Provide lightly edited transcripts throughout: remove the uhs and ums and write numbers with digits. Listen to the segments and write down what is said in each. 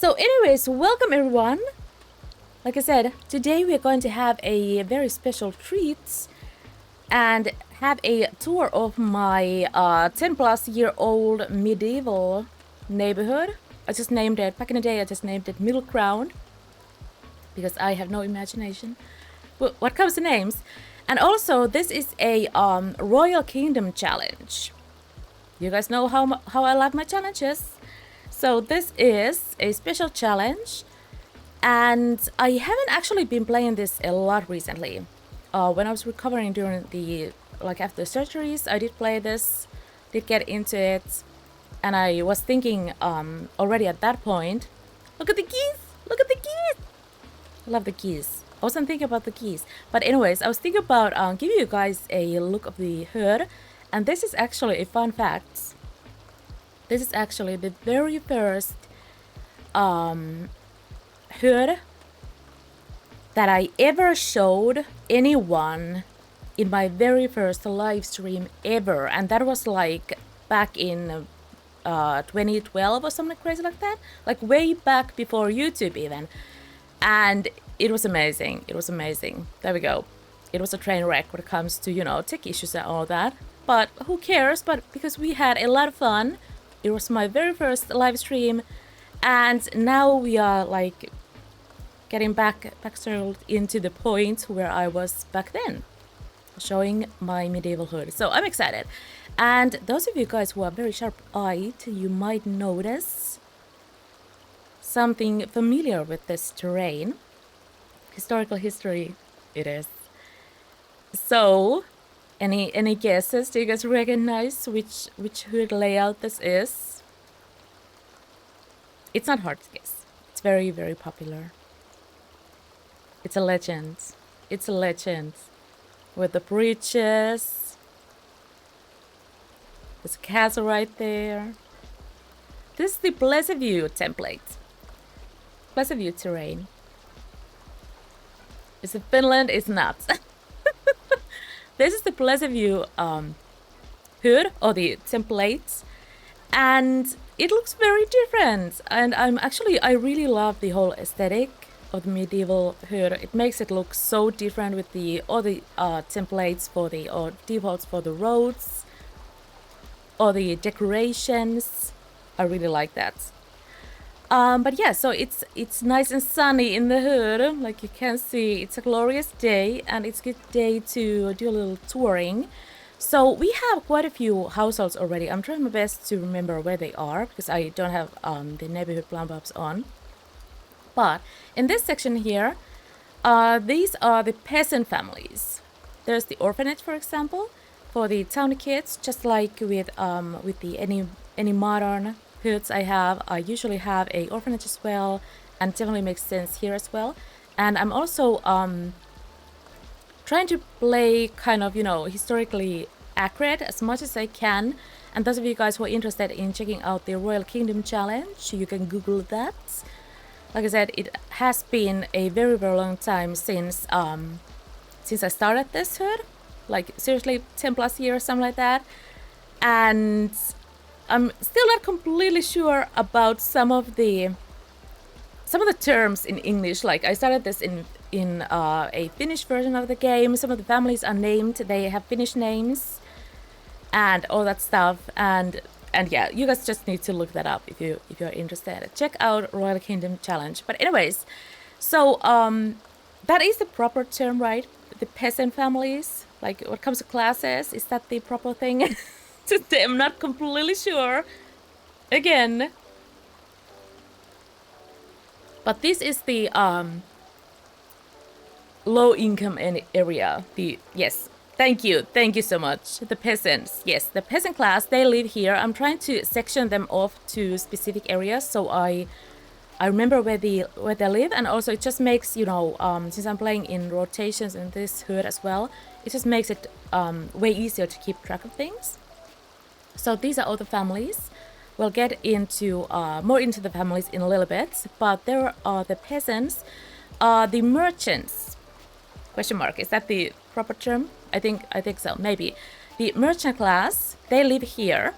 So anyways, welcome everyone. Like I said, today we're going to have a very special treat and have a tour of my 10 plus year old medieval neighborhood. I just named it, back in the day I just named it Middle Ground because I have no imagination when it comes to names. And also this is a Royal Kingdom challenge. You guys know how I love my challenges. So this is a special challenge, and I haven't actually been playing this a lot recently. When I was recovering during the, after surgeries, I did play this, did get into it, and I was thinking already at that point, look at the keys, look at the keys. I love the keys. I wasn't thinking about the keys, but anyways, I was thinking about giving you guys a look of the hood, and this is actually a fun fact. This is actually the very first hood that I ever showed anyone in my very first live stream ever. And that was like back in 2012 or something crazy like that. Like way back before YouTube even. And it was amazing. It was amazing. There we go. It was a train wreck when it comes to, you know, tech issues and all that. But who cares? But because we had a lot of fun. It was my very first live stream, and now we are like getting back circled into the point where I was back then, showing my medieval hood. So I'm excited. And those of you guys who are very sharp-eyed, you might notice something familiar with this terrain. Historical history it is. So any guesses? Do you guys recognize which hood layout this is? It's not hard to guess. It's very, very popular. It's a legend. It's a legend. With the bridges. There's a castle right there. This is the Pleasantview template. Pleasantview terrain. Is it Finland? It's not. This is the Pleasantview hood, or the template, and it looks very different. And I really love the whole aesthetic of the medieval hood. It makes it look so different with all the templates or defaults for the roads, or the decorations. I really like that. But yeah, so it's nice and sunny in the hood, like you can see. It's a glorious day, and it's a good day to do a little touring. So we have quite a few households already. I'm trying my best to remember where they are because I don't have the neighborhood plump-ups on. But in this section here, these are the peasant families. There's the orphanage, for example, for the townie kids, just like with any modern hoods I usually have a orphanage as well, and definitely makes sense here as well. And I'm also trying to play kind of, you know, historically accurate as much as I can. And those of you guys who are interested in checking out the Royal Kingdom challenge, you can Google that. Like I said, it has been a very, very long time since I started this hood, like seriously 10 plus years, something like that. And I'm still not completely sure about some of the terms in English. Like I started this in a Finnish version of the game. Some of the families are named. They have Finnish names and all that stuff. And yeah, you guys just need to look that up if you're interested. Check out Royal Kingdom Challenge. But anyways, so that is the proper term, right? The peasant families. Like when it comes to classes, is that the proper thing? I'm not completely sure. Again. But this is the low income area. Yes. Thank you so much. The peasants. Yes, the peasant class, they live here. I'm trying to section them off to specific areas so I remember where they live, and also it just makes, you know, since I'm playing in rotations in this hood as well, it just makes it way easier to keep track of things. So these are all the families. We'll get into more into the families in a little bit, but there are the peasants, the merchants. Question mark, is that the proper term? I think so, maybe. The merchant class, they live here.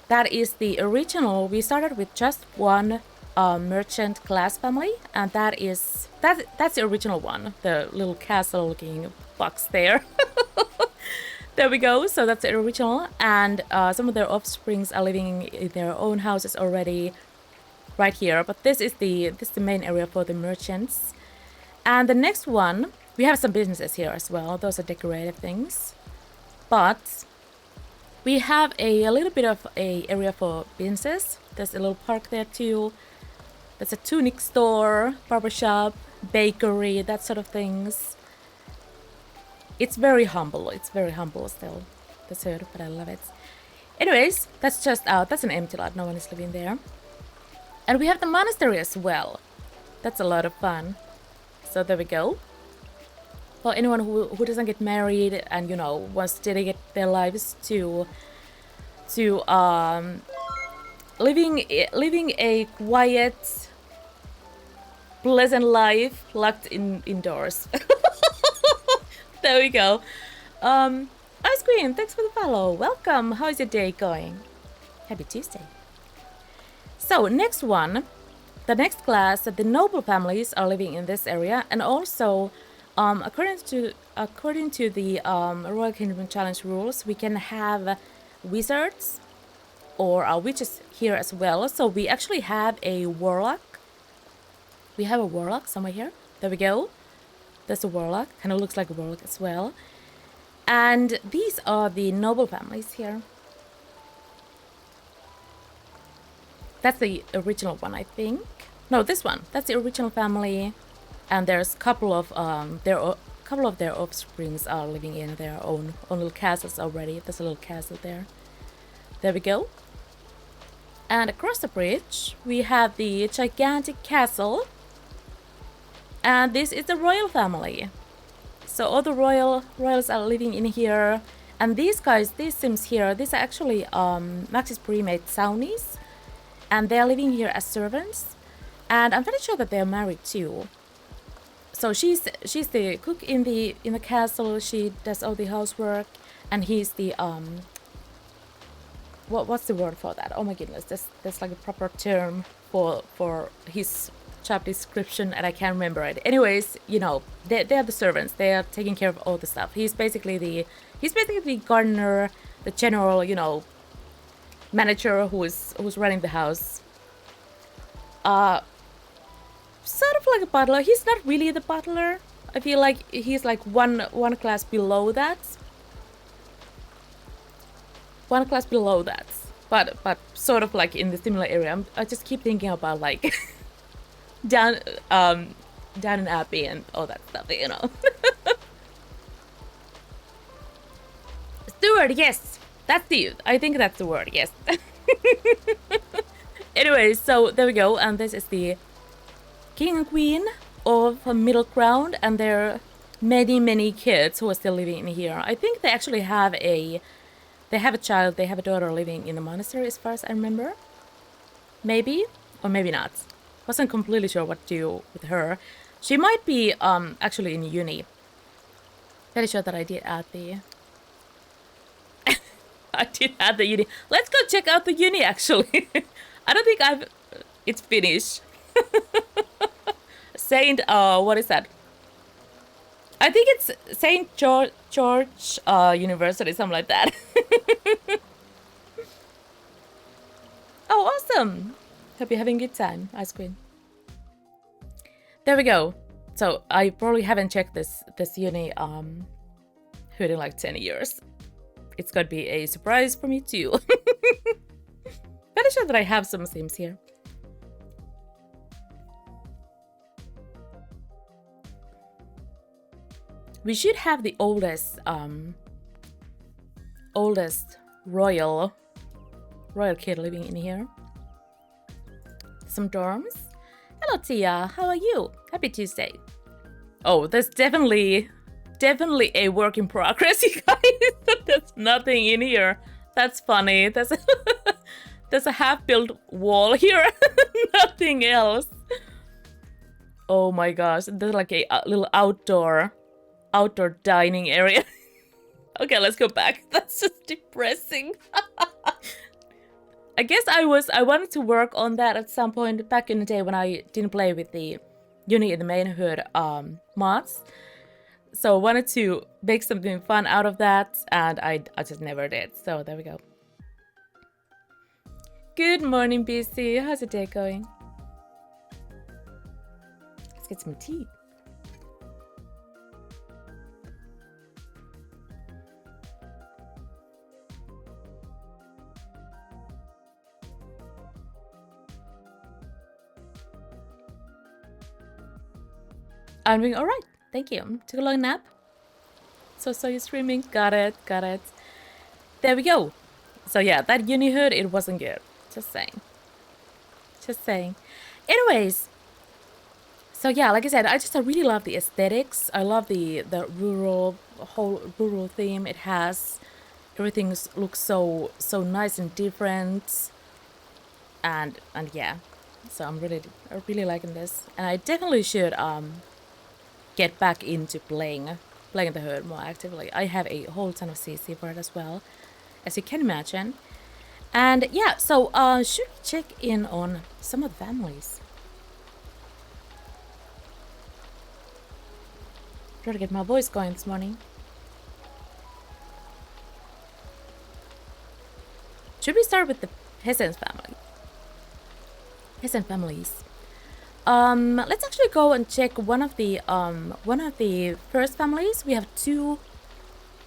That is the original. We started with just one merchant class family, and that's the original one, the little castle looking box there. There we go. So that's the original, and some of their offsprings are living in their own houses already right here. But this is the main area for the merchants. And the next one, we have some businesses here as well. Those are decorative things, but we have a little bit of a area for businesses. There's a little park there too. There's a tunic store, barbershop, bakery, that sort of things. It's very humble. It's very humble still. That's weird, but I love it. Anyways, that's just out. That's an empty lot. No one is living there. And we have the monastery as well. That's a lot of fun. So there we go. For anyone who doesn't get married and, you know, wants to dedicate their lives to living a quiet, pleasant life locked indoors. There we go. Ice Queen, thanks for the follow. Welcome. How is your day going? Happy Tuesday. So next one, the next class, the noble families are living in this area, and also, according to the Royal Kingdom Challenge rules, we can have wizards or witches here as well. So we actually have a warlock. We have a warlock somewhere here. There we go. There's a warlock. Kind of looks like a warlock as well. And these are the noble families here. That's the original one, I think. No, this one. That's the original family. And there's a couple of their offsprings are living in their own little castles already. There's a little castle there. There we go. And across the bridge, we have the gigantic castle. And this is the royal family. So all the royals are living in here. And these guys, these Sims here, these are actually Max's pre-made townies. And they're living here as servants. And I'm pretty sure that they're married too. So she's the cook in the castle. She does all the housework. And he's the what's the word for that? Oh my goodness, there's like a proper term for his job description, and I can't remember it. Anyways, you know, they're the servants. They are taking care of all the stuff. He's basically the gardener, the general, you know, manager who's running the house. Sort of like a butler. He's not really the butler. I feel like he's like one class below that. One class below that. But sort of like in the similar area. I just keep thinking about like down and Abbey and all that stuff, you know. Steward, yes. I think that's the word, yes. Anyway, so there we go, and this is the king and queen of Middle Ground, and there are many kids who are still living in here. I think they actually have a child, they have a daughter living in the monastery as far as I remember. Maybe, or maybe not. Wasn't completely sure what to do with her. She might be actually in uni. Pretty sure that I did add the uni. Let's go check out the uni actually. I don't think it's finished. Saint what is that? I think it's Saint George University, something like that. Oh, awesome. Hope you're having a good time, Ice Queen. There we go. So I probably haven't checked this uni hood in like 10 years. It's gonna be a surprise for me too. Pretty sure that I have some Sims here. We should have the oldest royal kid living in here. Some dorms. Hello Tia, how are you? Happy Tuesday. Oh, there's definitely a work in progress, you guys. There's nothing in here. That's funny. There's a half-built wall here. Nothing else. Oh my gosh, there's like a little outdoor dining area. Okay, let's go back. That's just depressing. I guess I wanted to work on that at some point back in the day when I didn't play with the Uni in the Mainhood mods. So I wanted to make something fun out of that, and I just never did. So there we go. Good morning, BC. How's your day going? Let's get some tea. I'm doing all right. Thank you. Took a long nap. So you're streaming. Got it. There we go. So yeah, that uni hood, it wasn't good. Just saying. Anyways. So yeah, like I said, I really love the aesthetics. I love the whole rural theme it has. Everything looks so nice and different. And yeah. So I'm really liking this. And I definitely should get back into playing the herd more actively. I have a whole ton of CC for it as well, as you can imagine. And yeah, so should we check in on some of the families? Try to get my voice going this morning. Should we start with the peasants family? Peasant families. Let's actually go and check one of the first families. We have two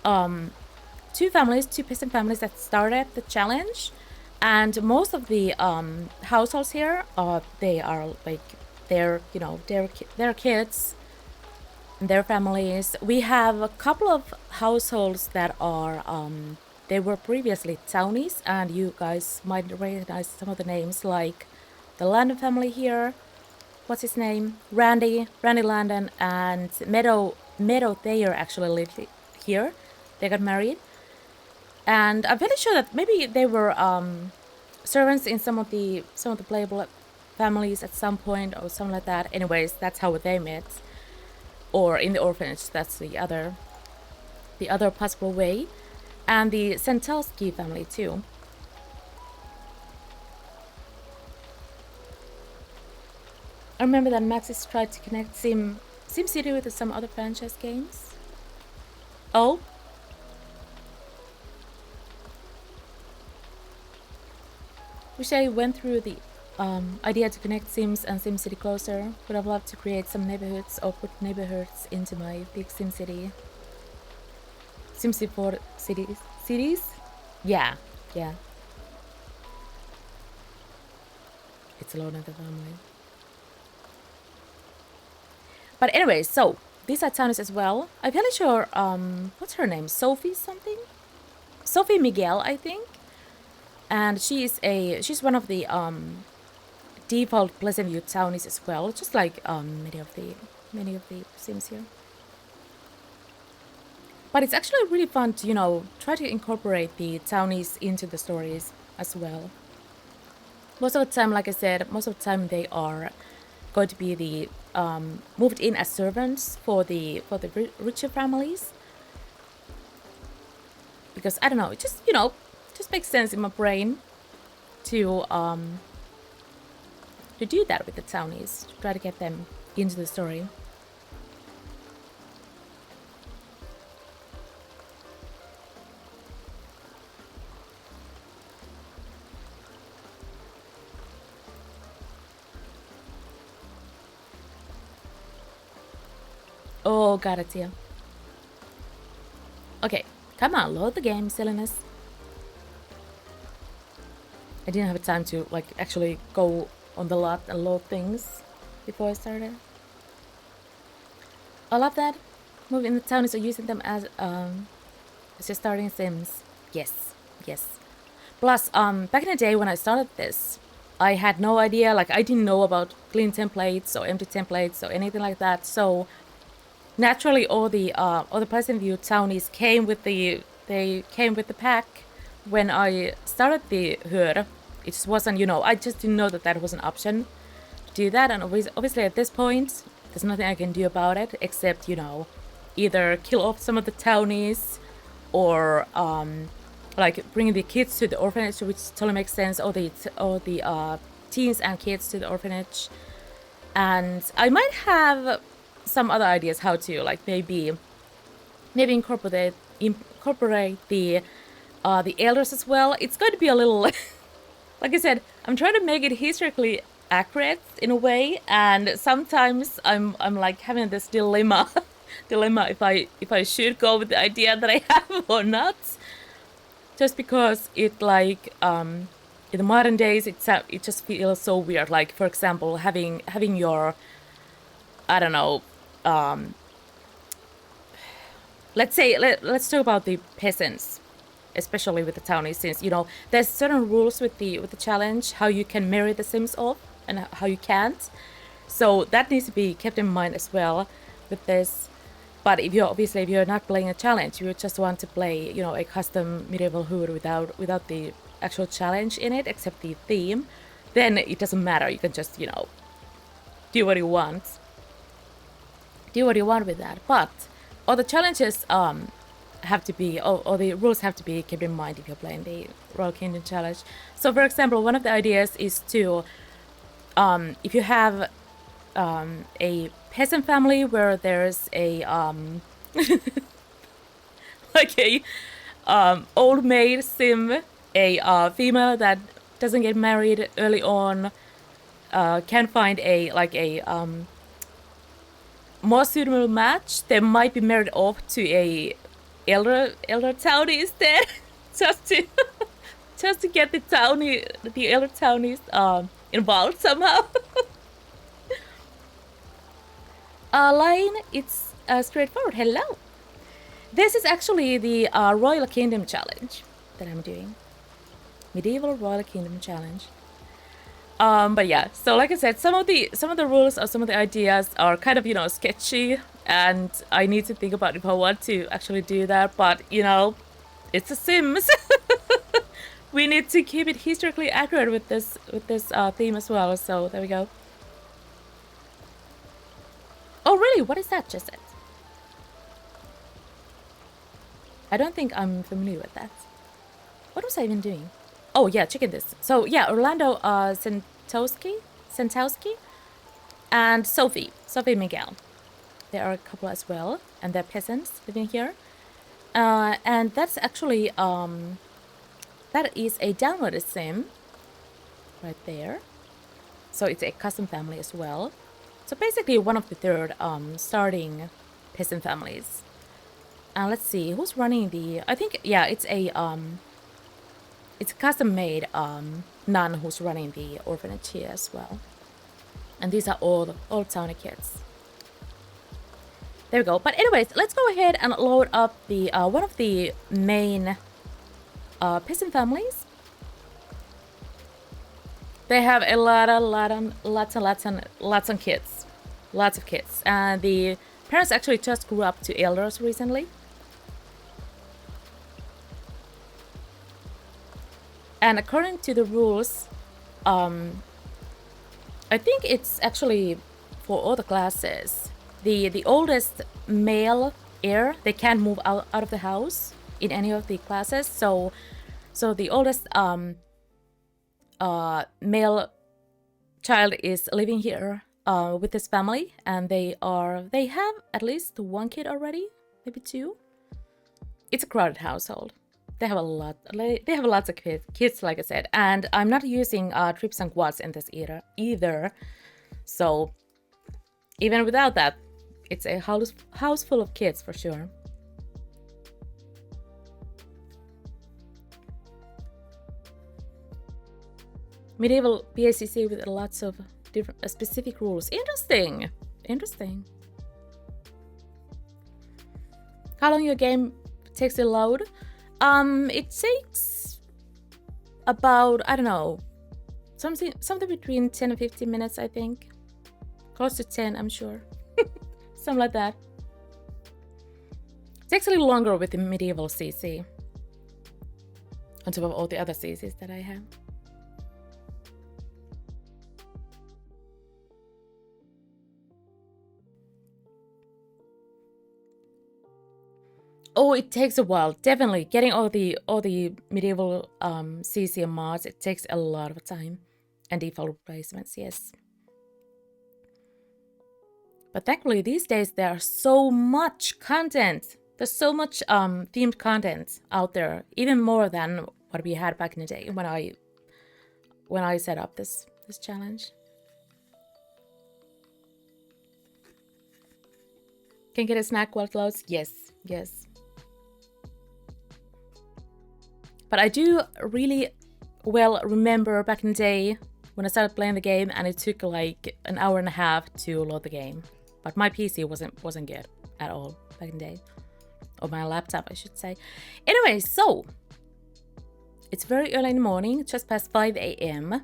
peasant families that started the challenge, and most of the households here they are like their kids and their families. We have a couple of households that are they were previously townies, and you guys might recognize some of the names, like the Landon family here. What's his name? Randy Landon and Meadow Thayer actually lived here. They got married. And I'm fairly sure that maybe they were servants in some of the playable families at some point or something like that. Anyways, that's how they met. Or in the orphanage, that's the other possible way. And the Sentelski family too. I remember that Maxis tried to connect SimCity with some other franchise games. Oh? Wish I went through the idea to connect Sims and SimCity closer. Would have loved to create some neighborhoods or put neighborhoods into my big SimCity. SimCity 4 cities? Yeah. It's a lot of the family. But anyways, so these are townies as well. I'm fairly sure, what's her name? Sophie something? Sophie Miguel, I think. And she's one of the default Pleasantview townies as well, just like many of the Sims here. But it's actually really fun to, try to incorporate the townies into the stories as well. Most of the time, like I said, they are going to be the moved in as servants for the richer families, because I don't know, it just just makes sense in my brain to do that with the townies, to try to get them into the story. Oh, got it, yeah. Okay, come on, load the game, silliness. I didn't have time to actually go on the lot and load things before I started. I love that. Moving in the townies or using them as you're starting Sims. Yes. Plus, back in the day when I started this, I had no idea. I didn't know about clean templates or empty templates or anything like that. So naturally, all the Pleasantview townies came with the pack. When I started the herd, it just wasn't, I just didn't know that was an option to do that. And obviously at this point, there's nothing I can do about it except, either kill off some of the townies or like bringing the kids to the orphanage, which totally makes sense, or the teens and kids to the orphanage. And I might have some other ideas how to, like, maybe incorporate the elders as well. It's going to be a little like I said, I'm trying to make it historically accurate in a way, and sometimes I'm like having this dilemma if I should go with the idea that I have or not, just because it, like, in the modern days it just feels so weird. Like, for example, having your, I don't know, let's talk about the peasants, especially with the townies, since, you know, there's certain rules with the challenge, how you can marry the Sims off and how you can't. So that needs to be kept in mind as well with this. But if you're not playing a challenge, you just want to play, you know, a custom medieval hood without the actual challenge in it, except the theme, then it doesn't matter. You can just, you know, do what you want with that. But all the challenges have to be, or the rules have to be kept in mind if you're playing the Royal Kingdom Challenge. So, for example, one of the ideas is to, if you have a peasant family where there's a like a old maid sim, a female that doesn't get married early on, can find a more suitable match, they might be married off to a elder townie instead, just to get the elder townies involved somehow. Line, it's straightforward. Hello. This is actually the Royal Kingdom Challenge that I'm doing. Medieval Royal Kingdom Challenge. But yeah, so like I said, some of the rules or some of the ideas are kind of, you know, sketchy, and I need to think about if I want to actually do that. But, you know, it's a Sims. We need to keep it historically accurate with this theme as well. So there we go. Oh really? What is that, Jesset? I don't think I'm familiar with that. What was I even doing? Oh yeah, checking this. So yeah, Orlando Sentowski and Sophie Miguel. There are a couple as well, and they're peasants living here. And that's actually that is a downloaded sim right there. So it's a custom family as well. So basically one of the third starting peasant families. And let's see who's running the. I think yeah, it's a custom made nun who's running the orphanage here as well. And these are all townie kids. There we go. But anyways, let's go ahead and load up the one of the main peasant families. They have a lots of kids. Lots of kids. And the parents actually just grew up to elders recently. And according to the rules, I think it's actually for all the classes. The oldest male heir, they can't move out of the house in any of the classes. So the oldest male child is living here with his family, and they have at least one kid already, maybe two. It's a crowded household. They have lots of kids, like I said, and I'm not using trips and quads in this either. So even without that, it's a house full of kids for sure. Medieval PACC with lots of different specific rules. Interesting. How long your game takes to load? It takes about, I don't know, something between 10 and 15 minutes, I think. Close to 10, I'm sure. Something like that. It takes a little longer with the medieval CC. On top of all the other CCs that I have. Oh, it takes a while. Definitely getting all the medieval CCM mods. It takes a lot of time, and default replacements. Yes. But thankfully these days there are so much content. There's so much themed content out there, even more than what we had back in the day when I set up this challenge. Can get a snack while close? Yes, yes. But I do really well remember back in the day when I started playing the game, and it took like an hour and a half to load the game. But my PC wasn't good at all back in the day. Or my laptop, I should say. Anyway, so it's very early in the morning, just past 5 a.m.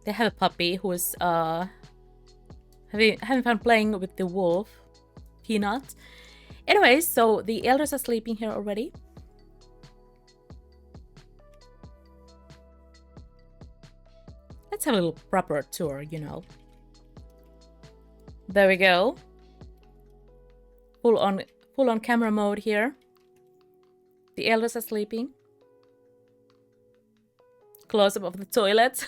They have a puppy who is having fun playing with the wolf, Peanut. Anyway, so the elders are sleeping here already. Let's have a little proper tour, you know. There we go. Full on camera mode here. The elders are sleeping. Close up of the toilet.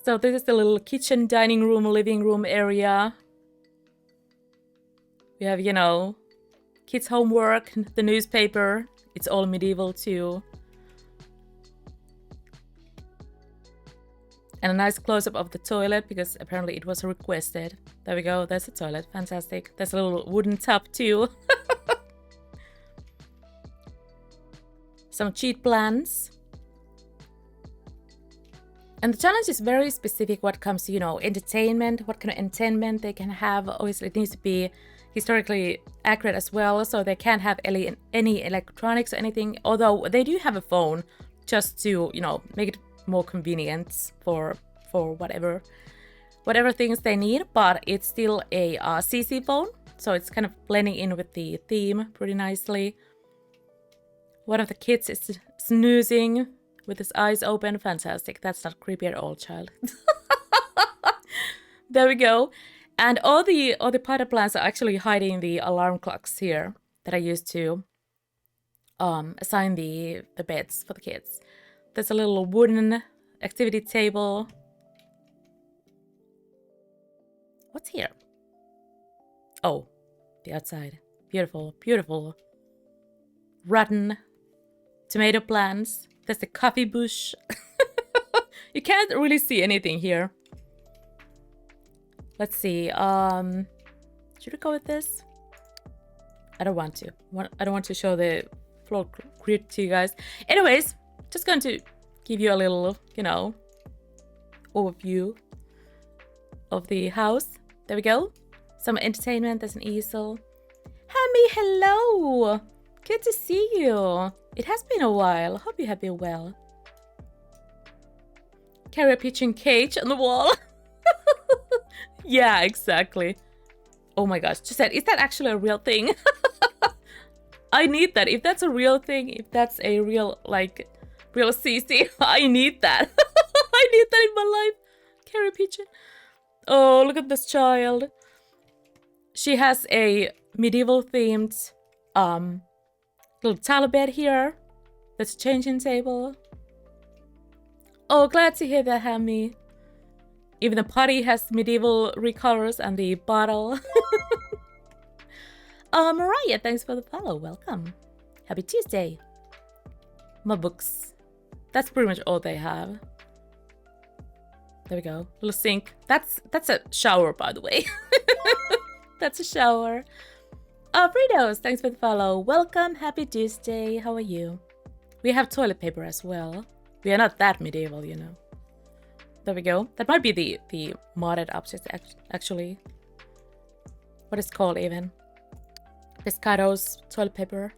So this is the little kitchen, dining room, living room area. We have, you know, kids' homework, the newspaper. It's all medieval too. And a nice close-up of the toilet, because apparently it was requested. There we go, there's the toilet, fantastic. There's a little wooden tub too. Some cheat plans. And the challenge is very specific what comes to, you know, entertainment, what kind of entertainment they can have. Obviously, it needs to be historically accurate as well, so they can't have any electronics or anything. Although they do have a phone, just to, you know, make it more convenient for whatever things they need. But it's still a CC phone, so it's kind of blending in with the theme pretty nicely. One of the kids is snoozing with his eyes open. Fantastic. That's not creepy at all, child. There we go. And all the potted plants are actually hiding the alarm clocks here that I used to assign the beds for the kids. There's a little wooden activity table. What's here? Oh, the outside. Beautiful, beautiful. Rotten tomato plants. There's the coffee bush. You can't really see anything here. Let's see. Should we go with this? I don't want to. I don't want to show the floor grid to you guys. Anyways, just going to give you a little, you know, overview of the house. There we go. Some entertainment. There's an easel. Hammy, hello. Good to see you. It has been a while. Hope you have been well. Carrier pigeon cage on the wall. Yeah, exactly. Oh my gosh. Just said, is that actually a real thing? I need that. If that's a real thing, if that's a real, like, real CC, I need that. I need that in my life. Carrier pigeon. Oh, look at this child. She has a medieval themed little toddler bed here. There's a changing table. Oh, glad to hear that, Hammy. Even the potty has medieval recolors and the bottle. Mariah, thanks for the follow. Welcome. Happy Tuesday. My books. That's pretty much all they have. There we go. Little sink. That's a shower, by the way. That's a shower. Fritos, thanks for the follow. Welcome. Happy Tuesday. How are you? We have toilet paper as well. We are not that medieval, you know. There we go. That might be the modded object, actually. What is it called even? Pescado's toilet paper.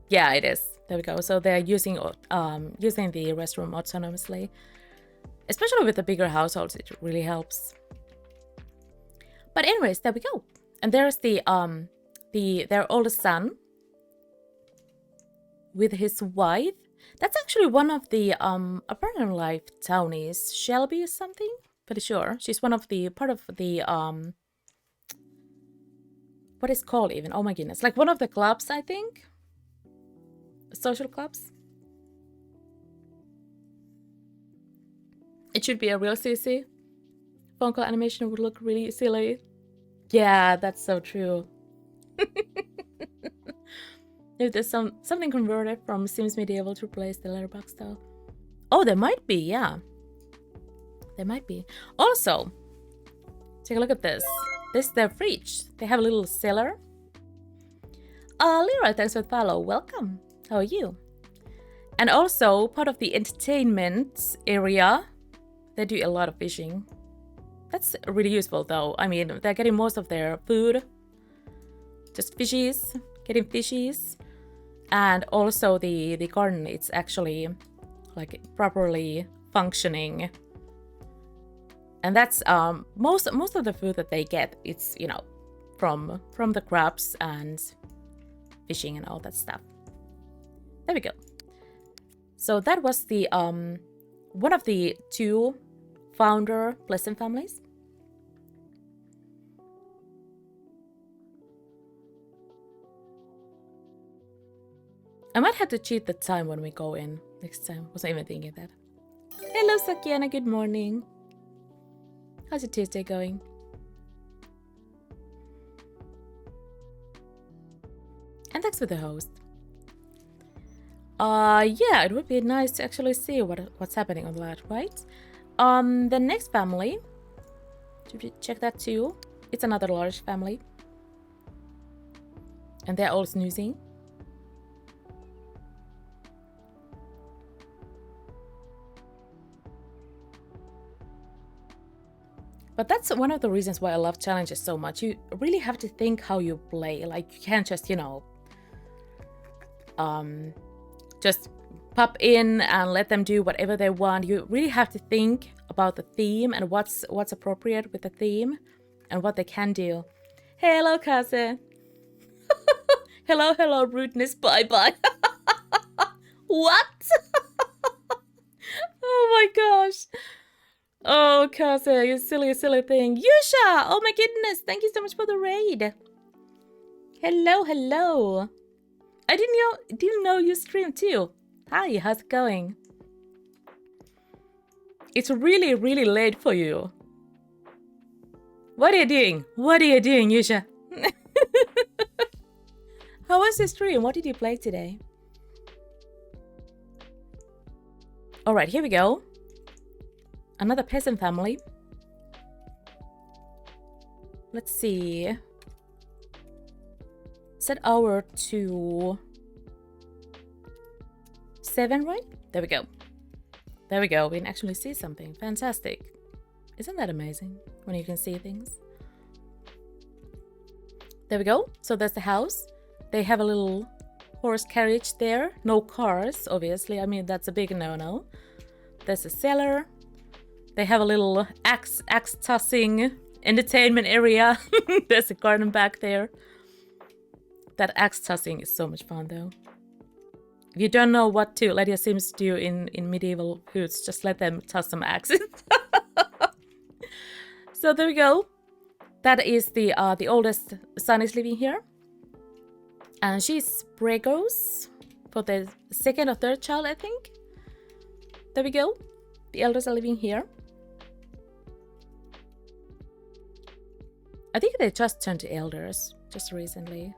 Yeah, it is. There we go. So they're using the restroom autonomously. Especially with the bigger households, it really helps. But anyways, there we go. And there's their oldest son with his wife. That's actually one of the Apartment Life townies. Shelby or something? Pretty sure. She's one of the part of the what is called even? Oh my goodness. Like one of the clubs, I think. Social clubs. It should be a real CC. Phone call animation would look really silly. Yeah, that's so true. If there's something converted from Sims Medieval to replace the letterbox style. Oh, there might be, yeah. There might be. Also, take a look at this. This is their fridge. They have a little cellar. Leroy, thanks for the follow. Welcome. How are you? And also, part of the entertainment area, they do a lot of fishing. That's really useful though. I mean, they're getting most of their food. Just fishies. Getting fishies. And also the garden, it's actually like properly functioning. And that's most of the food that they get, it's, you know, from the crabs and fishing and all that stuff. There we go. So that was the one of the 2 founder Pleasant families. I might have to cheat the time when we go in next time. Wasn't even thinking that. Hello, Sakiana. Good morning. How's your Tuesday going? And thanks for the host. Yeah, it would be nice to actually see what's happening on that, right? The next family, should we check that too? It's another large family. And they're all snoozing. But that's one of the reasons why I love challenges so much. You really have to think how you play. Like, you can't just, you know, just pop in and let them do whatever they want. You really have to think about the theme and what's appropriate with the theme and what they can do. Hello, Kaze. hello, rudeness. Bye. What? Oh my gosh. Oh, Kaze, you silly thing. Yusha! Oh my goodness, thank you so much for the raid. Hello. I didn't know you stream too. Hi, how's it going? It's really late for you. What are you doing? Yusha? How was your stream? What did you play today? Alright, here we go. Another peasant family. Let's see. Set hour to 7, right? There we go. We can actually see something. Fantastic. Isn't that amazing when you can see things? There we go. So that's the house. They have a little horse carriage there. No cars, obviously. I mean, that's a big no-no. There's a cellar. They have a little axe tossing entertainment area. There's a garden back there. That axe tossing is so much fun though. If you don't know what to let your Sims do in medieval hoods, just let them toss some axes. So there we go. That is the oldest son is living here. And she's pregos for the 2nd or 3rd child, I think. There we go. The elders are living here. I think they just turned to elders just recently.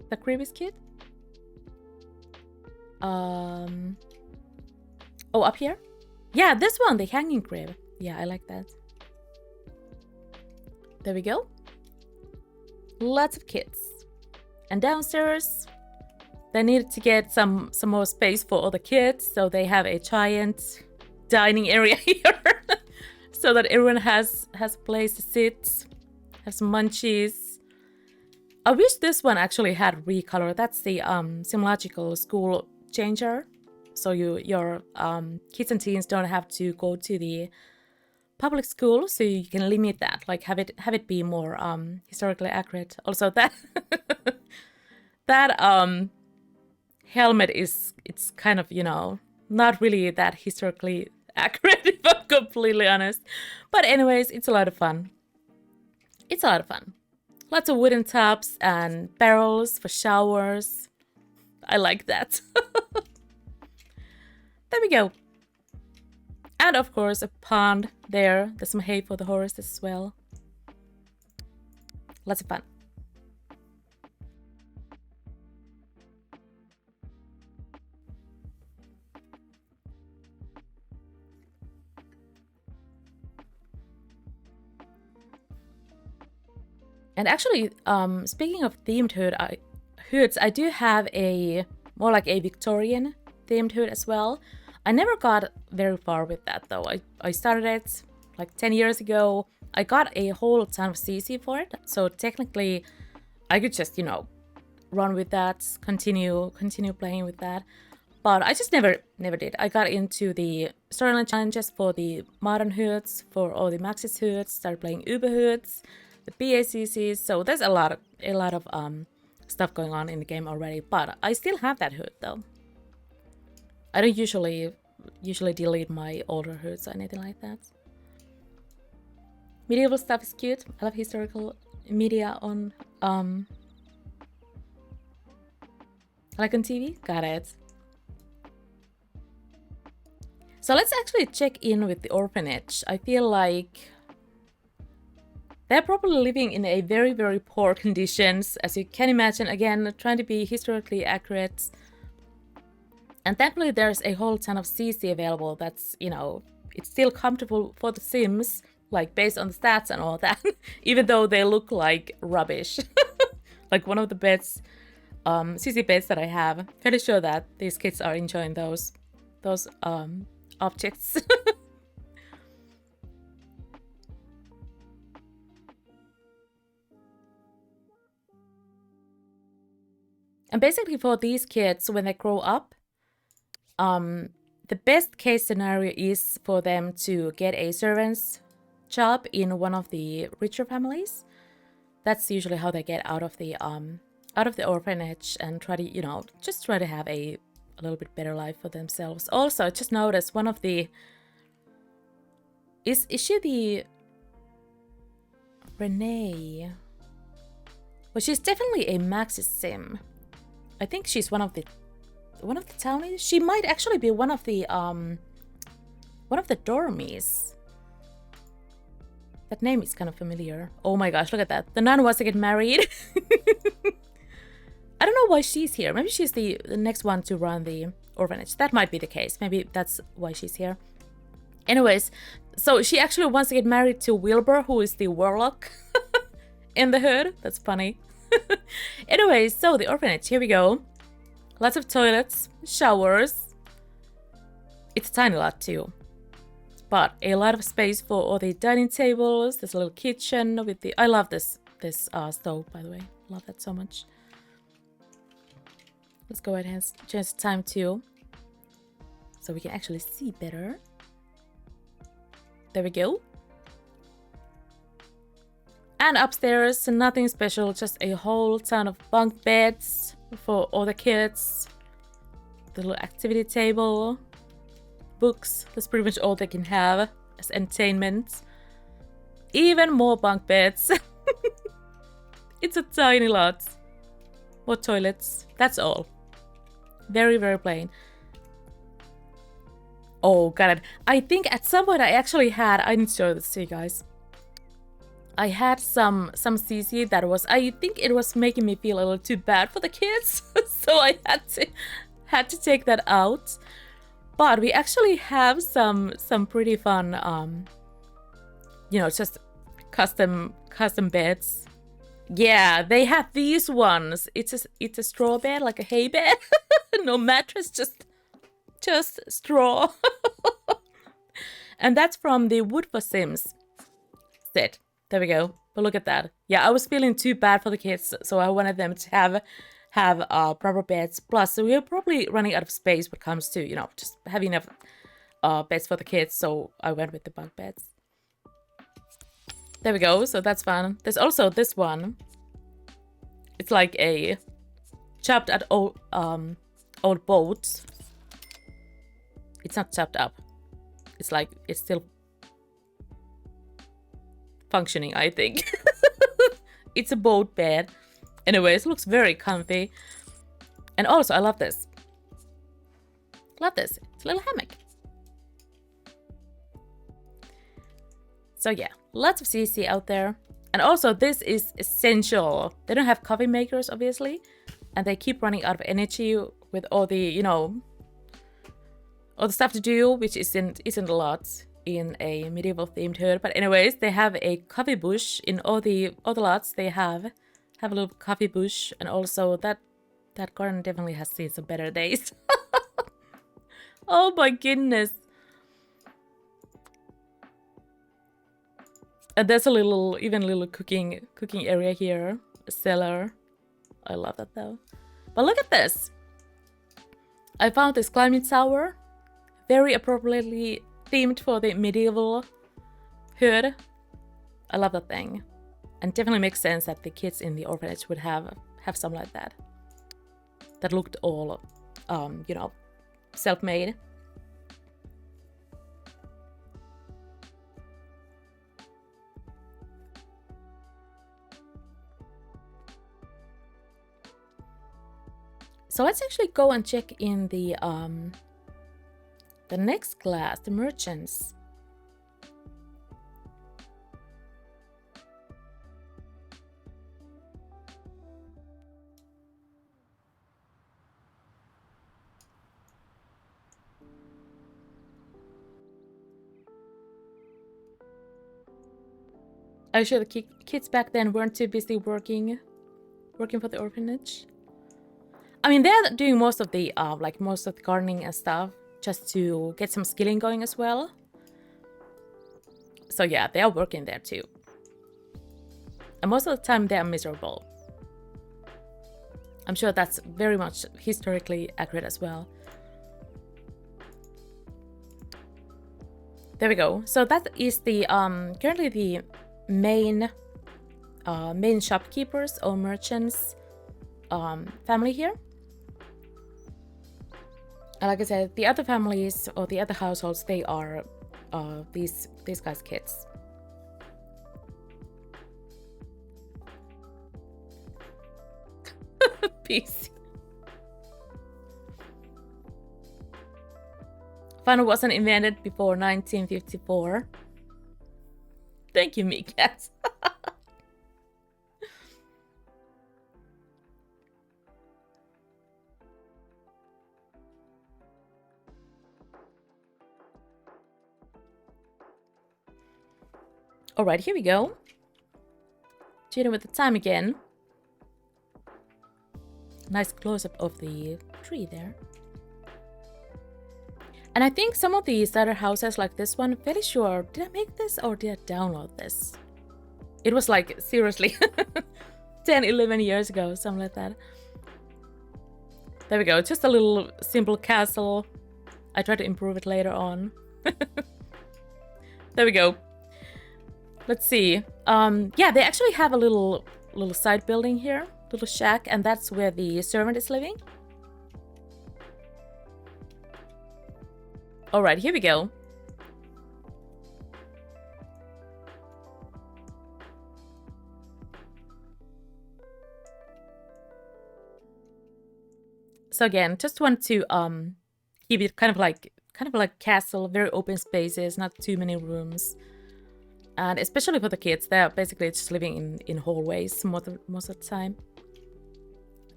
The creepy kid? Oh, up here? Yeah, this one, the hanging crib. Yeah, I like that. There we go. Lots of kids. And downstairs, they needed to get some more space for all the kids, so they have a giant dining area here so that everyone has a place to sit, have some munchies. I wish this one actually had recolor. That's the Simlogical school changer, so your kids and teens don't have to go to the public school, so you can limit that, like have it be more historically accurate. Also that helmet it's kind of, you know, not really that historically accurate, if I'm completely honest. But anyways, it's a lot of fun. It's a lot of fun. Lots of wooden tubs and barrels for showers. I like that. There we go. And of course, a pond there. There's some hay for the horses as well. Lots of fun. And actually, speaking of themed hoods, I do have a more like a Victorian themed hood as well. I never got very far with that though. I started it like 10 years ago. I got a whole ton of CC for it, so technically I could just, you know, run with that, continue playing with that. But I just never did. I got into the storyline challenges for the modern hoods, for all the Maxis hoods, started playing Uber hoods, the BACCs, so there's a lot of stuff going on in the game already, but I still have that hood though. I don't usually delete my older hoods or anything like that. Medieval stuff is cute. I love historical media on like on TV. Got it. So let's actually check in with the orphanage. I feel like they're probably living in a very, very poor conditions, as you can imagine. Again, trying to be historically accurate. And thankfully there's a whole ton of CC available that's, you know, it's still comfortable for the Sims, like based on the stats and all that, even though they look like rubbish. Like one of the beds, CC beds that I have, fairly sure that these kids are enjoying those objects. And basically for these kids, when they grow up, the best case scenario is for them to get a servant's job in one of the richer families. That's usually how they get out of the orphanage and try to, you know, just try to have a little bit better life for themselves. Also, I just noticed one of the... Is she the... Renee? Well, she's definitely a Maxis sim. I think she's one of the townies. She might actually be one of the dormies. That name is kind of familiar. Oh my gosh, look at that. The nun wants to get married. I don't know why she's here. Maybe she's the next one to run the orphanage. That might be the case. Maybe that's why she's here. Anyways, so she actually wants to get married to Wilbur, who is the warlock in the hood. That's funny. Anyways, so the orphanage, here we go. Lots of toilets, showers. It's a tiny lot too. But a lot of space for all the dining tables. There's a little kitchen with the... I love this stove, by the way. Love that so much. Let's go ahead and change the time too, so we can actually see better. There we go. And upstairs, nothing special, just a whole ton of bunk beds for all the kids. The little activity table. Books, that's pretty much all they can have as entertainment. Even more bunk beds. It's a tiny lot. More toilets, that's all. Very, very plain. Oh, got it. I think at some point I actually had... I need to show this to you guys. I had some CC that was... I think it was making me feel a little too bad for the kids. So I had to take that out. But we actually have some pretty fun, you know, just custom beds. Yeah, they have these ones. It's a straw bed, like a hay bed. No mattress, just straw. And that's from the Wood for Sims set. There we go. But look at that. Yeah, I was feeling too bad for the kids, so I wanted them to have proper beds. Plus, we're probably running out of space when it comes to, you know, just having enough beds for the kids, so I went with the bunk beds. There we go, so that's fun. There's also this one. It's like a chopped at old boat. It's not chopped up. It's like, it's still functioning, I think. It's a boat bed. Anyways, it looks very comfy. And also, I love this. Love this. It's a little hammock. So yeah, lots of CC out there. And also, this is essential. They don't have coffee makers, obviously. And they keep running out of energy with all the, you know, all the stuff to do, which isn't a lot in a medieval themed herd. But anyways, they have a coffee bush in all the lots. They have a little coffee bush, and also that garden definitely has seen some better days. Oh my goodness. And there's a little cooking area here, a cellar. I love that though. But look at this. I found this climate tower, very appropriately themed for the medieval herd. I love that thing. And definitely makes sense that the kids in the orphanage would have something like that. That looked all, you know, self-made. So let's actually go and check in the next class, the merchants. Are you sure the kids back then weren't too busy working for the orphanage? I mean, they're doing most of the gardening and stuff just to get some skilling going as well. So yeah, they are working there too. And most of the time they are miserable. I'm sure that's very much historically accurate as well. There we go. So that is the currently the main shopkeepers or merchants family here. And like I said, the other families or the other households, they are these guys' kids. Peace. Fun wasn't invented before 1954. Thank you, Meekat. Alright, here we go. Cheating with the time again. Nice close-up of the tree there. And I think some of the starter houses like this one, fairly sure, did I make this or did I download this? It was like, seriously, 10, 11 years ago, something like that. There we go, just a little simple castle. I try to improve it later on. There we go. Let's see. Yeah, they actually have a little side building here, little shack, and that's where the servant is living. Alright, here we go. So again, just want to keep it kind of like castle, very open spaces, not too many rooms. And especially for the kids, they're basically just living in hallways most of the time.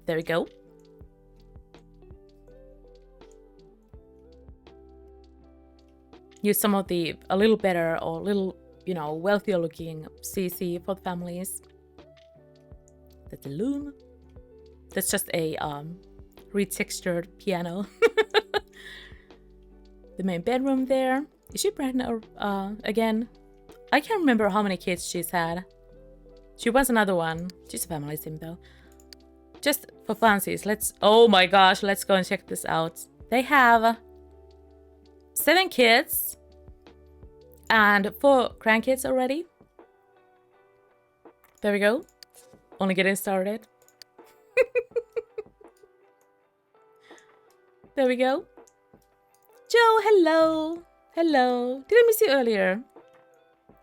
There we go. Use some of the a little better or a little, you know, wealthier looking CC for the families. That's a loom. That's just a retextured piano. The main bedroom there. Is she pregnant or again? I can't remember how many kids she's had. She wants another one. She's a family sim though. Just for fancies, oh my gosh, let's go and check this out. They have 7 kids and 4 grandkids already. There we go. Only getting started. There we go. Joe, hello. Hello. Did I miss you earlier?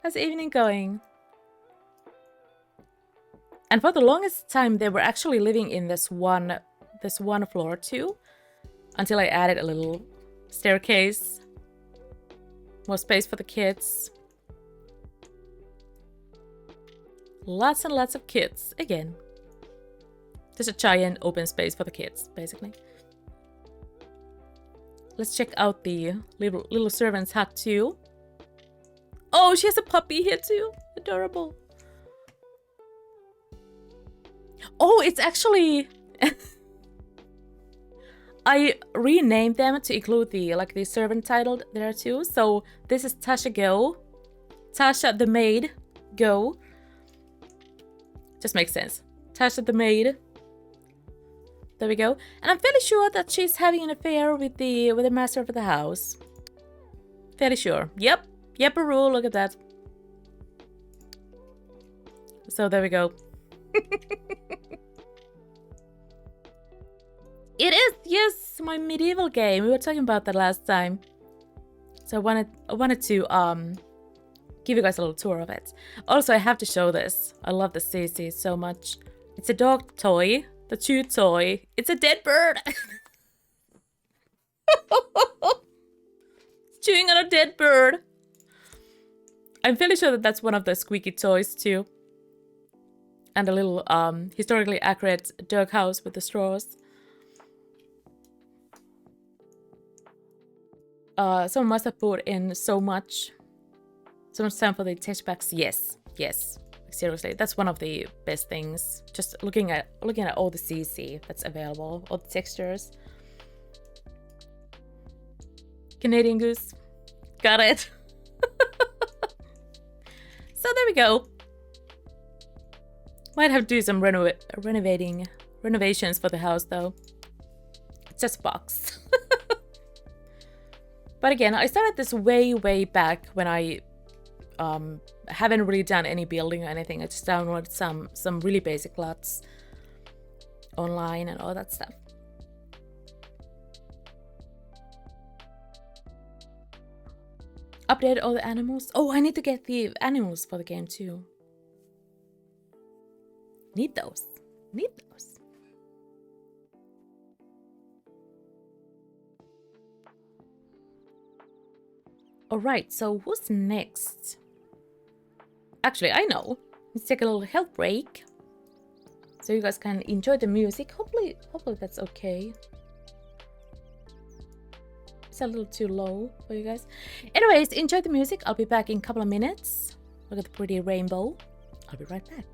How's the evening going? And for the longest time, they were actually living in this one floor too, until I added a little staircase, more space for the kids. Lots and lots of kids again. There's a giant open space for the kids, basically. Let's check out the little servant's hut too. Oh, she has a puppy here too. Adorable. Oh, it's actually I renamed them to include the servant title there too. So this is Tasha Go. Tasha the maid Go. Just makes sense. Tasha the maid. There we go. And I'm fairly sure that she's having an affair with the master of the house. Fairly sure. Yep. Yep-a-roo, look at that. So there we go. It is, yes, my medieval game. We were talking about that last time. So I wanted to give you guys a little tour of it. Also, I have to show this. I love the CC so much. It's a dog toy, the chew toy. It's a dead bird. It's chewing on a dead bird. I'm fairly sure that that's one of the squeaky toys too. And a little historically accurate dog house with the straws. Someone must have put in so much time for the text packs. Yes. Seriously, that's one of the best things. Just looking at all the CC that's available, all the textures. Canadian Goose, got it. So there we go. Might have to do some renovations for the house though. It's just a box. But again, I started this way back when I haven't really done any building or anything. I just downloaded some really basic lots online and all that stuff. Update all the animals. Oh, I need to get the animals for the game too. Need those. Alright, so who's next? Actually, I know. Let's take a little health break. So you guys can enjoy the music. Hopefully that's okay. It's a little too low for you guys. Anyways, enjoy the music. I'll be back in a couple of minutes. Look at the pretty rainbow. I'll be right back.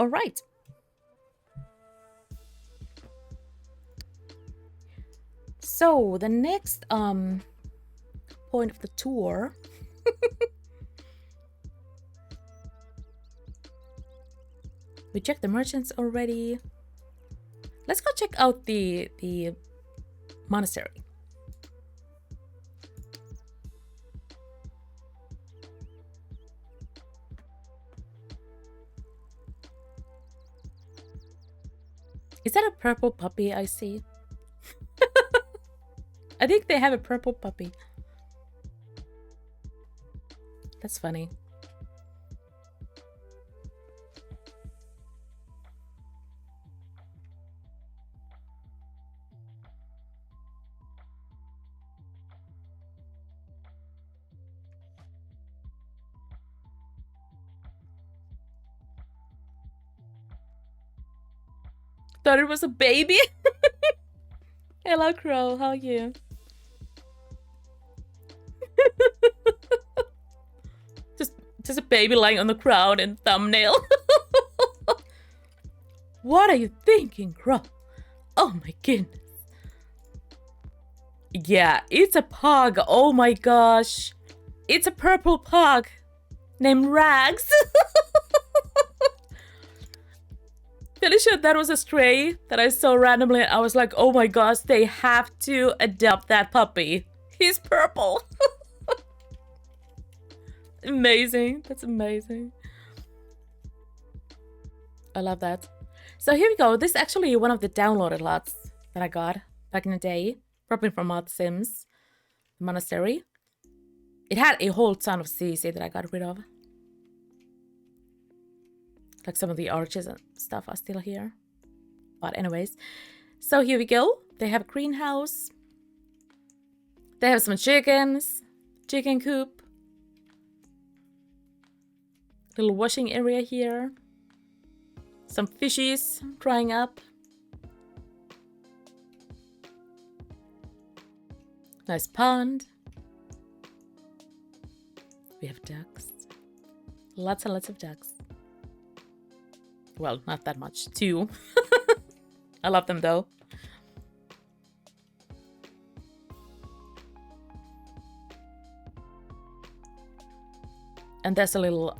All right. So the next point of the tour we checked the merchants already. Let's go check out the monastery. Is that a purple puppy I see? I think they have a purple puppy. That's funny. Thought it was a baby. Hello, Crow. How are you? just a baby lying on the ground in thumbnail. What are you thinking, Crow? Oh my goodness. Yeah, it's a pug. Oh my gosh. It's a purple pug named Rags. Fairly sure that was a stray that I saw randomly. I was like, oh my gosh, they have to adopt that puppy. He's purple. Amazing. That's amazing. I love that. So here we go. This is actually one of the downloaded lots that I got back in the day. Probably from SIMS. Monastery. It had a whole ton of CC that I got rid of. Like some of the arches and stuff are still here. But anyways. So here we go. They have a greenhouse. They have some chickens. Chicken coop. Little washing area here. Some fishies drying up. Nice pond. We have ducks. Lots and lots of ducks. Well, not that much. 2. I love them though. And there's a little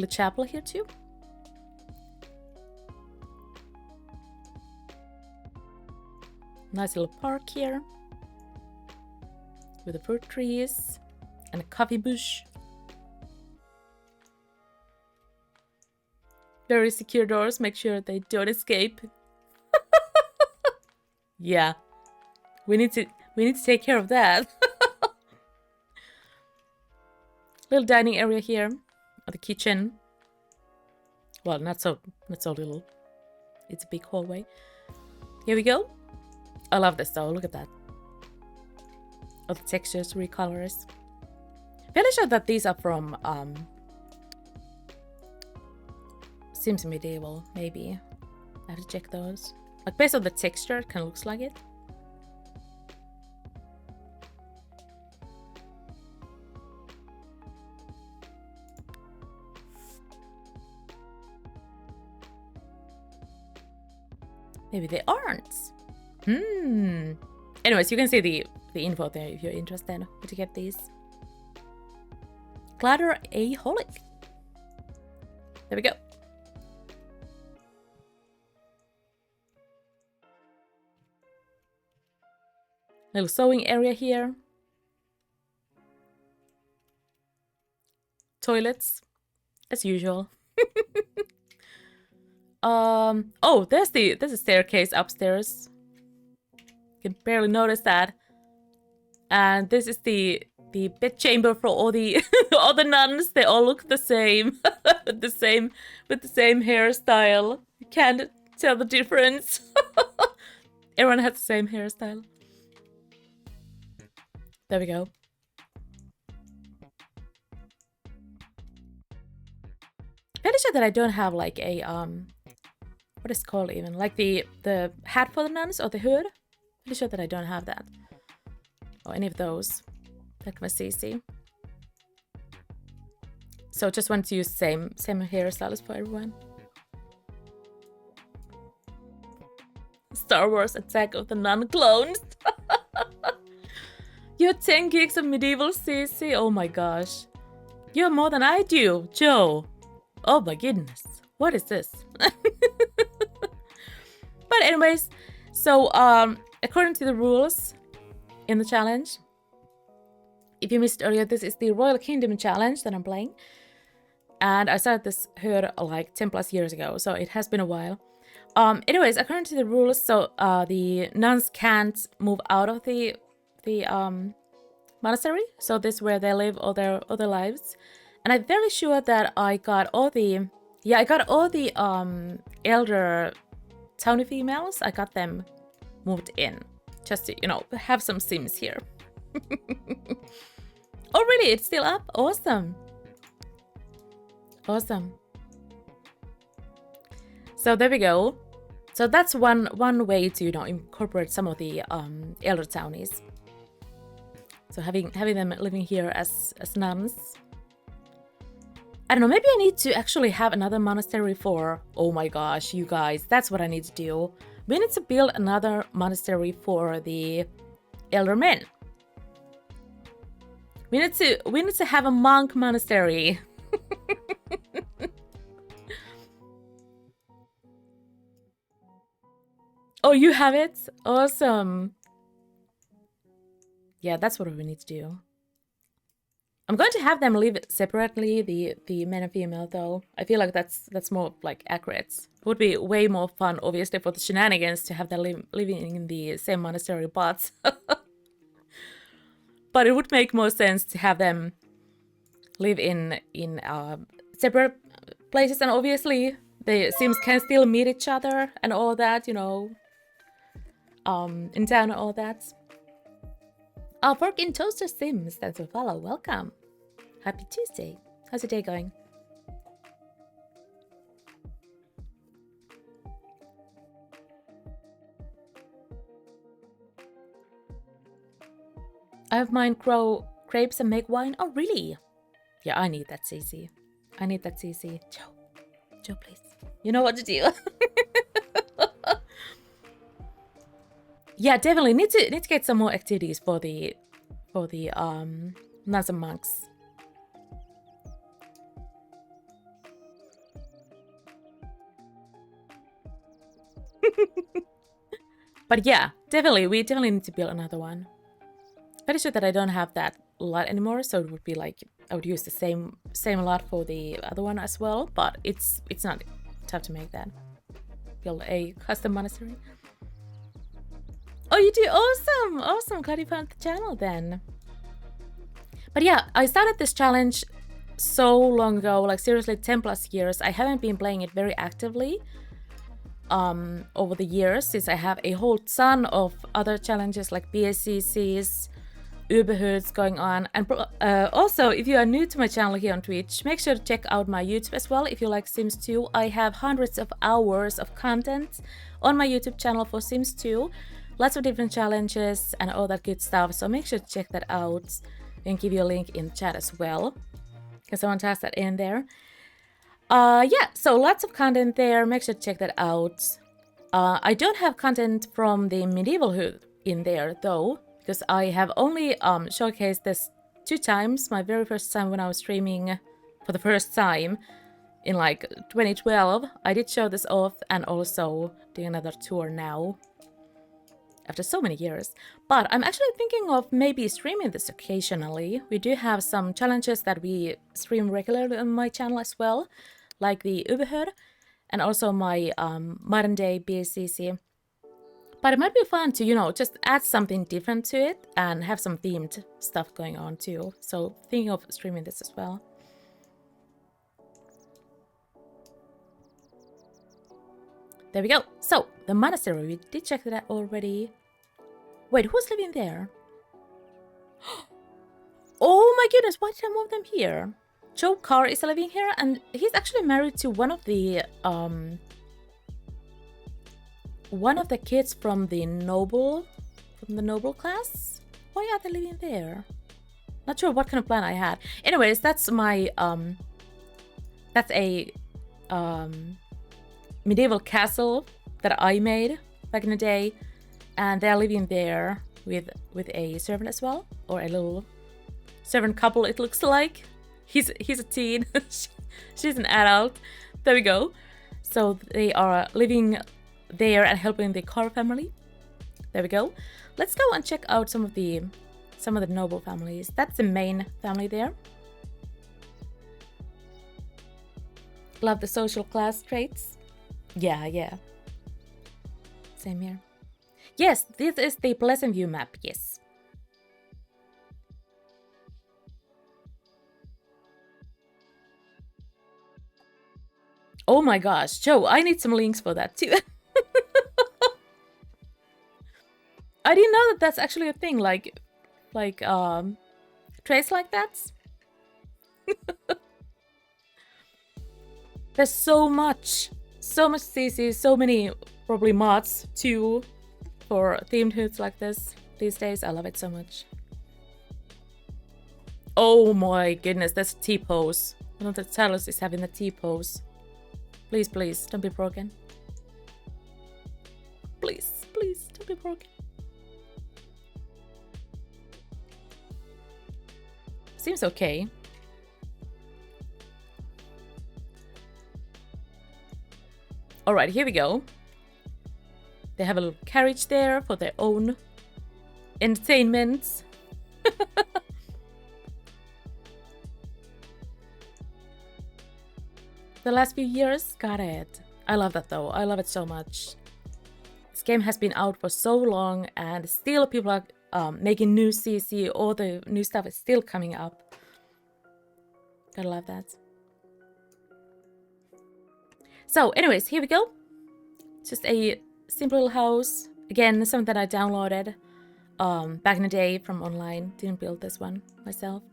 chapel here too. Nice little park here. With the fruit trees and a coffee bush. Very secure doors, make sure they don't escape. Yeah. We need to take care of that. Little dining area here. Or the kitchen. Well, not so little. It's a big hallway. Here we go. I love this though, look at that. All the textures, recolors. Fairly sure that these are from Sims Medieval, maybe. I have to check those. Like based on the texture, it kind of looks like it. Maybe they aren't. Anyways, you can see the info there if you're interested to get these. Glider Aholic. There we go. Little sewing area here. Toilets, as usual. Oh, there's a staircase upstairs. You can barely notice that. And this is the bed chamber for all the all the nuns. They all look the same. with the same hairstyle. You can't tell the difference. Everyone has the same hairstyle. There we go. Pretty sure that I don't have like a what is it called even? Like the hat for the nuns or the hood? Pretty sure that I don't have that. Or any of those. Like my CC. So So just want to use same hairstyles for everyone. Star Wars Attack of the Non-Clones. You have 10 gigs of medieval CC. Oh my gosh. You have more than I do, Joe. Oh my goodness. What is this? But anyways, so according to the rules in the challenge, if you missed earlier, this is the Royal Kingdom challenge that I'm playing. And I started this herd like 10 plus years ago, so it has been a while. Anyways, according to the rules, so the nuns can't move out of the monastery. So this is where they live all their lives. And I'm fairly sure that I got all the elder townie females. I got them moved in just to, you know, have some Sims here. Oh really? It's still up? Awesome. Awesome. So there we go. So that's one way to, you know, incorporate some of the elder townies. So having them living here as nuns. I don't know, maybe I need to actually have another monastery for, oh my gosh, you guys, that's what I need to do. We need to build another monastery for the elder men. We need to have a monk monastery. Oh, you have it? Awesome. Yeah, that's what we need to do. I'm going to have them live separately, the men and female, though. I feel like that's more like accurate. It would be way more fun, obviously, for the shenanigans to have them living in the same monastery, but but it would make more sense to have them live in separate places, and obviously the Sims can still meet each other and all that, you know, in town and all that. Fork in Toaster Sims, thanks for follow, welcome. Happy Tuesday. How's your day going? I have mine grow grapes and make wine. Oh, really? Yeah, I need that, CC. I need that, CC. Joe, please. You know what to do. Yeah, definitely need to get some more activities for the nuns and monks. But yeah, we definitely need to build another one. Pretty sure that I don't have that lot anymore, so it would be like I would use the same lot for the other one as well. But it's not tough to make that. Build a custom monastery. Oh, you do? Awesome! Awesome! Glad you found the channel then. But yeah, I started this challenge so long ago, like seriously 10 plus years. I haven't been playing it very actively over the years, since I have a whole ton of other challenges like BSCCs, Uberhoods going on. And also, if you are new to my channel here on Twitch, make sure to check out my YouTube as well if you like Sims 2. I have hundreds of hours of content on my YouTube channel for Sims 2. Lots of different challenges and all that good stuff, so make sure to check that out. I can give you a link in the chat as well, because someone has that in there. Yeah, so lots of content there, make sure to check that out. I don't have content from the medieval hood in there though, because I have only showcased this 2 times. My very first time when I was streaming for the first time in like 2012, I did show this off, and also doing another tour now after so many years. But I'm actually thinking of maybe streaming this occasionally. We do have some challenges that we stream regularly on my channel as well, like the Uberherd and also my modern day BSCC. But it might be fun to, you know, just add something different to it and have some themed stuff going on too. So thinking of streaming this as well. There we go. So, the monastery, we did check that already. Wait, who's living there? Oh my goodness, why did I move them here? Joe Carr is living here, and he's actually married to one of the kids from the noble class. Why are they living there? Not sure what kind of plan I had. Anyways, that's my That's a medieval castle that I made back in the day, and they're living there with a servant as well, or a little servant couple. It looks like he's a teen, she's an adult. There we go. So they are living there and helping the Carr family. There we go. Let's go and check out some of the noble families. That's the main family there. Love the social class traits. Yeah. Same here. Yes, this is the Pleasantview map, yes. Oh my gosh, Joe, I need some links for that too. I didn't know that that's actually a thing, like traits like that. There's so much CC, so many probably mods too for themed hoods like this these days. I love it so much. Oh my goodness, that's a T-pose. One of the titles is having the T-pose. Please, please, don't be broken. Please, please, don't be broken. Seems okay. Alright, here we go. They have a little carriage there for their own entertainment. The last few years, got it. I love that though, I love it so much. This game has been out for so long and still people are making new CC, all the new stuff is still coming up. Gotta love that. So anyways, here we go. Just a simple little house. Again, something that I downloaded back in the day from online. Didn't build this one myself.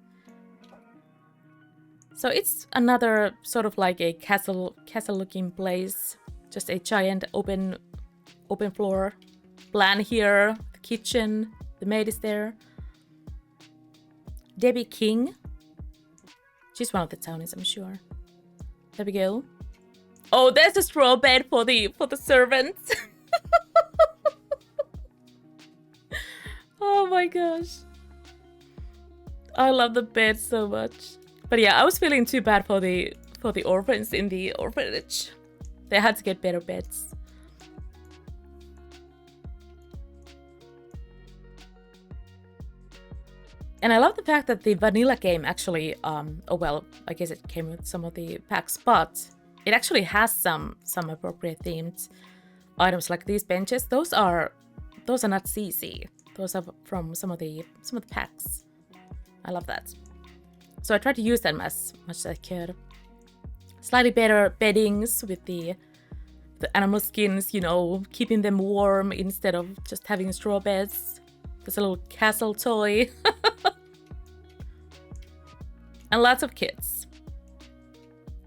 So it's another sort of like a castle looking place. Just a giant open floor plan here. The kitchen, the maid is there. Debbie King. She's one of the townies, I'm sure. There we go. Oh, there's a straw bed for the servants. Oh my gosh. I love the bed so much. But yeah, I was feeling too bad for the orphans in the orphanage. They had to get better beds. And I love the fact that the vanilla game actually, oh well, I guess it came with some of the packs, but it actually has some appropriate themed items like these benches. Those are not CC. Those are from some of the packs. I love that. So I tried to use them as much as I could. Slightly better beddings with the animal skins, you know, keeping them warm instead of just having straw beds. There's a little castle toy. And lots of kids.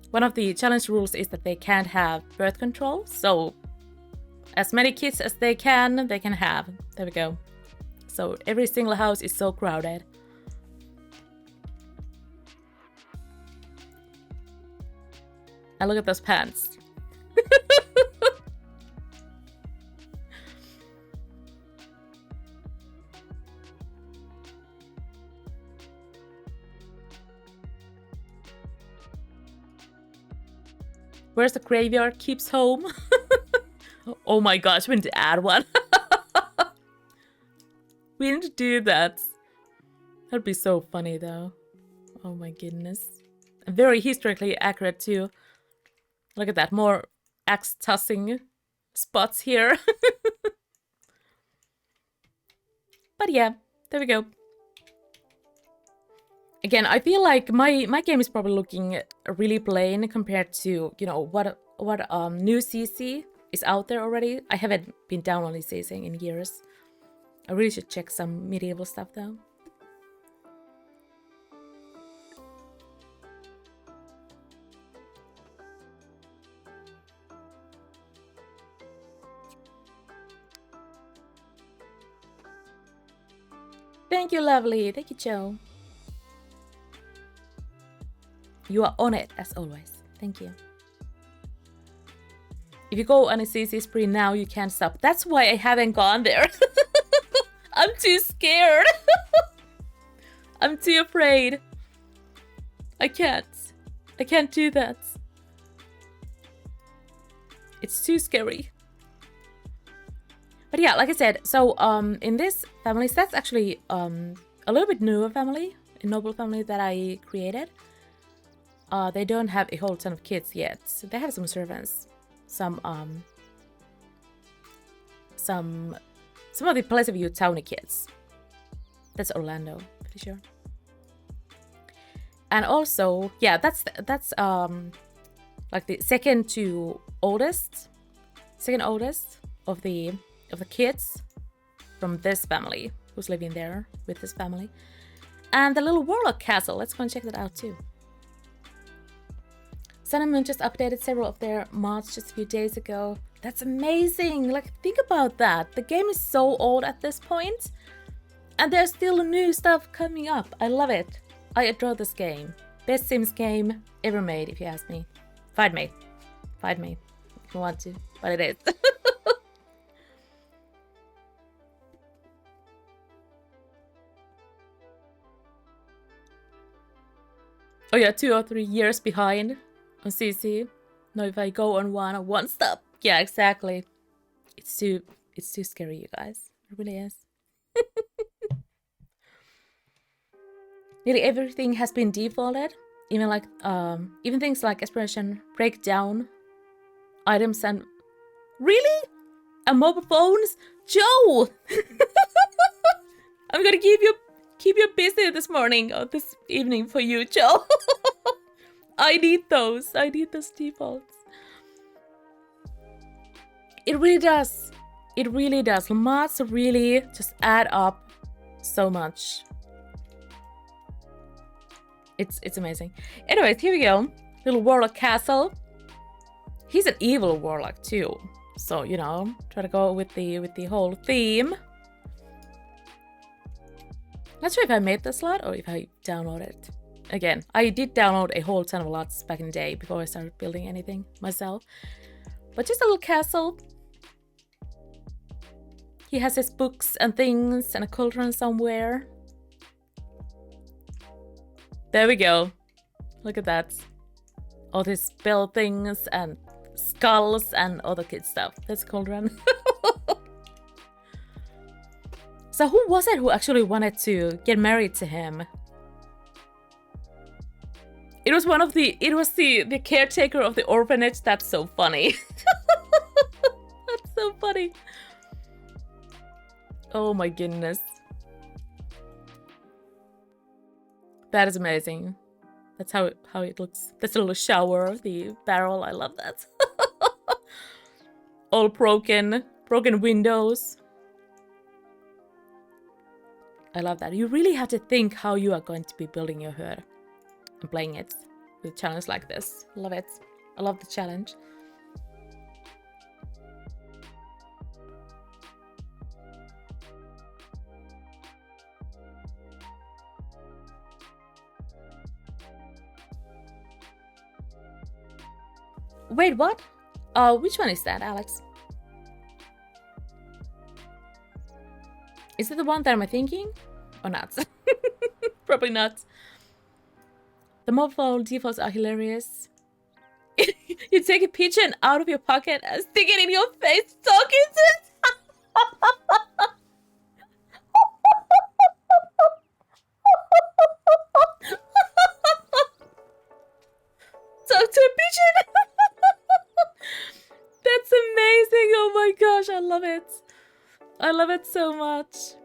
One of the challenge rules is that they can't have birth control, so as many kids as they can have. There we go. So every single house is so crowded. And look at those pants. Where's the graveyard keeps home? Oh my gosh, we need to add one. We need to do that. That'd be so funny though. Oh my goodness. And very historically accurate too. Look at that, more axe tossing spots here. But yeah, there we go. Again, I feel like my game is probably looking really plain compared to, you know, what new CC is out there already. I haven't been downloading CC in years. I really should check some medieval stuff though. Thank you, lovely. Thank you, Joe. You are on it, as always. Thank you. If you go on a CC spree now, you can't stop. That's why I haven't gone there. I'm too scared. I'm too afraid. I can't do that. It's too scary. But yeah, like I said, so in this family, that's actually a little bit newer family, a noble family that I created. They don't have a whole ton of kids yet. So they have some servants, some of the Pleasantview townie kids. That's Orlando, pretty sure. And also, yeah, that's like the second oldest of the kids from this family who's living there with this family. And the little warlock castle, let's go and check that out too. Sun and Moon just updated several of their mods just a few days ago. That's amazing! Like, think about that. The game is so old at this point, and there's still new stuff coming up. I love it. I adore this game. Best Sims game ever made, if you ask me. Fight me. Fight me if you want to, but it is. Oh yeah, 2 or 3 years behind on CC. Now if I go on one, I won't stop. Yeah, exactly. It's too scary, you guys. It really is. Nearly everything has been defaulted. Even things like exploration, breakdown, items, and really? And mobile phones? Joe! I'm gonna keep you busy this morning or this evening for you, Joe. I need those defaults. It really does. It really does. Mods really just add up so much. It's amazing. Anyways, here we go. Little warlock castle. He's an evil warlock too. So, you know, try to go with the whole theme. Not sure if I made the slot or if I downloaded it. Again, I did download a whole ton of lots back in the day before I started building anything myself. But just a little castle. He has his books and things and a cauldron somewhere. There we go. Look at that. All these spell things and skulls and other kid stuff. That's cauldron. So who was it who actually wanted to get married to him? It was the caretaker of the orphanage. That's so funny. That's so funny. Oh my goodness. That is amazing. That's how it looks. That's a little shower, the barrel. I love that. All broken windows. I love that. You really have to think how you are going to be building your herd and playing it with a challenge like this. Love it. I love the challenge. Wait, what? Which one is that, Alex? Is it the one that I'm thinking? Or not? Probably not. The mobile defaults are hilarious. You take a pigeon out of your pocket and stick it in your face, talking to it. Talk to a pigeon. That's amazing. Oh my gosh, I love it. I love it so much.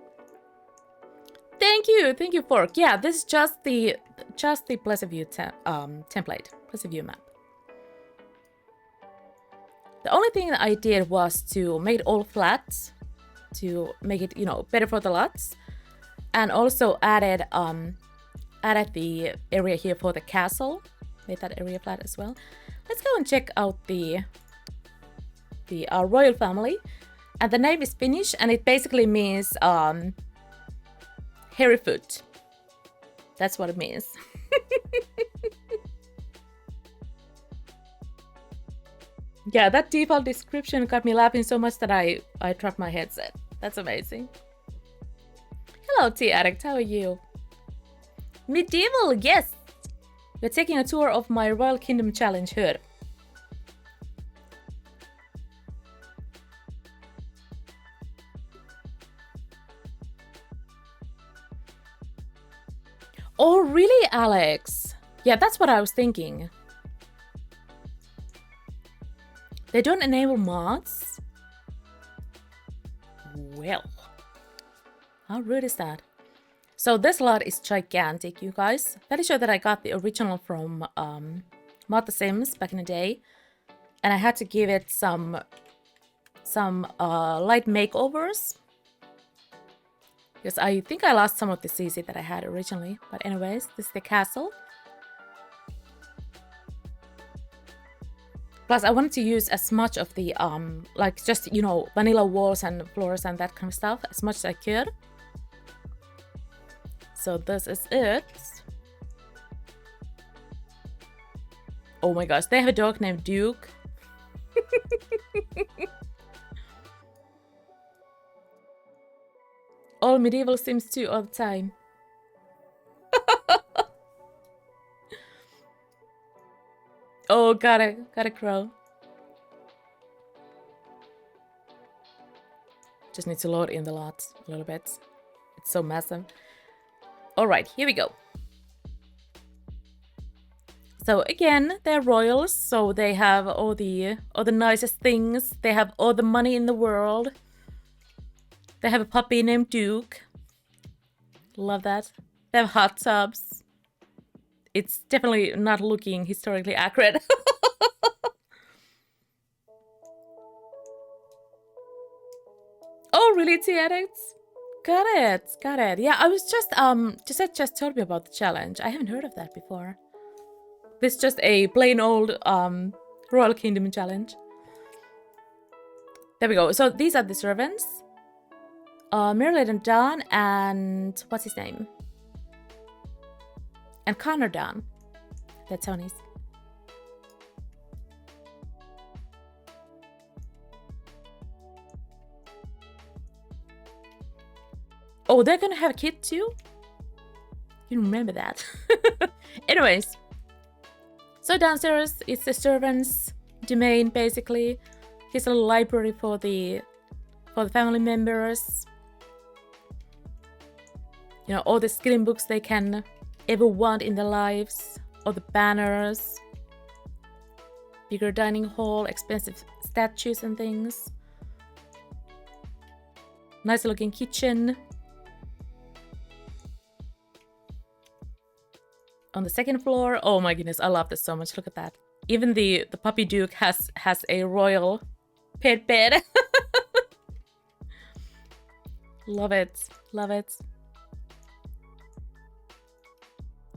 Thank you, Fork. Yeah, this is just the Pleasantview template, Pleasantview map. The only thing that I did was to make it all flat, to make it, you know, better for the lots, and also added the area here for the castle. Made that area flat as well. Let's go and check out the royal family. And the name is Finnish, and it basically means hairy foot. That's what it means. Yeah, that default description got me laughing so much that I dropped my headset. That's amazing. Hello, Tea Addict. How are you? Medieval, yes! We're taking a tour of my Royal Kingdom Challenge hood. Oh, really, Alex? Yeah, that's what I was thinking. They don't enable mods? Well, how rude is that? So this lot is gigantic, you guys. Fairly sure that I got the original from Mod the Sims back in the day. And I had to give it some light makeovers. Because I think I lost some of the CC that I had originally. But anyways, this is the castle. Plus, I wanted to use as much of the, like just, you know, vanilla walls and floors and that kind of stuff as much as I could. So this is it. Oh my gosh, they have a dog named Duke. All medieval Sims 2 all the time. Oh, got a crow. Just need to load in the lot a little bit. It's so massive. All right, here we go. So again, they're royals, so they have all the nicest things. They have all the money in the world. They have a puppy named Duke. Love that. They have hot tubs. It's definitely not looking historically accurate. Oh, really, Tea Addicts? Got it. Yeah, I was just, Gisette just told me about the challenge. I haven't heard of that before. This is just a plain old, Royal Kingdom challenge. There we go. So these are the servants. Merlin and Dawn and... what's his name? And Connor Dawn. They're townies. Oh, they're gonna have a kid too? You remember that. Anyways. So downstairs, it's the servants' domain, basically. Here's a little library for the family members. You know, all the skilling books they can ever want in their lives. All the banners. Bigger dining hall, expensive statues and things. Nice looking kitchen. On the second floor, oh my goodness, I love this so much. Look at that. Even the puppy Duke has a royal pet bed. Love it. Love it.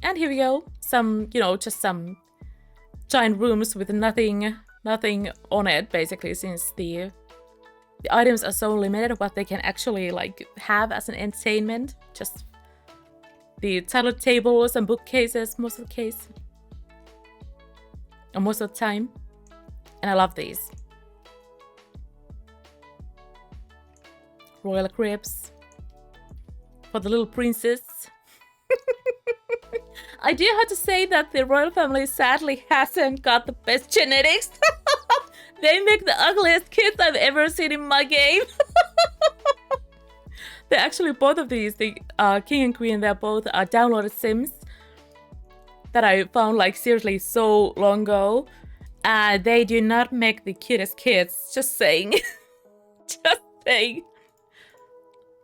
And here we go. Some, you know, just some giant rooms with nothing on it, basically, since the items are so limited what they can actually like have as an entertainment. Just the title tables and bookcases most of the case. Or most of the time. And I love these. Royal cribs. For the little princess. I do have to say that the royal family sadly hasn't got the best genetics. They make the ugliest kids I've ever seen in my game. They're actually both of these, the king and queen, they're both downloaded Sims that I found like seriously so long ago. They do not make the cutest kids, just saying. Just saying.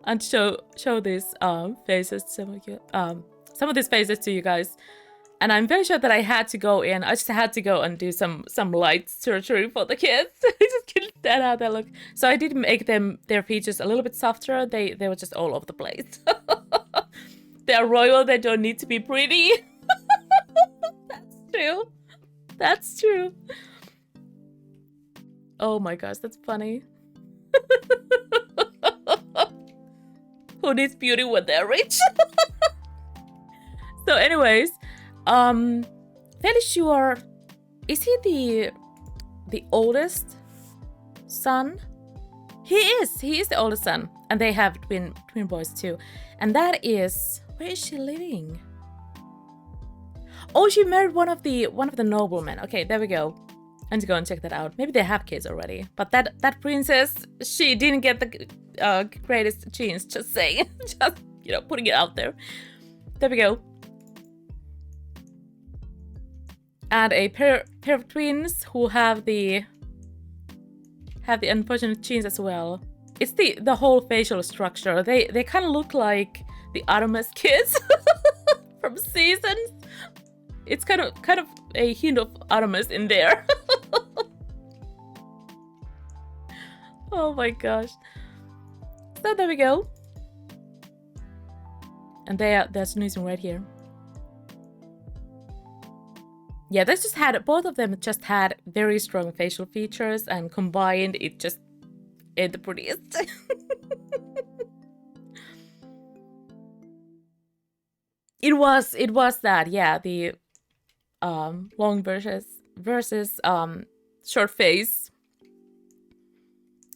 And show these faces, some of these faces to you guys. And I'm very sure that I had to go in. I just had to go and do some light surgery for the kids. I just couldn't stand how they look. So I did make their features a little bit softer. They were just all over the place. They're royal. They don't need to be pretty. That's true. That's true. Oh my gosh, that's funny. Who needs beauty when they're rich? So anyways, fairly sure, is he the oldest son. He is the oldest son, and they have twin boys too. And that is, where is she living? Oh, she married one of the noblemen. Okay, there we go. I need to go and check that out. Maybe they have kids already. But that princess, she didn't get the greatest genes. Just saying, just putting it out there. There we go. And a pair of twins who have the unfortunate genes as well. It's the whole facial structure. They kind of look like the Artemis kids from Seasons. It's kind of a hint of Artemis in there. Oh my gosh. So there we go. And they're snoozing right here. Yeah, they just had, both of them just had very strong facial features, and combined it just ate the prettiest. It was that, yeah, the long versus short face,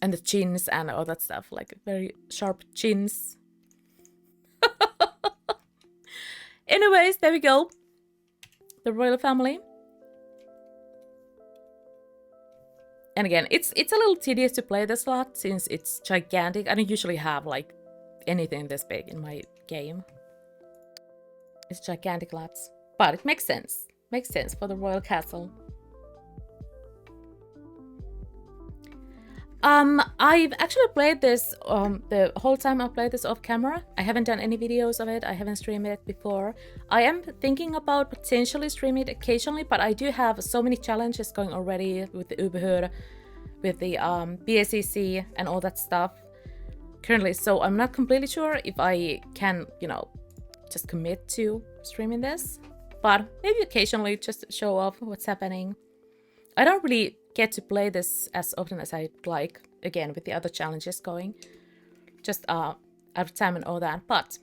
and the chins and all that stuff, like very sharp chins. Anyways, there we go. The royal family. And again, it's a little tedious to play this lot since it's gigantic. I don't usually have like anything this big in my game. It's gigantic lots, but it makes sense. Makes sense for the royal castle. I've actually played this the whole time I played this off camera. I haven't done any videos of it. I haven't streamed it before. I am thinking about potentially streaming it occasionally, but I do have so many challenges going already with the Uberhör, with the BACC and all that stuff currently, so I'm not completely sure if I can, just commit to streaming this, but maybe occasionally just show off what's happening. I don't really get to play this as often as I'd like, again, with the other challenges going. Just out of time and all that, but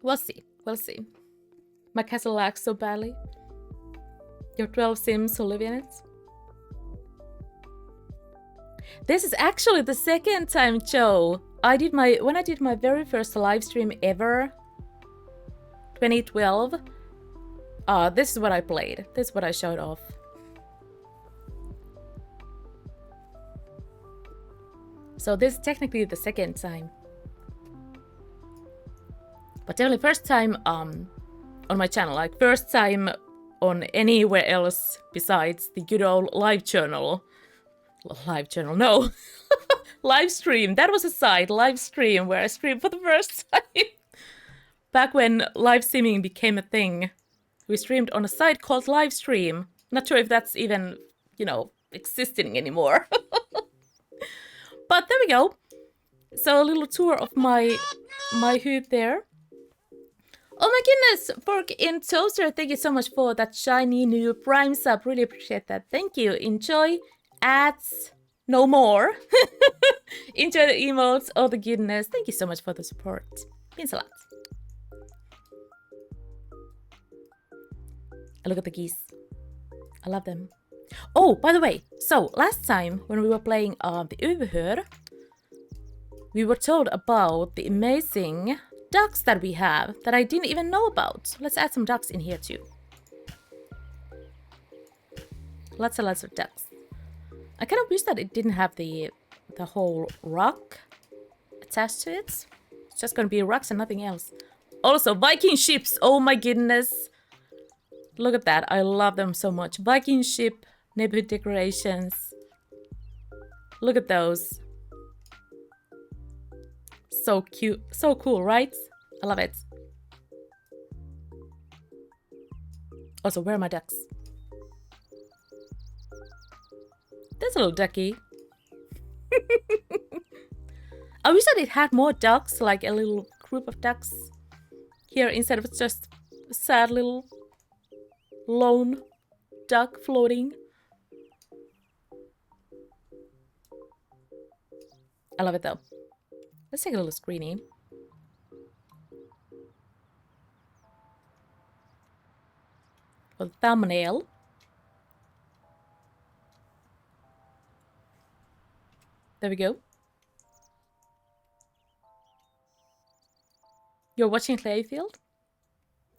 we'll see. We'll see. My castle lags so badly. Your 12 Sims who live in it. This is actually the second time, Joe. When I did my very first live stream ever, 2012, this is what I played. This is what I showed off. So this is technically the second time. But definitely first time on my channel, like first time on anywhere else besides the good old live channel. Live channel, no. Live stream, that was a site, live stream, where I streamed for the first time. Back when live streaming became a thing, we streamed on a site called Livestream. Not sure if that's even, existing anymore. But there we go. So a little tour of my hood there. Oh my goodness, Fork in Toaster, thank you so much for that shiny new Prime sub. Really appreciate that. Thank you. Enjoy ads no more. Enjoy the emotes, all the goodness. Thank you so much for the support. Means a lot. Look at the geese. I love them. Oh, by the way, so last time when we were playing the Uberhör, we were told about the amazing ducks that we have that I didn't even know about. Let's add some ducks in here too. Lots and lots of ducks. I kind of wish that it didn't have the whole rock attached to it. It's just gonna be rocks and nothing else. Also, Viking ships. Oh my goodness. Look at that. I love them so much. Viking ship neighborhood decorations. Look at those. So cute. So cool, right? I love it. Also, where are my ducks? There's a little ducky. I wish that it had more ducks, like a little group of ducks here instead of just a sad little lone duck floating. I love it though. Let's take a little screeny. For the thumbnail. There we go. You're watching Clayfield?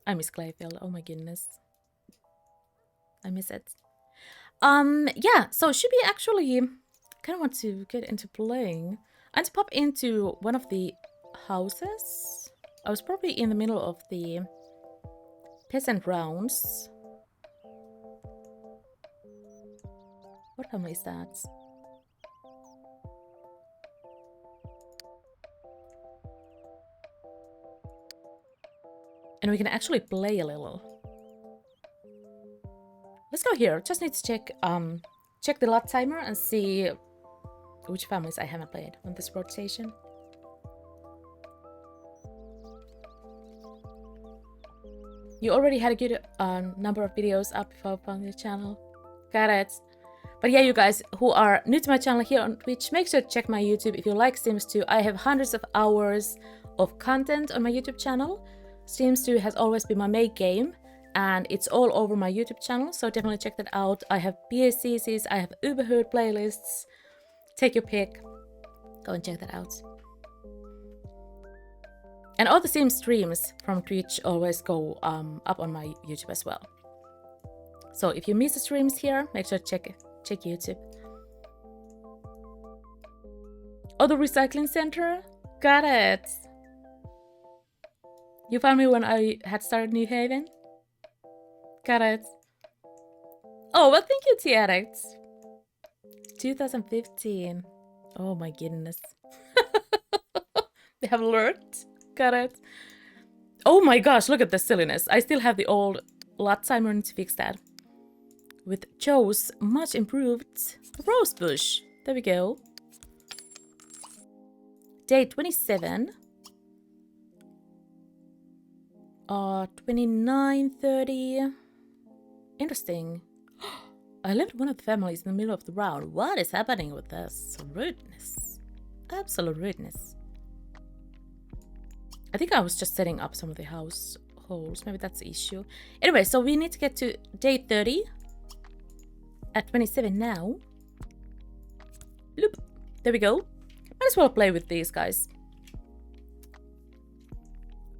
I miss Clayfield. Oh my goodness. I miss it. Yeah, so should we actually kind of want to get into playing? I need to pop into one of the houses. I was probably in the middle of the peasant rounds. What family is that? And we can actually play a little. Let's go here. Just need to check the lot timer and see which families I haven't played on this rotation. You already had a good number of videos up before I found your channel. Got it. But yeah, you guys who are new to my channel here on Twitch, make sure to check my YouTube if you like Sims 2. I have hundreds of hours of content on my YouTube channel. Sims 2 has always been my main game, and it's all over my YouTube channel, so definitely check that out. I have PACCs, I have Uberhood playlists. Take your pick. Go and check that out. And all the Sims streams from Twitch always go up on my YouTube as well. So if you miss the streams here, make sure to check YouTube. Oh, the recycling center? Got it. You found me when I had started New Haven? Got it. Oh, well, thank you, THAKS. 2015. Oh my goodness. They have lurked. Got it. Oh my gosh, look at the silliness. I still have the old lot timer. I need to fix that. With Joe's much improved rose bush. There we go. Day 27. 29:30. Interesting. I left one of the families in the middle of the round. What is happening with this? Rudeness. Absolute rudeness. I think I was just setting up some of the households. Maybe that's the issue. Anyway, so we need to get to day 30. At 27 now. Bloop. There we go. Might as well play with these guys.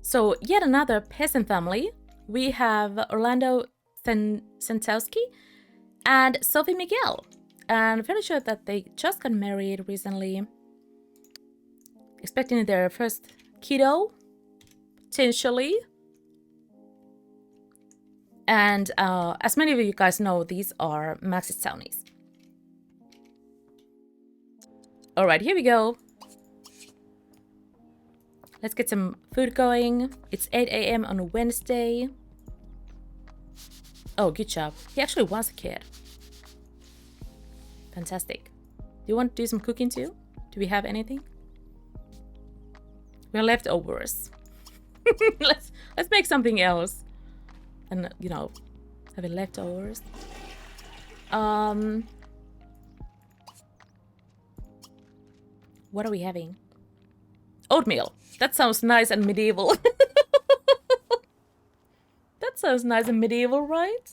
So, yet another peasant family. We have Orlando Santowski and Sophie Miguel. And I'm fairly sure that they just got married recently. Expecting their first kiddo, potentially. And as many of you guys know, these are Max's townies. Alright, here we go. Let's get some food going. It's 8 AM on a Wednesday. Oh, good job. He actually was a kid. Fantastic. Do you want to do some cooking too? Do we have anything? We're leftovers. let's make something else. And, you know, having leftovers. What are we having? Oatmeal. That sounds nice and medieval. That sounds nice and medieval, right?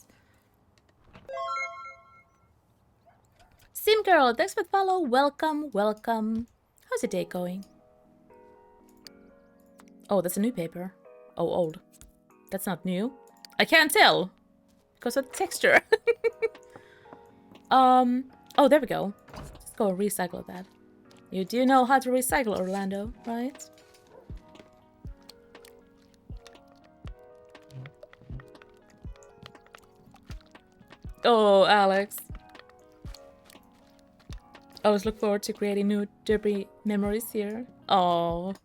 Sim Girl, thanks for the follow. Welcome, welcome. How's your day going? Oh, that's a new paper. Oh, old. That's not new. I can't tell because of the texture. Oh, there we go. Let's go recycle that. You do know how to recycle, Orlando, right? Oh, Alex. I always look forward to creating new derby memories here. Oh.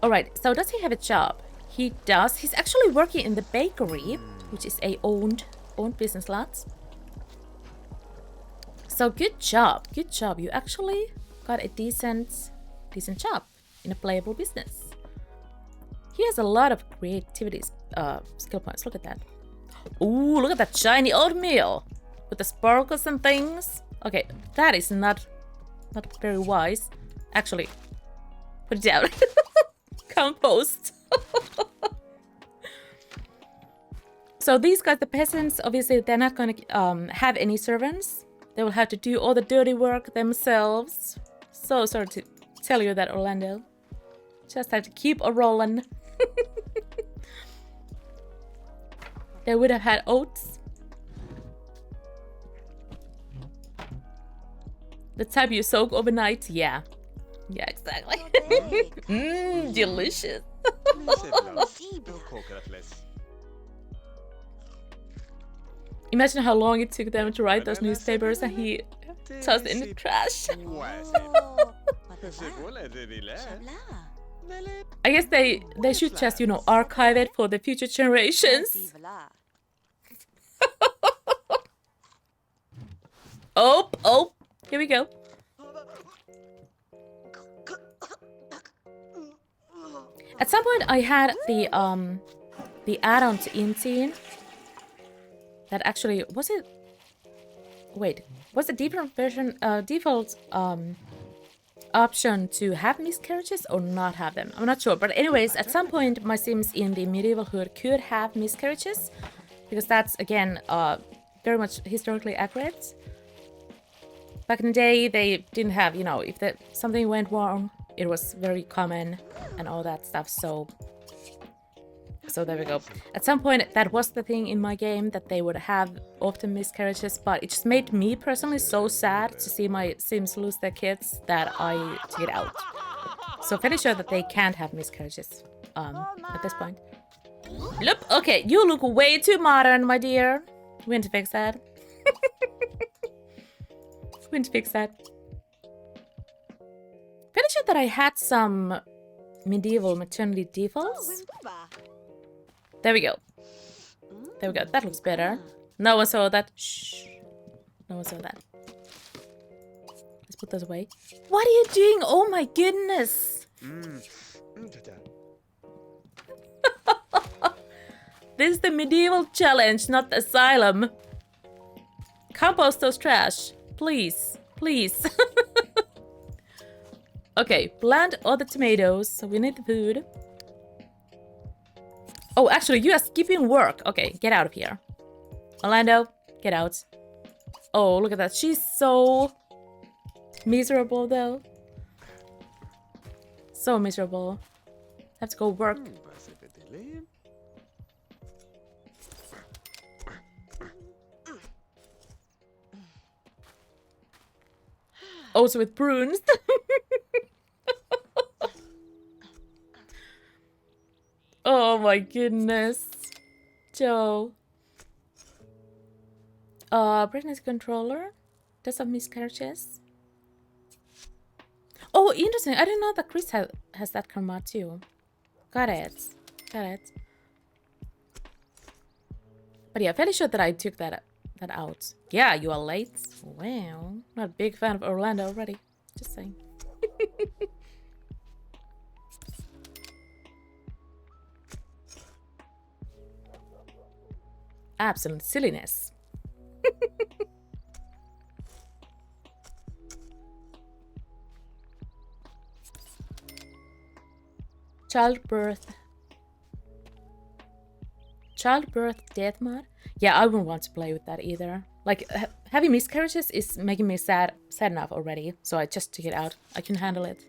Alright, so does he have a job? He does. He's actually working in the bakery, which is a owned business lot. So good job. Good job. You actually got a decent job in a playable business. He has a lot of creativity skill points. Look at that. Ooh, look at that shiny oatmeal with the sparkles and things. Okay, that is not very wise. Actually, put it down. Compost. So these guys, the peasants, obviously they're not going to have any servants. They will have to do all the dirty work themselves. So sorry to tell you that, Orlando. Just have to keep a rolling. They would have had oats. The type you soak overnight? Yeah. Yeah, exactly. Delicious. Imagine how long it took them to write those newspapers and he tossed in the trash. I guess they should just, you know, archive it for the future generations. Oh, here we go. At some point I had the add-on to Inteen. That actually was it. Wait, was the different version default option to have miscarriages or not have them? I'm not sure, but anyways, at some point my Sims in the medieval hood could have miscarriages because that's again very much historically accurate. Back in the day, they didn't have, you know, if something went wrong, it was very common and all that stuff. So there we go. At some point, that was the thing in my game, that they would have often miscarriages, but it just made me personally so sad to see my Sims lose their kids that I took it out. So fairly sure that they can't have miscarriages at this point. Look, okay, you look way too modern, my dear. We need to fix that. We need to fix that. Fairly sure that I had some medieval maternity defaults. There we go. There we go. That looks better. No one saw that. Shh. No one saw that. Let's put those away. What are you doing? Oh my goodness. This is the medieval challenge, not the asylum. Compost those trash. Please. Please. Okay. Plant all the tomatoes. So we need the food. Oh, actually, you are skipping work. Okay, get out of here. Orlando, get out. Oh, look at that. She's so miserable, though. So miserable. Have to go work. Also with prunes. Oh my goodness. Joe. Pregnancy controller. Does have miscarriages. Oh, interesting. I didn't know that Chris has that karma too. Got it. Got it. But yeah, fairly sure that I took that out. Yeah, you are late. Wow. Not a big fan of Orlando already. Just saying. Absolute silliness. Childbirth death mod? Yeah, I wouldn't want to play with that either. Like, having miscarriages is making me sad enough already, so I just took it out. I can handle it.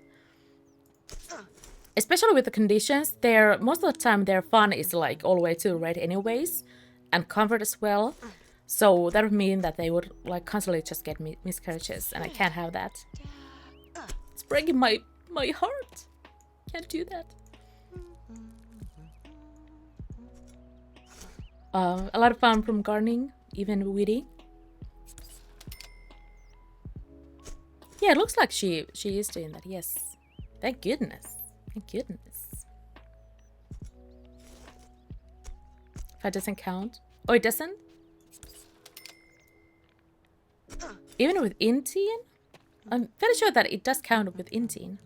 Especially with the conditions, most of the time their fun is like all the way to red anyways, and comfort as well. So that would mean that they would like constantly just get miscarriages, and I can't have that. It's breaking my heart. Can't do that. A lot of fun from gardening, even weedy. Yeah, it looks like she is doing that. Yes, thank goodness. Thank goodness. That doesn't count. Oh, it doesn't? Even with Inteen? I'm fairly sure that it does count with Inteen.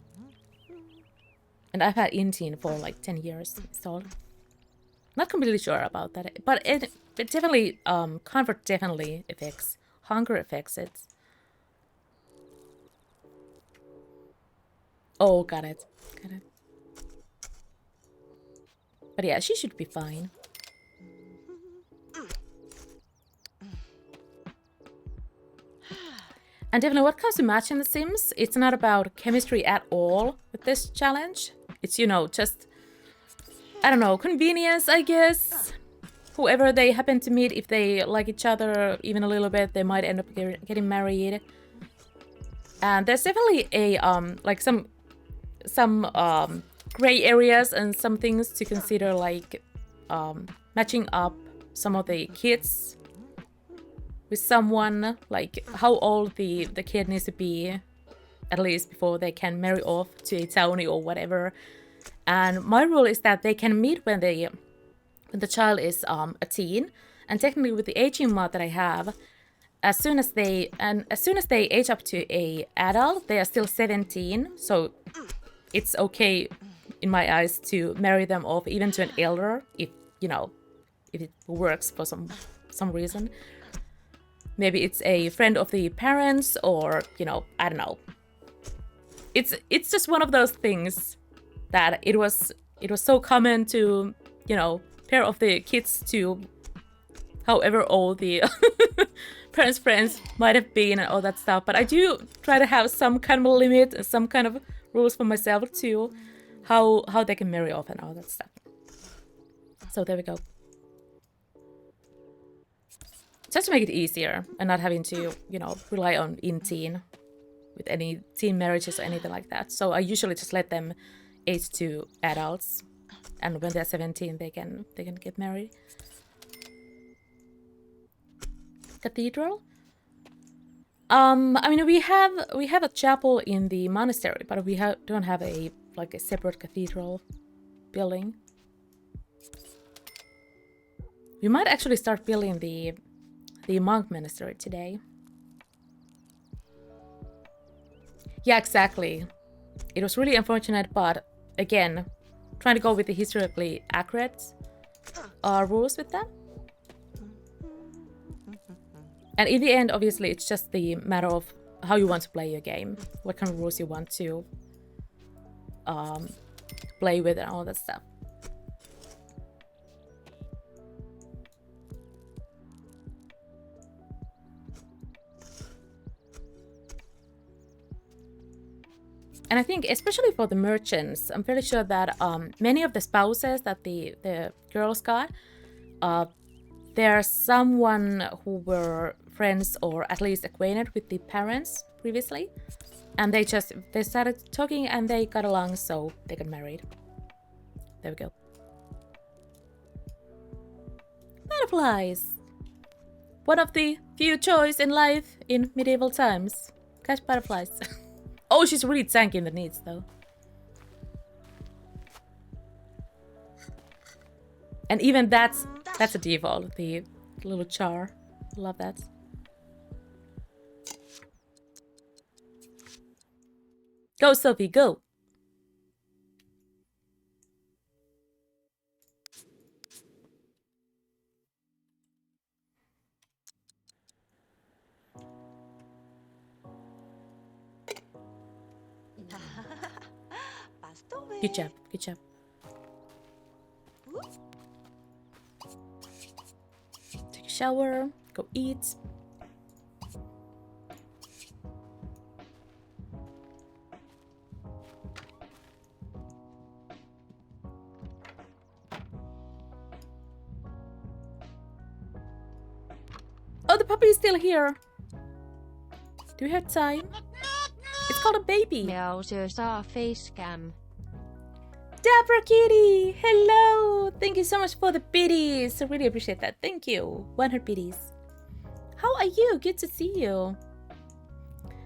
And I've had Inteen for like 10 years installed. Not completely sure about that. But it definitely, comfort definitely affects. Hunger affects it. Oh, got it. Got it. But yeah, she should be fine. And definitely what comes to matching the Sims, it's not about chemistry at all with this challenge. It's, you know, just, I don't know, convenience, I guess. Whoever they happen to meet, if they like each other even a little bit, they might end up getting married. And there's definitely a, like some gray areas and some things to consider, like matching up some of the kids with someone, like how old the kid needs to be, at least before they can marry off to a townie or whatever. And my rule is that they can meet when the child is a teen. And technically with the aging mod that I have, as soon as they age up to a adult, they are still 17. So it's okay in my eyes to marry them off even to an elder if, you know, if it works for some reason. Maybe it's a friend of the parents, or, you know, I don't know. It's just one of those things that it was so common to, you know, pair of the kids to however old the parents' friends might have been and all that stuff. But I do try to have some kind of a limit and some kind of rules for myself too, how they can marry off and all that stuff. So there we go. Just to make it easier and not having to, you know, rely on teen with any teen marriages or anything like that. So I usually just let them age to adults, and when they're 17, they can get married. Cathedral. I mean, we have a chapel in the monastery, but we don't have a separate cathedral building. We might actually start building the monk monastery today. Yeah, exactly. It was really unfortunate, but again, trying to go with the historically accurate rules with that. And in the end, obviously, it's just the matter of how you want to play your game, what kind of rules you want to play with and all that stuff. And I think, especially for the merchants, I'm fairly sure that many of the spouses that the girls got, there's someone who were friends or at least acquainted with the parents previously. And they started talking and they got along, so they got married. There we go. Butterflies! One of the few choices in life in medieval times. Catch butterflies. Oh, she's really tanking the needs, though. And even that's a default, the little char. Love that. Go, Sophie, go! Good job, good job. Take a shower, go eat. Oh, the puppy is still here. Do we have time? It's called a baby. Face cam. Dapper Kitty! Hello! Thank you so much for the biddies. I really appreciate that. Thank you. 100 biddies. How are you? Good to see you.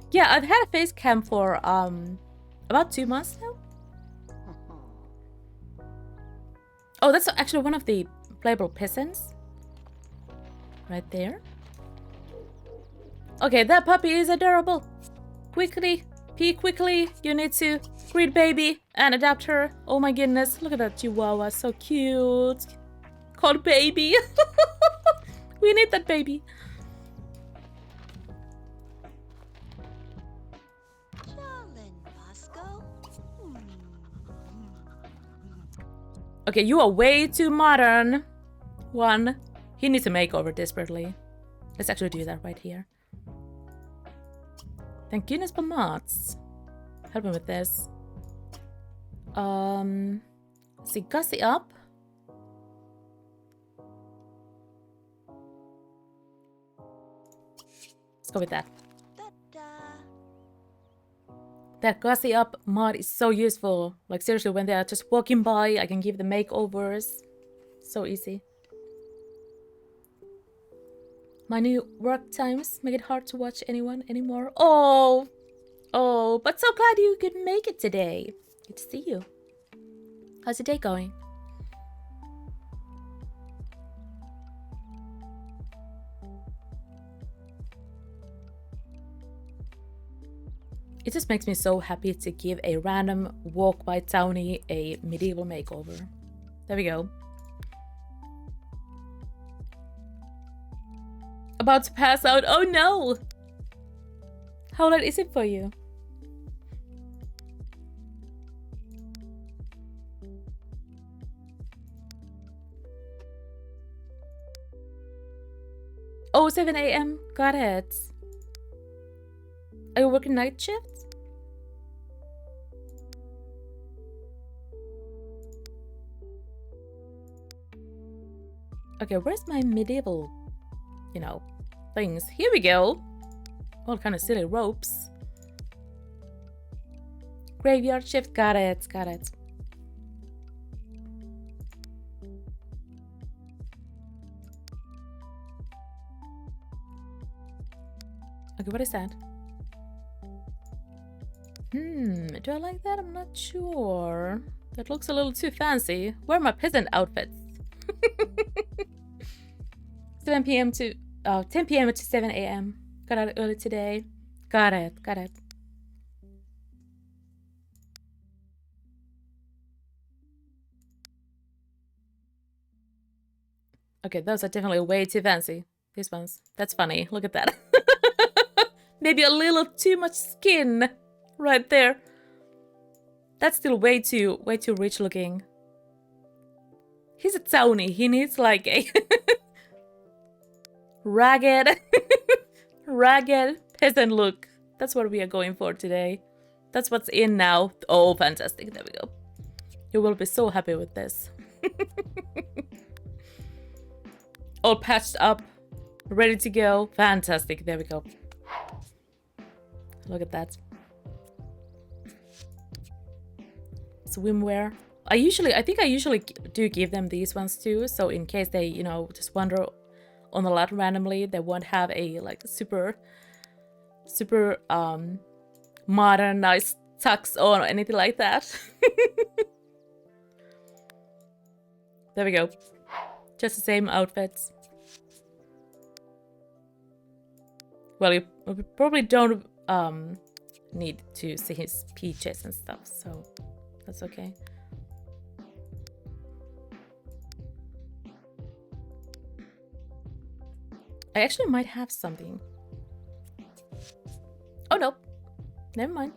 Yeah, I've had a face cam for about 2 months now. Oh, that's actually one of the playable peasants. Right there. Okay, that puppy is adorable. Quickly, pee quickly. You need to breed baby and adopt her. Oh my goodness, look at that chihuahua, so cute. Called baby. We need that baby. Okay, you are way too modern. One, he needs a makeover desperately. Let's actually do that right here. Thank goodness for mods. Help me with this. See, Gussie up. Let's go with that. That Gussie up mod is so useful. Like seriously, when they are just walking by, I can give them makeovers. So easy. My new work times make it hard to watch anyone anymore. Oh, but so glad you could make it today. Good to see you. How's your day going? It just makes me so happy to give a random walk by townie a medieval makeover. There we go. About to pass out. Oh no! How late is it for you? Oh, 7 a.m. Got it. Are you working night shift? Okay, where's my medieval, you know, things? Here we go. All kind of silly ropes. Graveyard shift, got it, got it. Okay, what is that? Do I like that? I'm not sure. That looks a little too fancy. Where are my peasant outfits? 7 p.m. to 10 p.m. to 7 a.m. Got out early today. Got it, got it. Okay, those are definitely way too fancy. These ones. That's funny. Look at that. Maybe a little too much skin right there. That's still way too rich looking. He's a townie. He needs like a ragged peasant look. That's what we are going for today. That's what's in now. Oh, fantastic. There we go. You will be so happy with this. All patched up, ready to go. Fantastic. There we go. Look at that. Swimwear. I think I usually do give them these ones too, so in case they, you know, just wander on the lot randomly, they won't have a like super modern nice tux on or anything like that. There we go. Just the same outfits. Well, you probably don't need to see his peaches and stuff, so that's okay. I actually might have something. Oh no, never mind.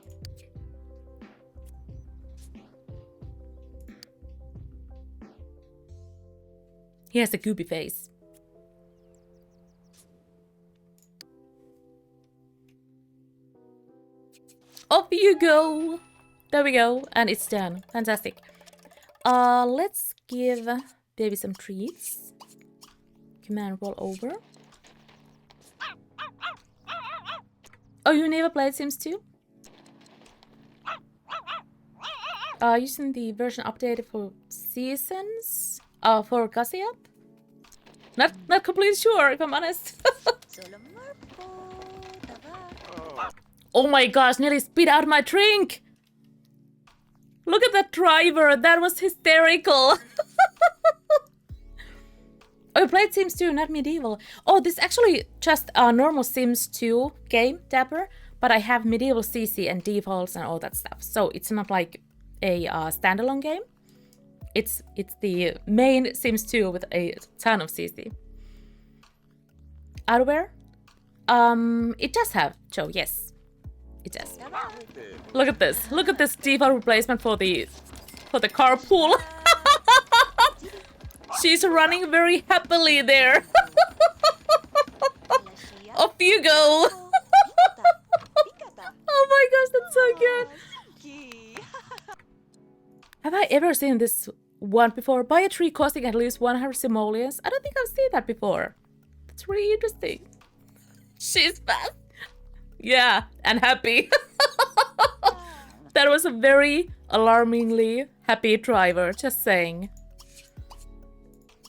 He has a goopy face. Off you go! There we go, and it's done. Fantastic. Let's give baby some treats. Command roll over. Oh, you never played Sims 2? Using the version updated for seasons? For Gussie up? Not completely sure, if I'm honest. Oh my gosh, nearly spit out my drink! Look at that driver, that was hysterical! Oh, you played Sims 2, not medieval. Oh, this is actually just a normal Sims 2 game, Dapper, but I have medieval CC and defaults and all that stuff. So it's not like a standalone game. It's the main Sims 2 with a ton of CC. Outerwear? It does have Joe, yes. It does. Look at this. Look at this default replacement for the carpool. She's running very happily there. Off you go. god. Have I ever seen this one before? Buy a tree costing at least 100 simoleons? I don't think I've seen that before. That's really interesting. She's fast. Yeah, and happy. That was a very alarmingly happy driver, just saying.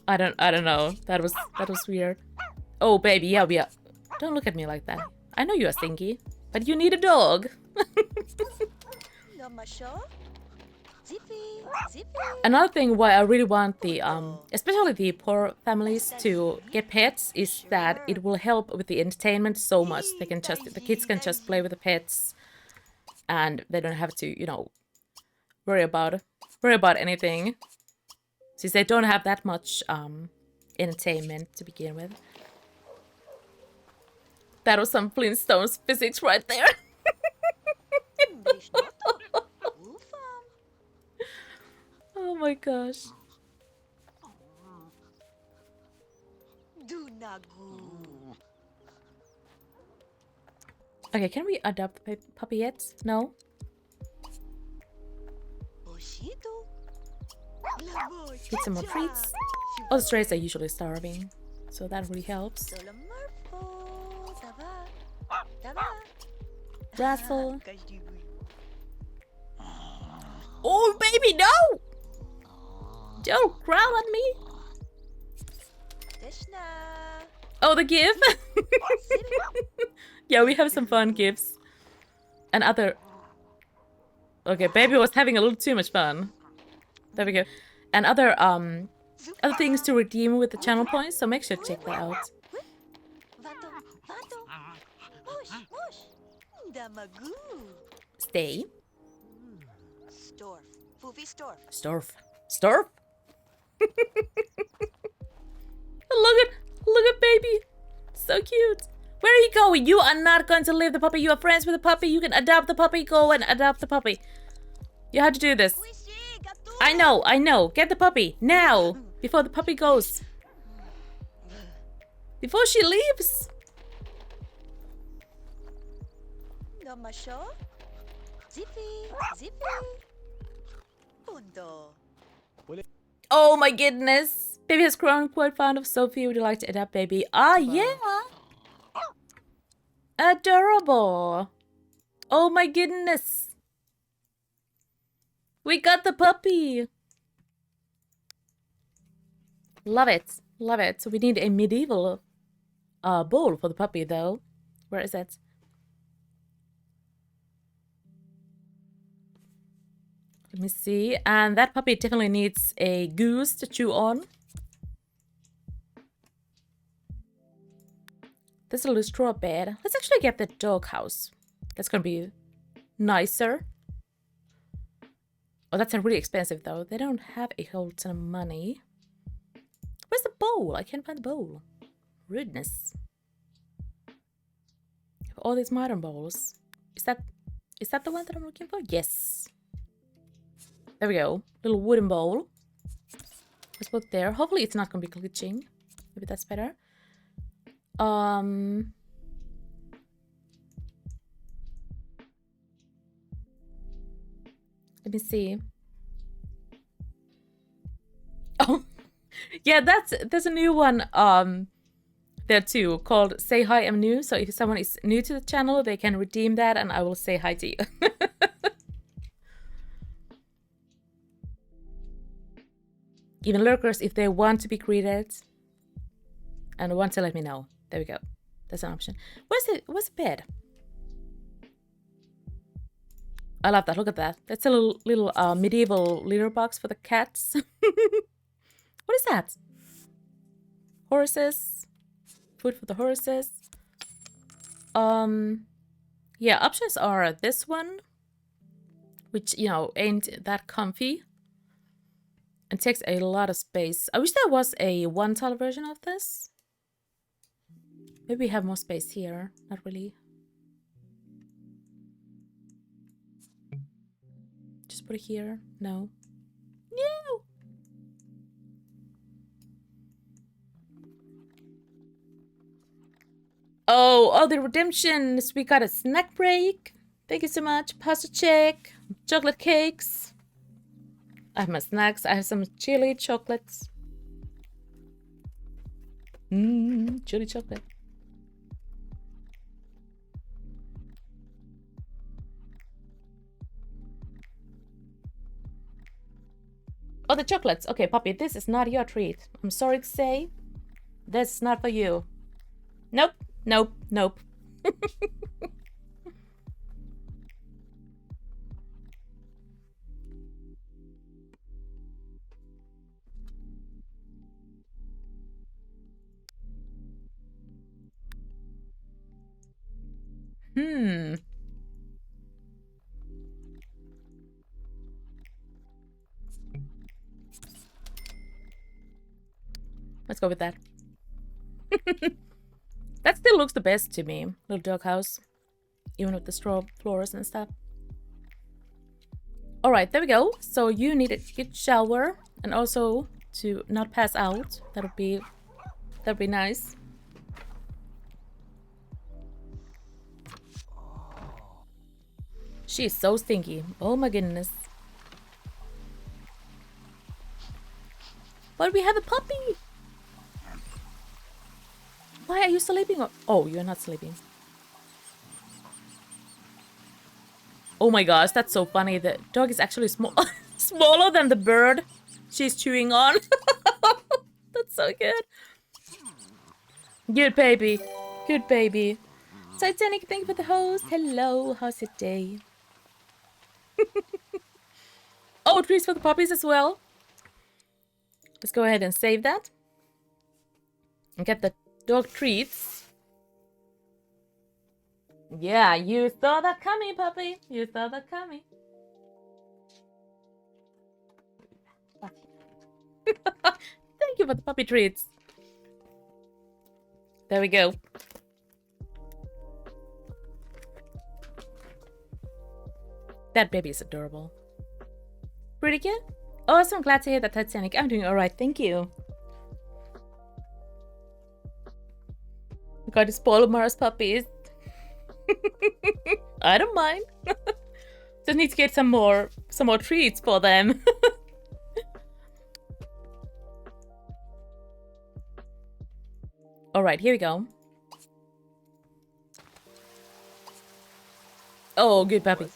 I don't know. That was weird. Oh baby, yeah, we are. Don't look at me like that. I know you are stinky, but you need a dog. Another thing why I really want the especially the poor families to get pets is that it will help with the entertainment so much. The kids can just play with the pets, and they don't have to, you know, worry about anything, since they don't have that much entertainment to begin with. That was some Flintstones physics right there. Oh my gosh. Okay, can we adopt the puppy yet? No? Get some more treats. All the strays are usually starving, so that really helps. Wrestle. Oh, baby, no! Don't growl at me! Oh, the gift! Yeah, we have some fun gifts. And other... Okay, baby was having a little too much fun. There we go. And other things to redeem with the channel points, so make sure to check that out. Stay. Storf. Storf? Look at baby. So cute. Where are you going? You are not going to leave the puppy. You are friends with the puppy. You can adopt the puppy. Go and adopt the puppy. You have to do this. I know. Get the puppy. Now. Before the puppy goes. Before she leaves. Oh my goodness. Baby has grown quite fond of Sophie. Would you like to adopt baby? Ah, yeah. Adorable. Oh my goodness. We got the puppy. Love it. Love it. So we need a medieval bowl for the puppy though. Where is it? Let me see. And that puppy definitely needs a goose to chew on. There's a little straw bed. Let's actually get the doghouse. That's gonna be nicer. Oh, that's really expensive though. They don't have a whole ton of money. Where's the bowl? I can't find the bowl. Rudeness. All these modern bowls. Is that the one that I'm looking for? Yes. There we go. Little wooden bowl. Let's put there. Hopefully it's not gonna be glitching. Maybe that's better. Let me see. Oh, yeah, there's a new one there too called Say Hi, I'm New. So if someone is new to the channel, they can redeem that and I will say hi to you. Even lurkers, if they want to be greeted and want to let me know. There we go. That's an option. Where's the bed? I love that. Look at that. That's a little medieval litter box for the cats. What is that? Horses. Food for the horses. Yeah, options are this one, which, you know, ain't that comfy. It takes a lot of space. I wish there was a one-tile version of this. Maybe we have more space here. Not really. Just put it here. No. No! Oh, the redemptions! We got a snack break. Thank you so much. Pasta check. Chocolate cakes. I have my snacks. I have some chili chocolates. Chili chocolate. Oh, the chocolates. Okay, puppy, this is not your treat. I'm sorry to say. This is not for you. Nope, nope, nope. Let's go with that. That still looks the best to me. Little doghouse. Even with the straw floors and stuff. Alright, there we go. So you need a good shower. And also to not pass out. That'd be nice. She's so stinky. Oh my goodness. But we have a puppy! Why are you sleeping? Oh, you're not sleeping. Oh my gosh, that's so funny. The dog is actually small, smaller than the bird she's chewing on. That's so good. Good baby. Good baby. Titanic, thank you for the host. Hello, how's your day? Oh, treats for the puppies as well. Let's go ahead and save that. And get the dog treats. Yeah, you saw that coming, puppy. You saw that coming. Thank you for the puppy treats. There we go. That baby is adorable. Pretty good. Awesome, I'm glad to hear that, Titanic. I'm doing alright, thank you. We got to spoil Mara's puppies. I don't mind. Just need to get some more treats for them. Alright, here we go. Oh, good puppy.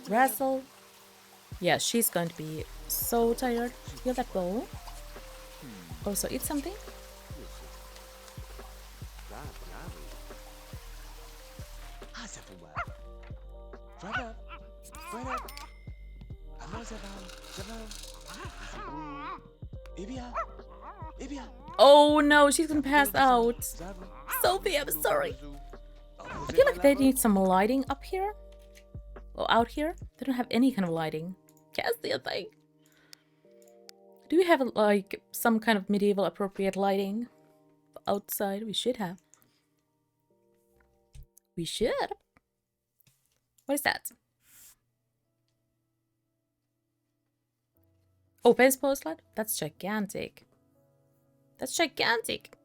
Russell. Yeah, she's going to be so tired. Feel that bowl. Also, eat something. Oh no, she's gonna pass out. Sophie, I'm sorry. I feel like they need some lighting up here. Or out here. They don't have any kind of lighting. Can't see a thing. Do we have like some kind of medieval appropriate lighting outside? We should have. We should. What is that? Oh, baseball slide? That's gigantic. That's gigantic.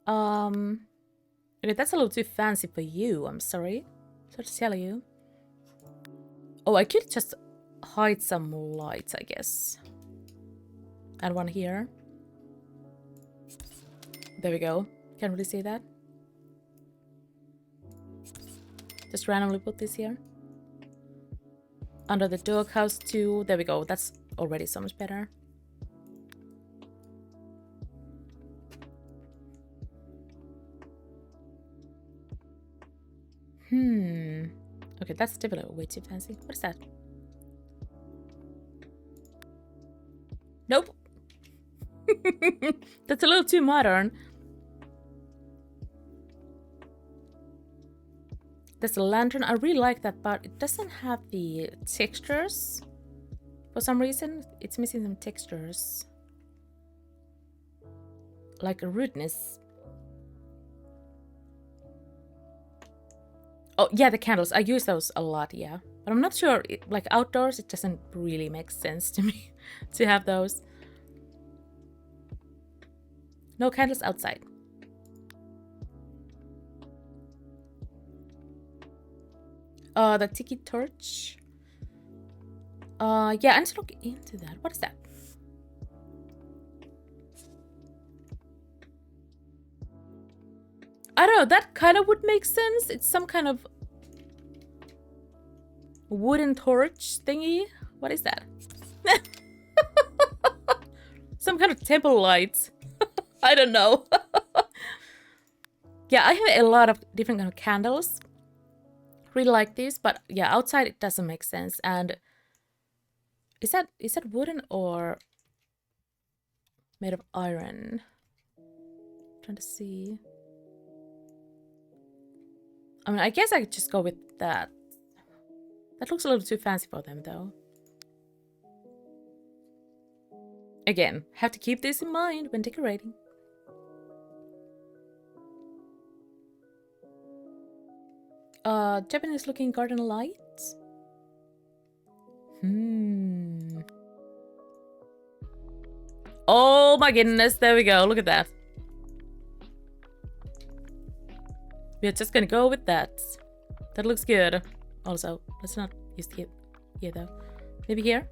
Okay, that's a little too fancy for you. I'm sorry. Sorry to tell you. Oh, I could just hide some lights, I guess. Add one here. There we go. Can't really see that. Just randomly put this here. Under the doghouse too. There we go. That's already so much better. Okay, that's definitely way too fancy. What is that? Nope. That's a little too modern. There's a lantern. I really like that, but it doesn't have the textures. For some reason, it's missing some textures. Like a rudeness. Oh, yeah, the candles. I use those a lot, yeah. But I'm not sure, like outdoors, it doesn't really make sense to me to have those. No candles outside. The tiki torch. Yeah, I need to look into that. What is that? I don't know, that kind of would make sense. It's some kind of wooden torch thingy. What is that? Some kind of temple lights. I don't know. Yeah, I have a lot of different kind of candles. Really like this, but yeah, outside it doesn't make sense. And is that wooden or made of iron? I'm trying to see. I mean, I guess I could just go with that. That looks a little too fancy for them, though. Again, have to keep this in mind when decorating. Japanese looking garden lights. Oh my goodness, there we go. Look at that. We're just gonna go with that. That looks good. Also, let's not use it here though. Maybe here?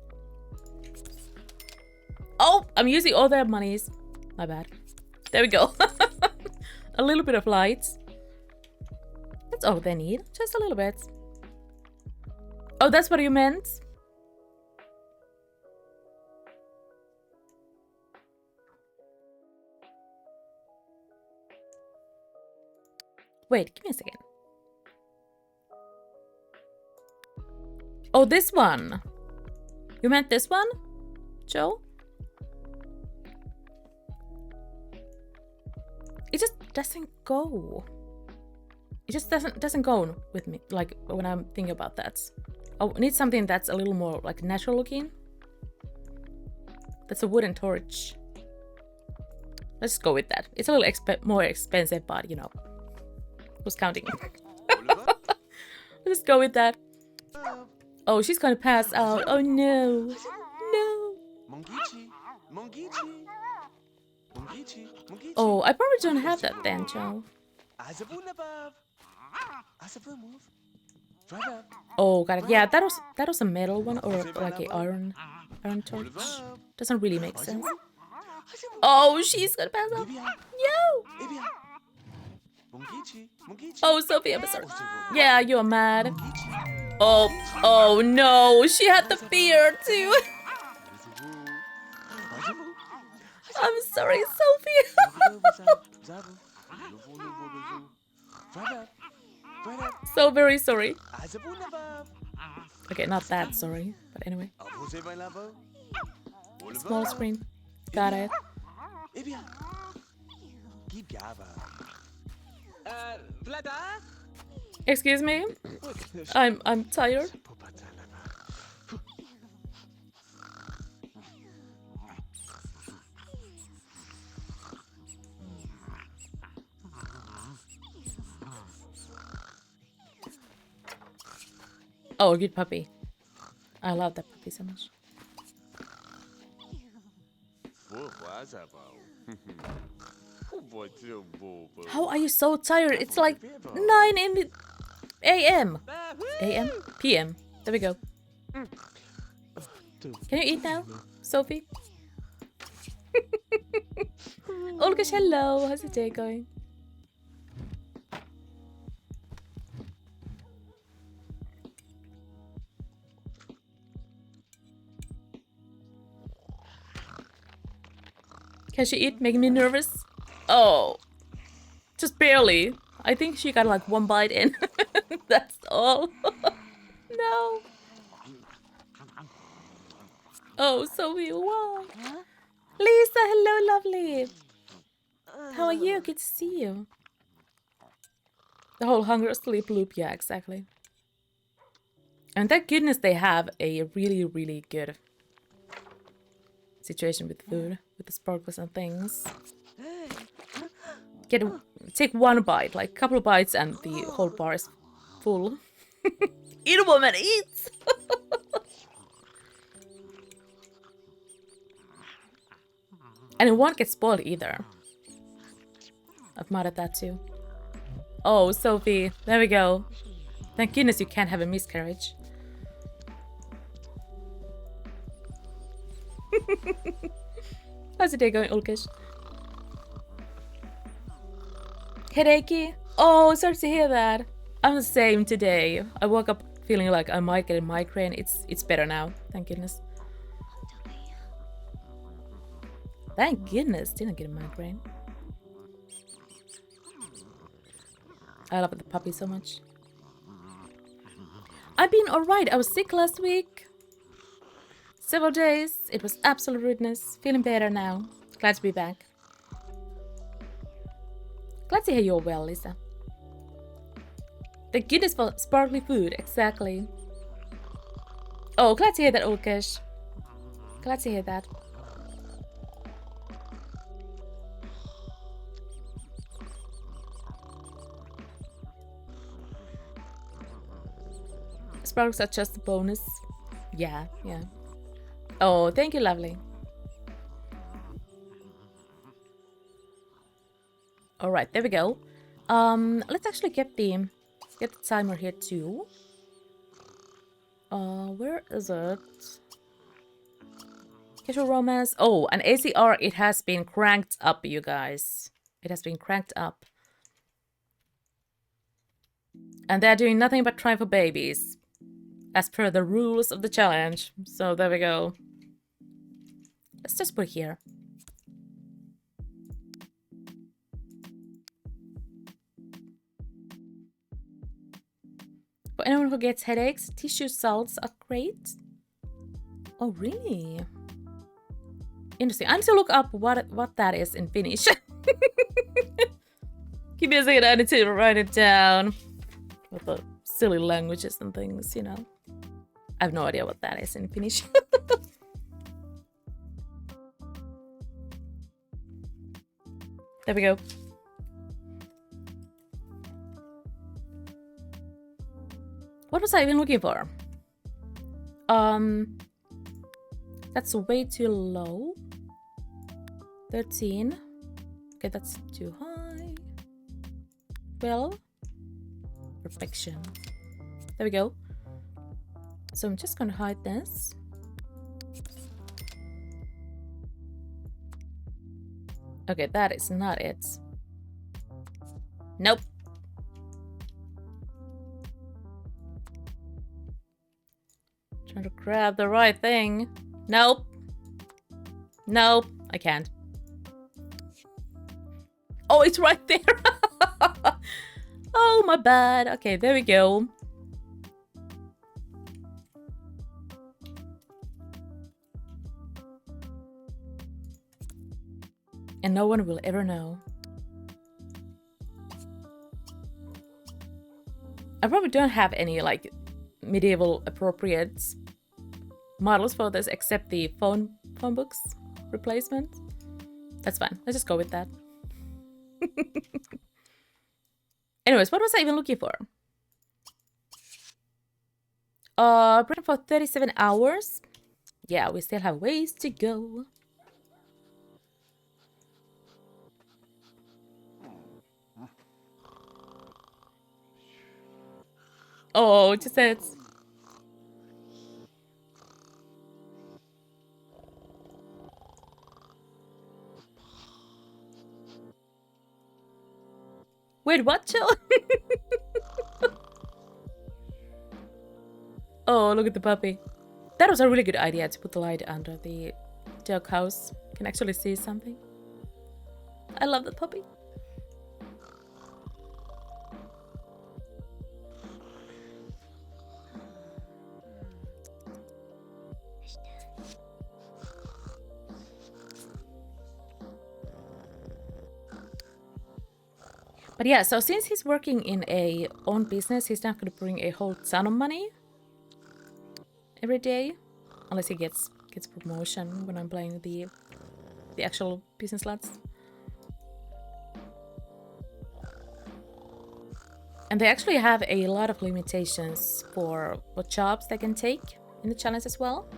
Oh, I'm using all their monies. My bad. There we go. A little bit of lights. That's all they need. Just a little bit. Oh, that's what you meant? Wait, give me a second. Oh, this one. You meant this one, Joe? It just doesn't go. It just doesn't go with me, like when I'm thinking about that. I need something that's a little more like natural looking. That's a wooden torch. Let's go with that. It's a little more expensive, but you know, who's counting? Let's go with that. Oh, she's gonna pass out. Oh no. No. Oh, I probably don't have that then, Joe. Oh, got it. Yeah, that was a metal one or like a iron torch. Doesn't really make sense. Oh, she's gonna pass out. No. Oh, Sophie, I'm sorry. Yeah, you're mad. Oh no, she had the fear too. I'm sorry, Sophie. So very sorry. Okay, not that sorry, but anyway. Small screen. Got it. Excuse me? I'm tired. Oh, good puppy. I love that puppy so much. How are you so tired? It's like 9 in the a.m. a.m. p.m. There we go. Can you eat now, Sophie? Olga, hello. How's your day going? Can she eat? Making me nervous. Oh, just barely. I think she got like one bite in. That's all. No. Oh, Sophie, wow. Lisa, hello, lovely. How are you? Good to see you. The whole hunger, sleep loop. Yeah, exactly. And thank goodness they have a really, really good situation with food, with the sparkles and things. Take one bite, like a couple of bites, and the whole bar is full. Eat, woman, eat! And it won't get spoiled either. I've modded that too. Oh, Sophie, there we go. Thank goodness you can't have a miscarriage. How's the day going, Ulkesh? Headachy? Oh, sorry to hear that. I'm the same today. I woke up feeling like I might get a migraine. It's better now. Thank goodness. Thank goodness, didn't get a migraine. I love the puppy so much. I've been alright. I was sick last week. Several days. It was absolute rudeness. Feeling better now. Glad to be back. Glad to hear you're well, Lisa. Thank goodness for sparkly food. Exactly. Oh, glad to hear that, Ulkesh. Glad to hear that. Sparks are just a bonus. Yeah, yeah. Oh, thank you, lovely. Alright, there we go. Let's actually get the timer here too. Where is it? Casual romance. Oh, an ACR, it has been cranked up, you guys. It has been cranked up. And they're doing nothing but try for babies. As per the rules of the challenge. So there we go. Let's just put it here. For anyone who gets headaches, tissue salts are great. Oh, really? Interesting. I need to look up what that is in Finnish. Give me a second, I need to write it down. With the silly languages and things, you know. I have no idea what that is in Finnish. There we go. What was I even looking for? That's way too low. 13. Okay, that's too high. 12. Perfection. There we go. So I'm just gonna hide this. Okay, that is not it. Nope. Trying to grab the right thing. Nope. Nope, I can't. Oh, it's right there. Oh, my bad. Okay, there we go. And no one will ever know. I probably don't have any like medieval appropriate models for this except the phone books replacement. That's fine. Let's just go with that. Anyways, what was I even looking for? Print for 37 hours. Yeah, we still have ways to go. Oh, just said. Wait, what, Chill? Oh, look at the puppy. That was a really good idea to put the light under the dog house. Can actually see something. I love the puppy. But yeah, so since he's working in a own business, he's not going to bring a whole ton of money every day, unless he gets promotion when I'm playing the actual business slots. And they actually have a lot of limitations for what jobs they can take in the challenge as well.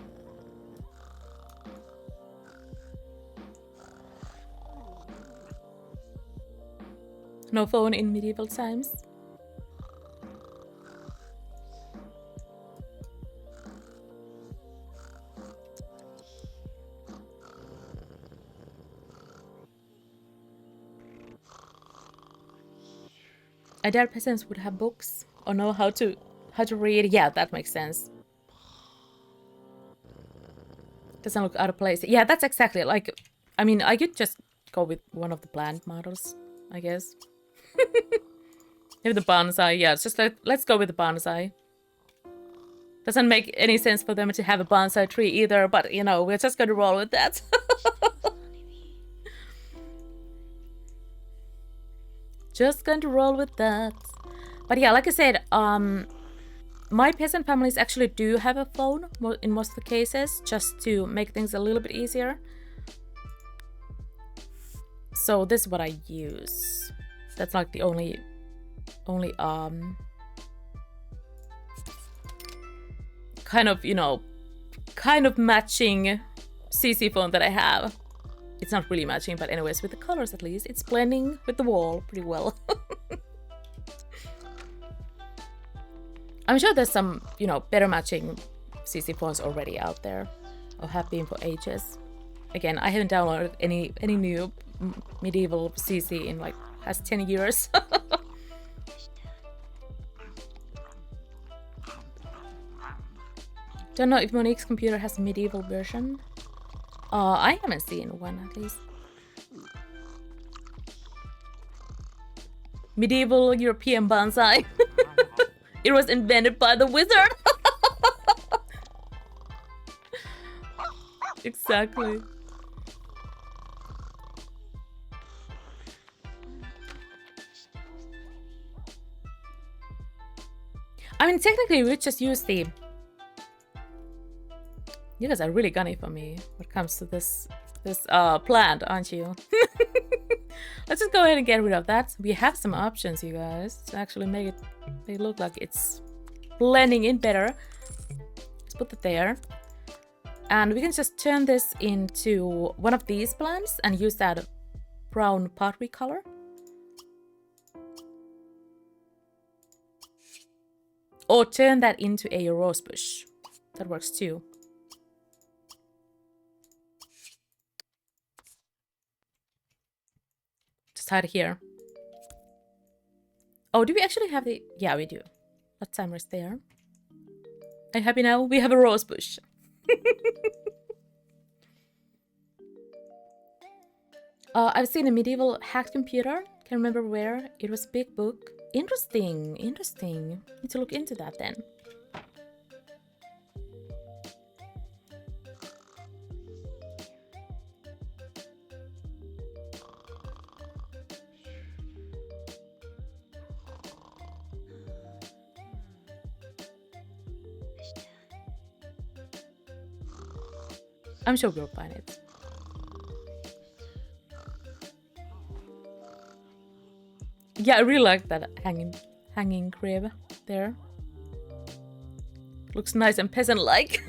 No phone in medieval times. I doubt peasants would have books or know how to read. Yeah, that makes sense. Doesn't look out of place. Yeah, that's exactly like. I mean, I could just go with one of the plant models, I guess. Maybe the bonsai. Yeah, it's just like, let's go with the bonsai. Doesn't make any sense for them to have a bonsai tree either, but you know, we're just gonna roll with that. Just going to roll with that. But yeah, like I said, my peasant families actually do have a phone in most of the cases, just to make things a little bit easier. So this is what I use. That's like the only kind of, you know, kind of matching CC phone that I have. It's not really matching, but anyways, with the colors at least, it's blending with the wall pretty well. I'm sure there's some, you know, better matching CC phones already out there, or have been for ages. Again, I haven't downloaded any new medieval CC in like past 10 years. Don't know if Monique's computer has a medieval version. I haven't seen one, at least. Medieval European bonsai. It was invented by the wizard. Exactly. I mean, technically, we just use the... You guys are really gunny for me when it comes to this plant, aren't you? Let's just go ahead and get rid of that. We have some options, you guys, to actually make it look like it's blending in better. Let's put it there. And we can just turn this into one of these plants and use that brown pottery color. Or turn that into a rose bush. That works too. Start here. Oh, do we actually have the... Yeah, we do. That timer's there. Are you happy now? We have a rose bush. I've seen a medieval hacked computer. Can't remember where. It was a big book. Interesting. Interesting. Need to look into that then. I'm sure we'll find it. Yeah, I really like that hanging crib there. Looks nice and peasant-like.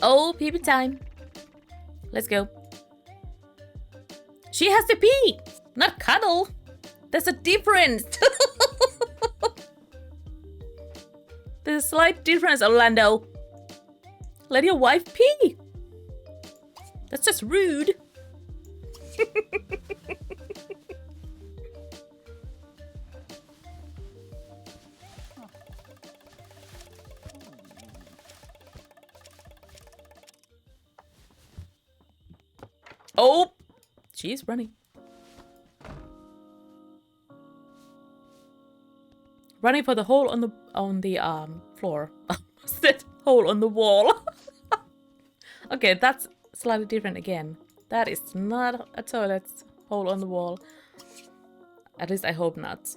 Oh, pee-pee time. Let's go. She has to pee, not cuddle. There's a difference. There's a slight difference, Orlando. Let your wife pee. That's just rude. Oh, she's running. Running for the hole on the floor. That hole on the wall. Okay, that's slightly different again. That is not a toilet hole on the wall. At least I hope not.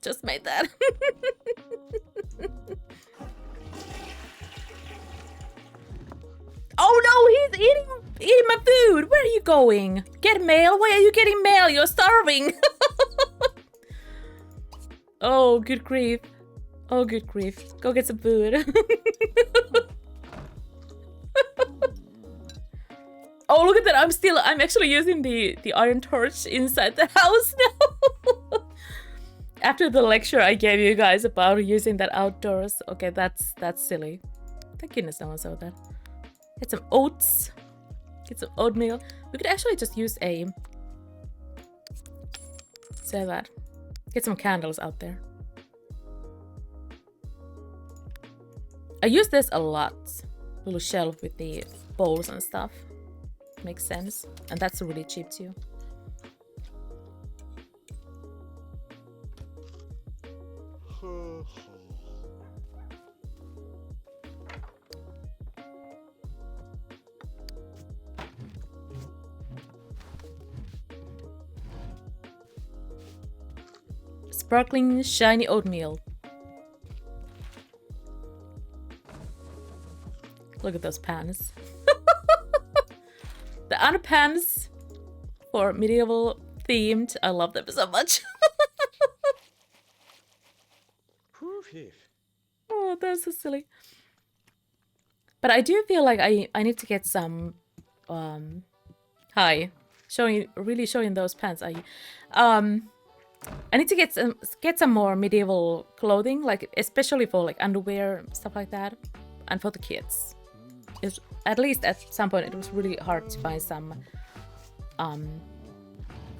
Just made that. Oh no, he's eating my food. Where are you going? Get mail? Why are you getting mail? You're starving. Oh, good grief. Oh, good grief. Go get some food. Oh, look at that. I'm actually using the iron torch inside the house now. After the lecture I gave you guys about using that outdoors. Okay, that's silly. Thank goodness no one saw that. Get some oats. Get some oatmeal. We could actually just use a... Say that. Get some candles out there. I use this a lot. Little shelf with the bowls and stuff. Makes sense. And that's really cheap too. Sparkling, shiny oatmeal. Look at those pans. The underpants for medieval themed. I love them so much. Oh, that's so silly. But I do feel like I need to get some really showing those pants. I need to get some more medieval clothing, like especially for like underwear, stuff like that, and for the kids. It's, at least at some point it was really hard to find some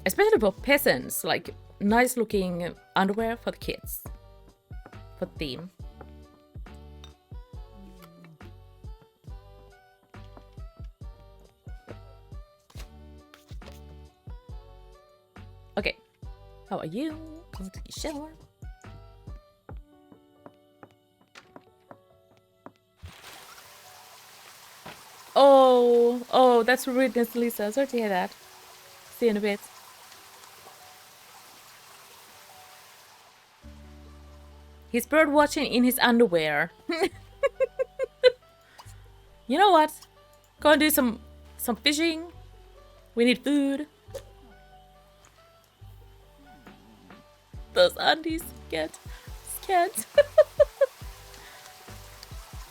especially for peasants, like nice looking underwear for the kids. For theme. Okay. How are you? Going to take a shower. Oh, that's rudeness, Lisa. Sorry to hear that. See you in a bit. He's bird watching in his underwear. You know what? Go and do some fishing. We need food. Those undies get scared.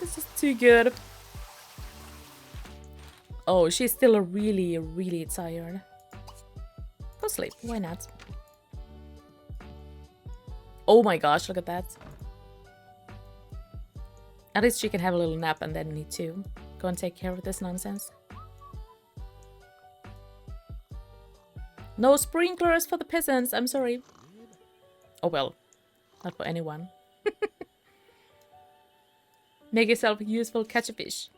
This is too good. Oh, she's still really, really tired. Go sleep. Why not? Oh my gosh, look at that. At least she can have a little nap and then need to go and take care of this nonsense. No sprinklers for the peasants, I'm sorry. Oh well, not for anyone. Make yourself useful, catch a fish.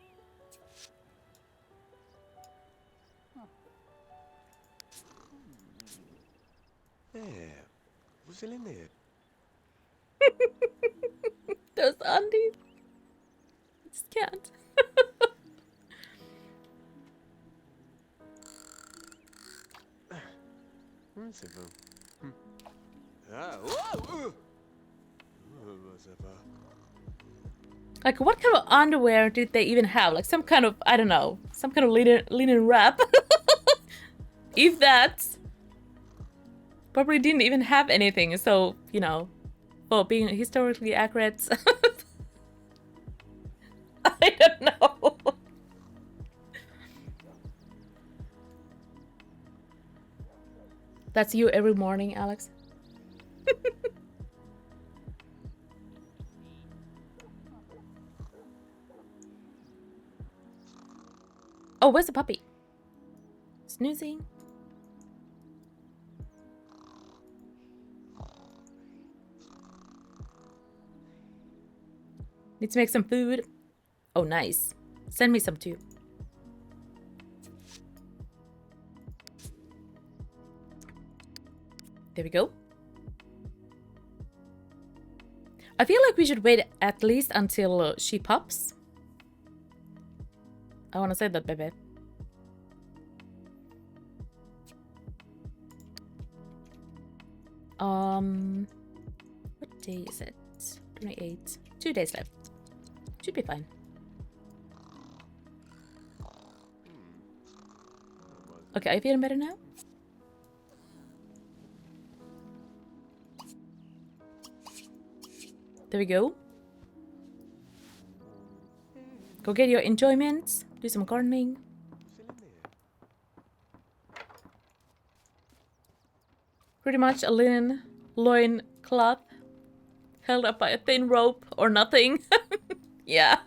Those undies. I just can't. Like, what kind of underwear did they even have? Like, some kind of, I don't know, some kind of linen wrap. If that. Probably didn't even have anything, so, you know, for being historically accurate. I don't know. That's you every morning, Alex. Oh, where's the puppy? Snoozing. Need to make some food. Oh, nice. Send me some too. There we go. I feel like we should wait at least until she pops. I want to say that, baby. What day is it? 28. 2 days left. Should be fine. Okay, are you feeling better now? There we go. Go get your enjoyment. Do some gardening. Pretty much a linen loin cloth held up by a thin rope or nothing. Yeah.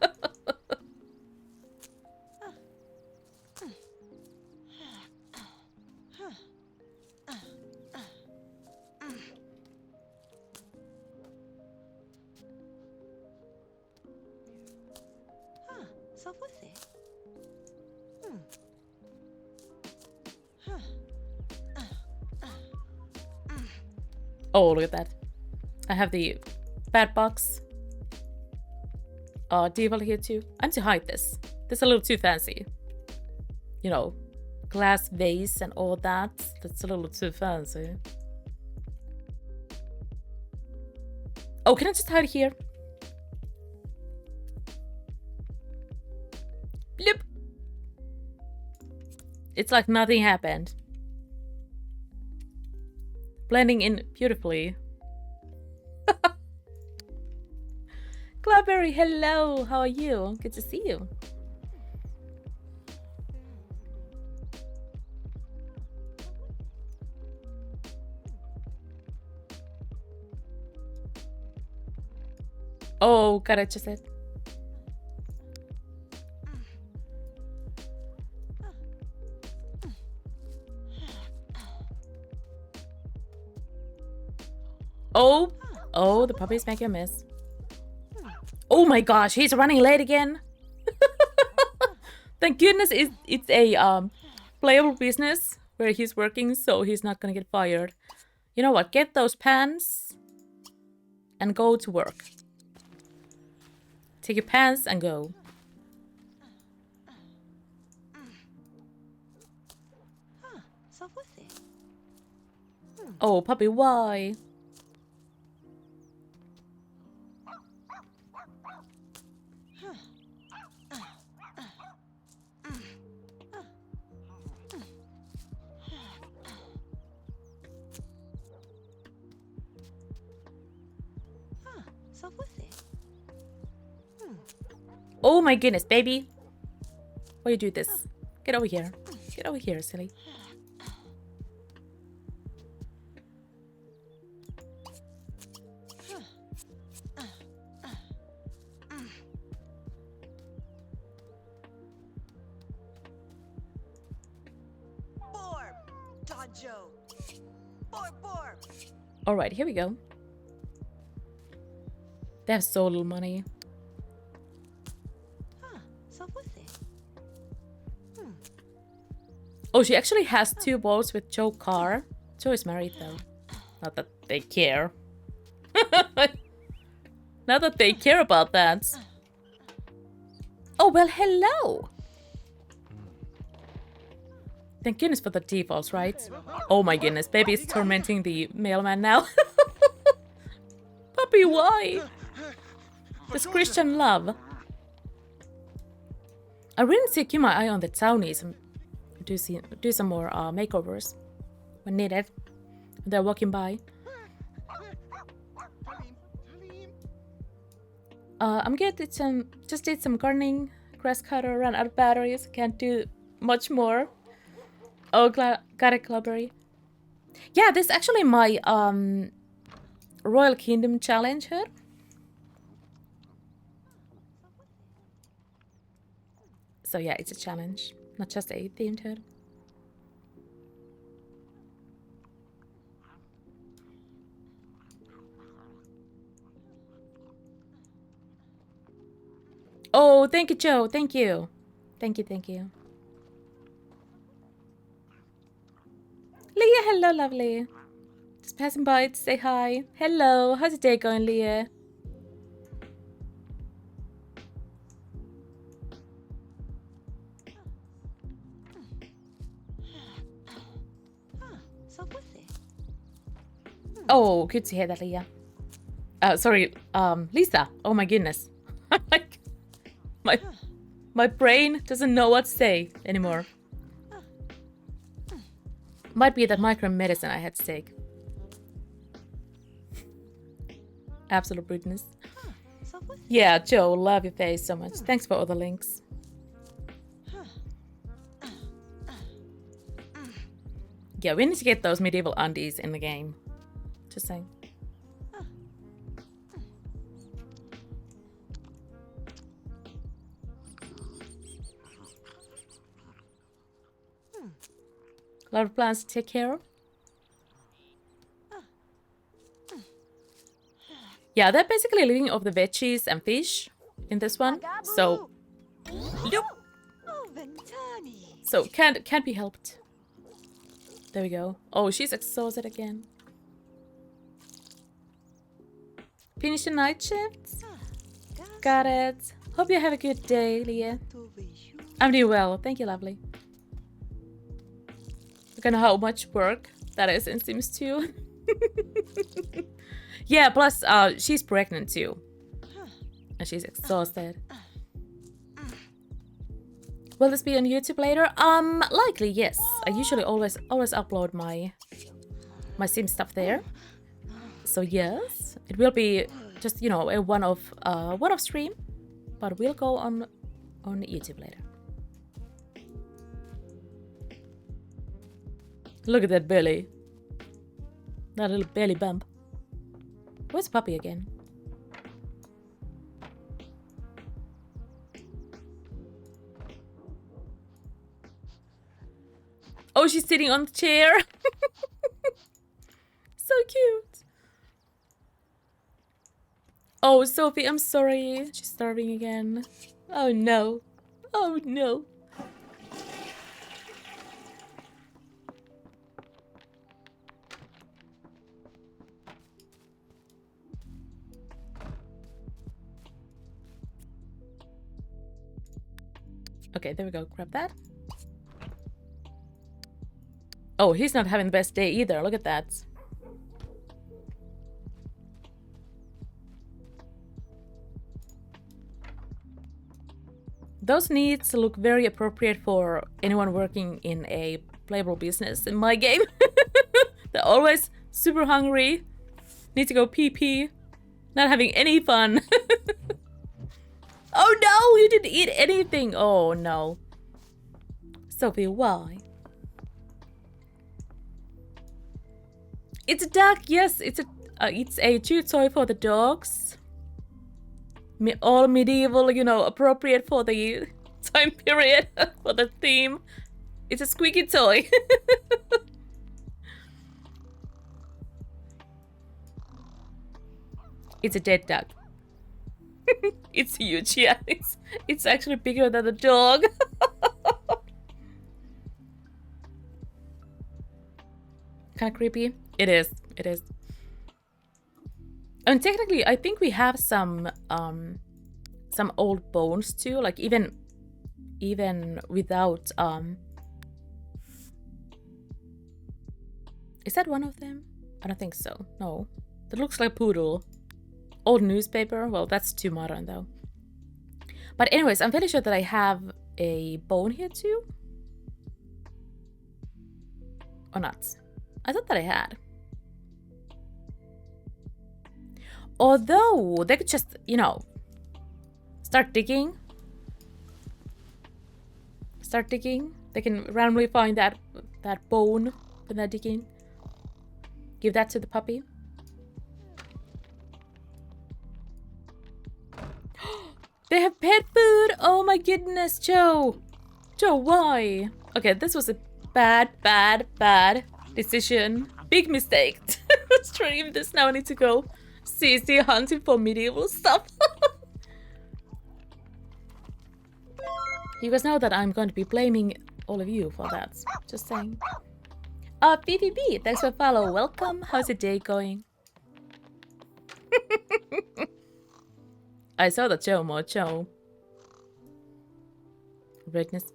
Oh, look at that. I have the bad box. Deval here too. I need to hide this. This is a little too fancy. You know, glass vase and all that. That's a little too fancy. Oh, can I just hide here? Bloop. It's like nothing happened. Blending in beautifully. Cloudberry, hello! How are you? Good to see you. Oh, God, I just said. Oh, oh, the puppy's making a mess. Oh my gosh, he's running late again. Thank goodness it's a playable business where he's working, so he's not gonna get fired. You know what? Get those pants and go to work. Take your pants and go. Oh, puppy, why? Oh my goodness, baby. Why you do this? Get over here. Get over here, silly. Alright, here we go. They have so little money. Oh, she actually has 2 balls with Joe Carr. Joe is married though. Not that they care. Not that they care about that. Oh, well, hello! Thank goodness for the defaults, right? Oh my goodness, baby is tormenting the mailman now. Puppy, why? This Christian love. I really need to keep my eye on the townies and do some more makeovers when needed. They're walking by. I'm good. Just did some gardening, grass cutter, ran out of batteries. Can't do much more. Oh, got it, Clubberry. Yeah, this is actually my Royal Kingdom challenge here. So yeah, it's a challenge, not just a themed hood. Oh, thank you, Joe. Thank you. Thank you, thank you. Leah, hello, lovely. Just passing by to say hi. Hello, how's your day going, Leah? Oh, good to hear that, Leah. Sorry, Lisa. Oh my goodness. Like, my brain doesn't know what to say anymore. Might be that micro medicine I had to take. Absolute bruteness. Yeah, Joe, love your face so much. Thanks for all the links. Yeah, we need to get those medieval undies in the game. Just saying. A lot of plants to take care of. Yeah, they're basically living off the veggies and fish in this one. So, so can't be helped. There we go. Oh, she's exhausted again. Finish the night shift. Got it. Hope you have a good day, Leah. I'm doing well. Thank you, lovely. Look at how much work that is in Sims 2. Yeah, plus she's pregnant too. And she's exhausted. Will this be on YouTube later? Likely yes. I usually always upload my Sim stuff there. So yes, it will be just, you know, a one-off stream, but we'll go on YouTube later. Look at that belly. That little belly bump. Where's Puppy again? Oh, she's sitting on the chair. So cute. Oh, Sophie, I'm sorry. She's starving again. Oh no. Oh no. Okay, there we go. Grab that. Oh, he's not having the best day either. Look at that. Those needs look very appropriate for anyone working in a playable business in my game. They're always super hungry. Need to go pee-pee. Not having any fun. Oh no, you didn't eat anything. Oh no. Sophie, why? It's a duck. Yes, it's a chew toy for the dogs. All medieval, you know, appropriate for the time period, for the theme. It's a squeaky toy. It's a dead duck. It's huge, yeah. It's actually bigger than the dog. Kind of creepy. It is. It is. And technically, I think we have some old bones too. Like even without Is that one of them? I don't think so. No, that looks like poodle. Old newspaper. Well, that's too modern though. But anyways, I'm fairly sure that I have a bone here too. Or not? I thought that I had. Although they could just, you know, start digging. Start digging. They can randomly find that bone when they're digging. Give that to the puppy. They have pet food! Oh my goodness, Joe! Joe, why? Okay, this was a bad decision. Big mistake. Stream this now. I need to go see hunting for medieval stuff. You guys know that I'm going to be blaming all of you for that. Just saying. BBB, thanks for follow. Welcome. How's your day going? I saw the Joe Mocho. Redness.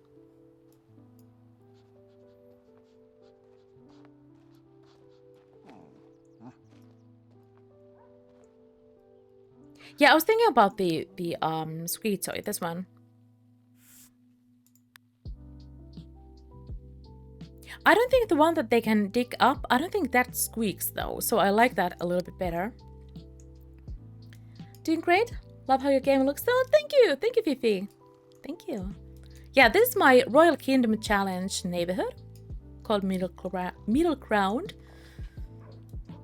Yeah, I was thinking about the squeaky toy, this one. I don't think the one that they can dig up, I don't think that squeaks though, so I like that a little bit better. Doing great. Love how your game looks. Oh, thank you, Fifi. Thank you. Yeah, this is my Royal Kingdom Challenge neighborhood called middle ground.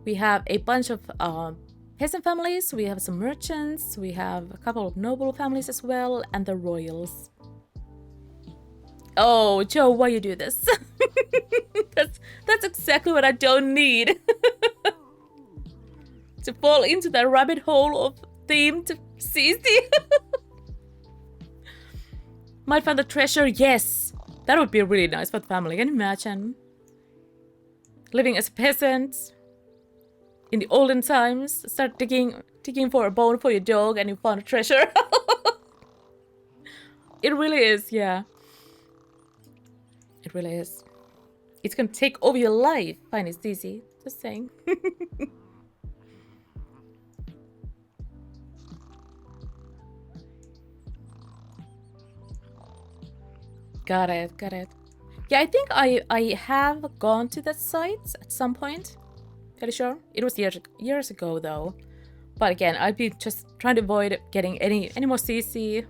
We have a bunch of peasant families, we have some merchants, we have a couple of noble families as well, and the royals. Oh, Joe, why you do this? that's exactly what I don't need. To fall into that rabbit hole of themed CC. Might find the treasure, yes. That would be really nice for the family, can you imagine? Living as a peasant in the olden times, start digging for a bone for your dog and you found a treasure. It really is, yeah. It really is. It's gonna take over your life. Fine, it's easy. Just saying. Got it, got it. Yeah, I think I have gone to that site at some point. Fairly sure. It was years ago though. But again, I'd be just trying to avoid getting any more CC.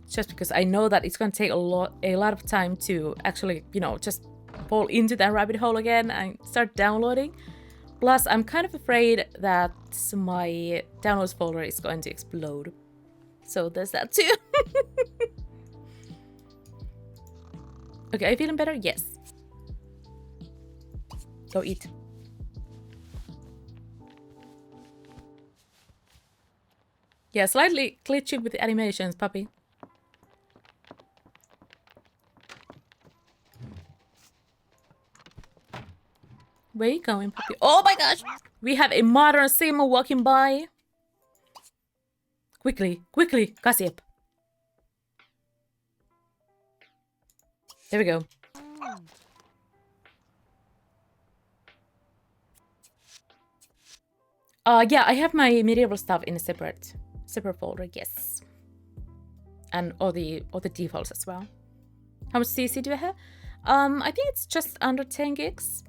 Just because I know that it's gonna take a lot of time to actually, you know, just fall into that rabbit hole again and start downloading. Plus, I'm kind of afraid that my downloads folder is going to explode. So there's that too. Okay, are you feeling better? Yes. Go eat. Yeah, slightly glitchy with the animations, puppy. Where you going, puppy? Oh my gosh! We have a modern sim walking by. Quickly, quickly, gossip. There we go. Yeah, I have my medieval stuff in a separate folder, yes. And all the defaults as well. How much CC do I have? I think it's just under 10 gigs.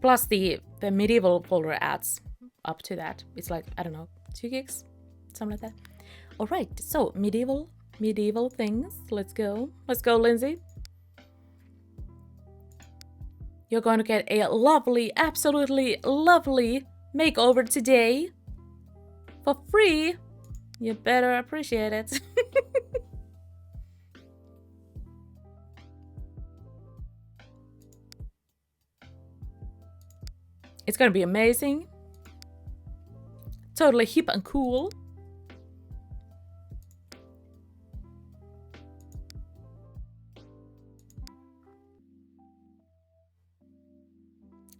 Plus the medieval folder adds up to that. It's like, I don't know, 2 gigs? Something like that. Alright, so medieval things. Let's go. Let's go, Lindsay. You're going to get a lovely, absolutely lovely makeover today. For free. You better appreciate it. It's gonna be amazing. Totally hip and cool.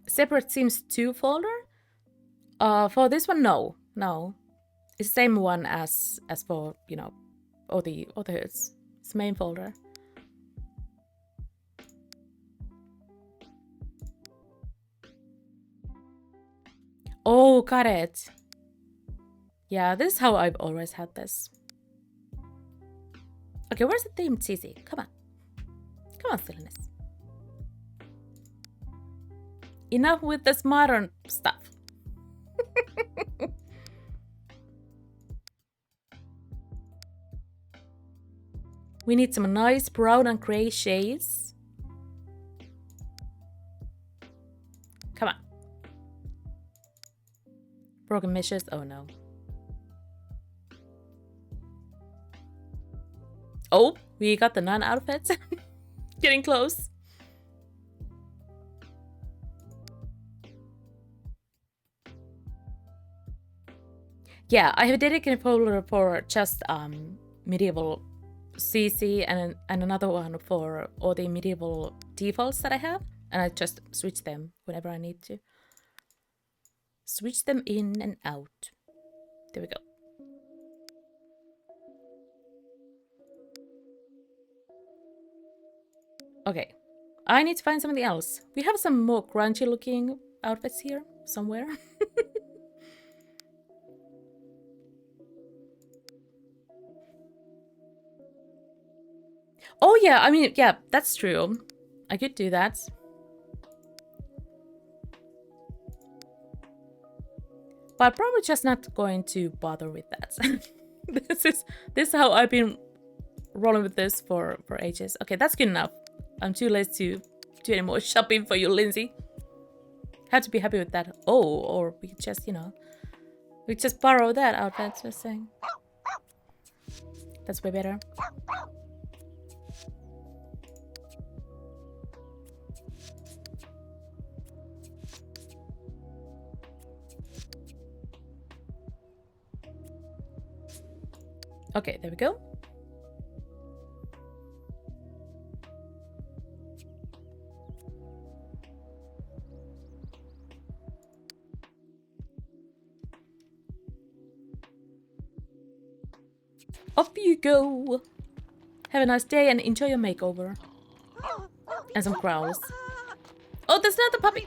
Separate Sims 2 folder? For this one, no. It's the same one as for, you know, all the hoods. It's main folder. Oh, got it. Yeah, this is how I've always had this. Okay, where's the theme, CC? Come on. Come on, silliness. Enough with this modern stuff. We need some nice brown and gray shades. Come on. Broken meshes. Oh no. Oh, we got the nun outfits. Getting close. Yeah, I have a dedicated folder for just medieval CC and another one for all the medieval defaults that I have, and I just switch them whenever I need to. Switch them in and out. There we go. Okay, I need to find something else. We have some more grungy looking outfits here somewhere. Oh yeah, I mean, yeah, that's true. I could do that. But I'm probably just not going to bother with that. This is how I've been rolling with this for ages. Okay, that's good enough. I'm too lazy to do any more shopping for you, Lindsay. Have to be happy with that. Oh, or we could just, you know, we just borrow that outfit. Just saying. That's way better. Okay, there we go. Off you go. Have a nice day and enjoy your makeover. And some growls. Oh, that's not the puppy.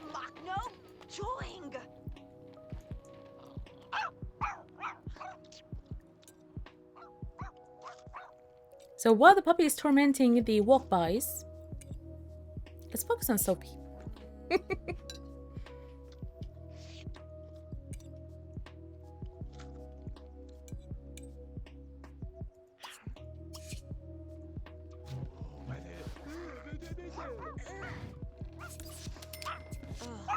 So while the puppy is tormenting the walk-bys, let's focus on Sophie.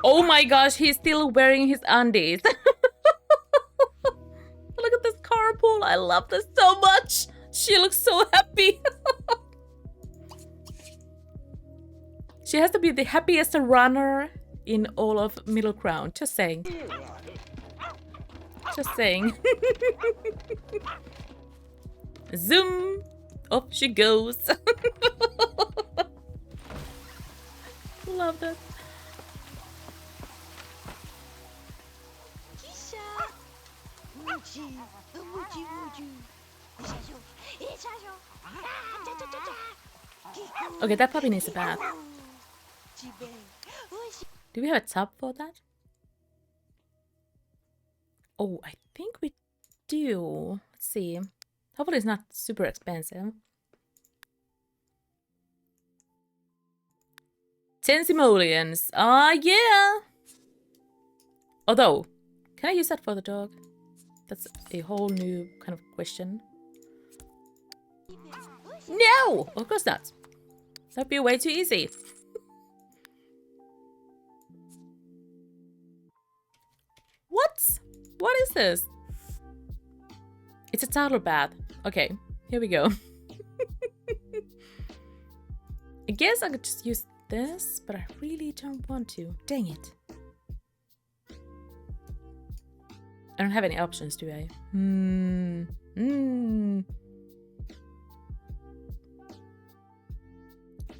Oh my gosh, he's still wearing his undies. Look at this carpool. I love this so much. She looks so happy. She has to be the happiest runner in all of Middle Ground. Just saying. Just saying. Zoom. Off she goes. Love that. Okay, that puppy needs a bath. Do we have a tub for that? Oh, I think we do. Let's see. Hopefully it's not super expensive. 10 simoleons. Ah, yeah. Although, can I use that for the dog? That's a whole new kind of question. No! Of course not. That'd be way too easy. What? What is this? It's a toddler bath. Okay, here we go. I guess I could just use this, but I really don't want to. Dang it. I don't have any options, do I?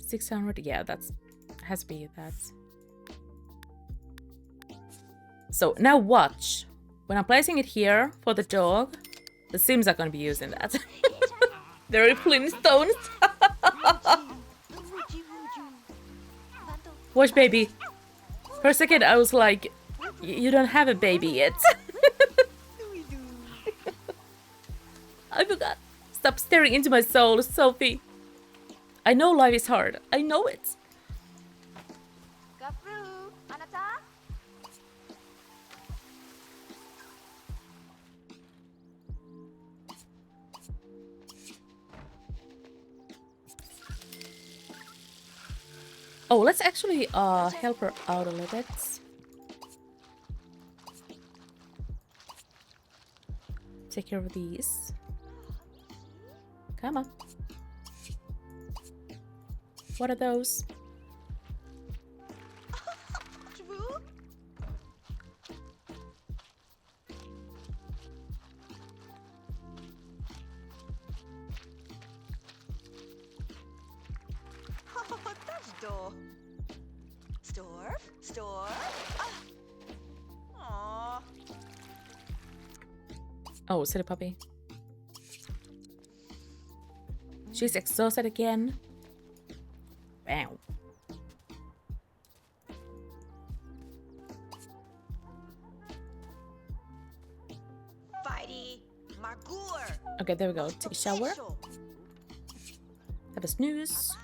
600, yeah, that's has to be that. So now watch. When I'm placing it here for the dog, the Sims are gonna be using that. They're Flintstones. Watch, baby. For a second, I was like, you don't have a baby yet. I forgot. Stop staring into my soul, Sophie. I know life is hard. I know it. Oh, let's actually help her out a little bit. Take care of these. Come on. What are those? Oh, silly puppy. She's exhausted again. Wow. Okay, there we go. Take a shower. Have a snooze.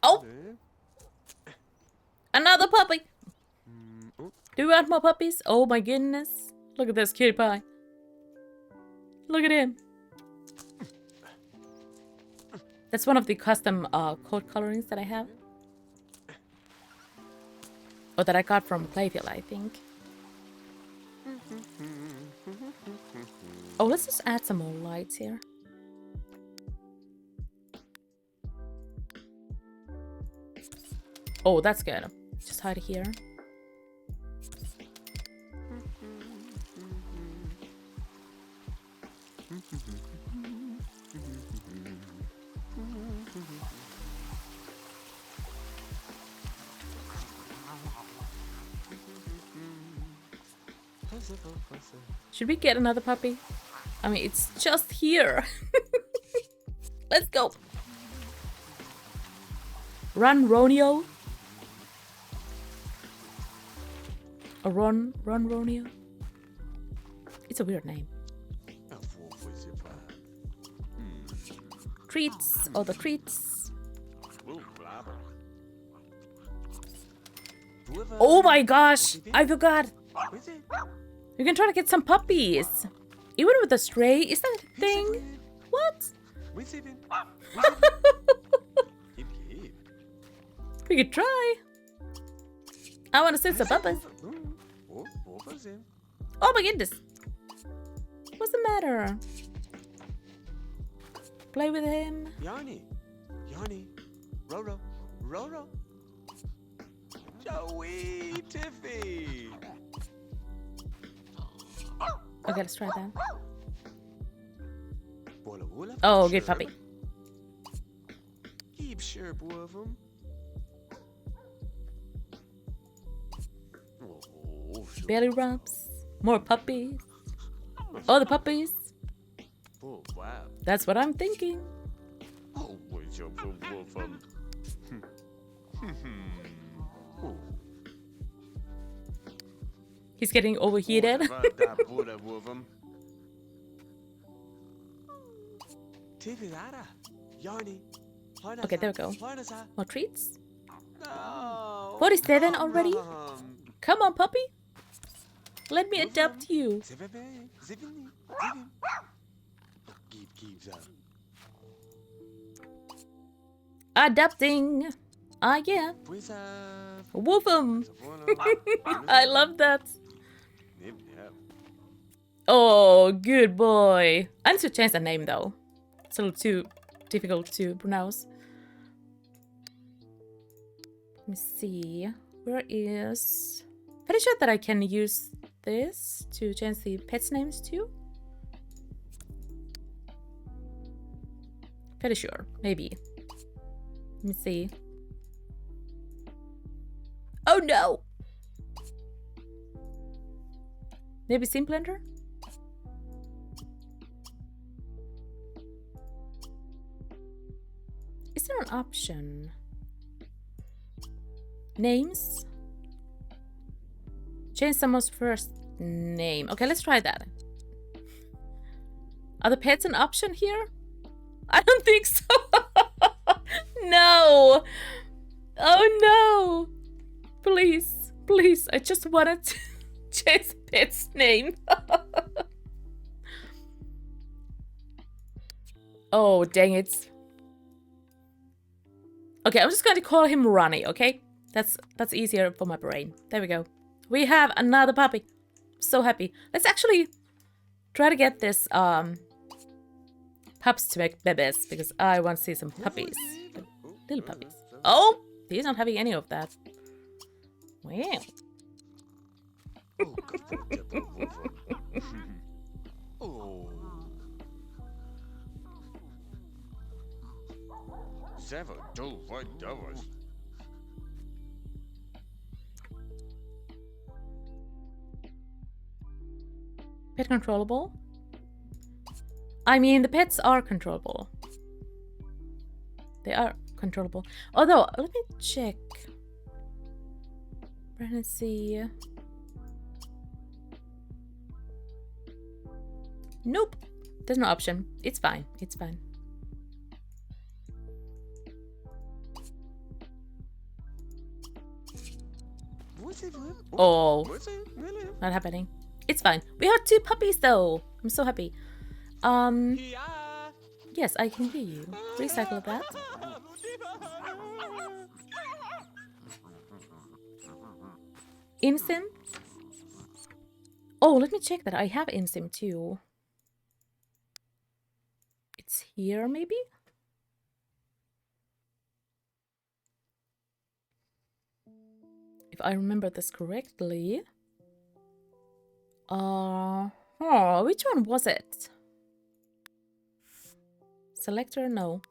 Oh! Another puppy! Do you want more puppies? Oh my goodness. Look at this cutie pie. Look at him. That's one of the custom coat colorings that I have. Or that I got from Playfield, I think. Oh, let's just add some more lights here. Oh, that's good. Just hide it here. Should we get another puppy? I mean, it's just here. Let's go. Run, Ronio. Or Ron Ronio. It's a weird name. Treats, all the treats. Oh my gosh, I forgot. You can try to get some puppies. Even with a stray, is that a thing? What? We could try. I want to see some puppies. Oh my goodness. What's the matter? Play with him. Yanni, Roro, Joey, Tiffy. Okay, let's try that. Oh, good puppy. Keep sure of him. Belly rubs. More puppies. Oh, the puppies. Oh, wow. That's what I'm thinking. Oh, what's your wolf? He's getting overheated. Okay, there we go. More treats. 47 already? Come on, puppy. Let me adopt you. Adopting. Ah, yeah. Woof 'em. I love that. Oh, good boy. I need to change the name though. It's a little too difficult to pronounce. Let me see. Where is... Pretty sure that I can use this to change the pets' names too. Pretty sure. Maybe. Let me see. Oh no! Maybe Sim Blender? Is there an option? Names? Change someone's first name. Okay, let's try that. Are the pets an option here? I don't think so. No. Oh no. Please, please. I just wanted to change the pet's name. Oh, dang it. Okay, I'm just going to call him Ronnie, okay? That's easier for my brain. There we go. We have another puppy. So happy. Let's actually try to get this pups to make babies because I want to see some puppies. Little puppies. Oh, he's not having any of that. Wow. Pet controllable? I mean, the pets are controllable. They are controllable. Although, let me check. Pregnancy. Nope. There's no option. It's fine. It's fine. Oh, What's it? Really? not happening. It's fine. We have 2 puppies though. I'm so happy. Yes, I can hear you. Recycle that. InSim? Oh, let me check that. I have InSim too. It's here, maybe? If I remember this correctly. Which one was it? Selector? No.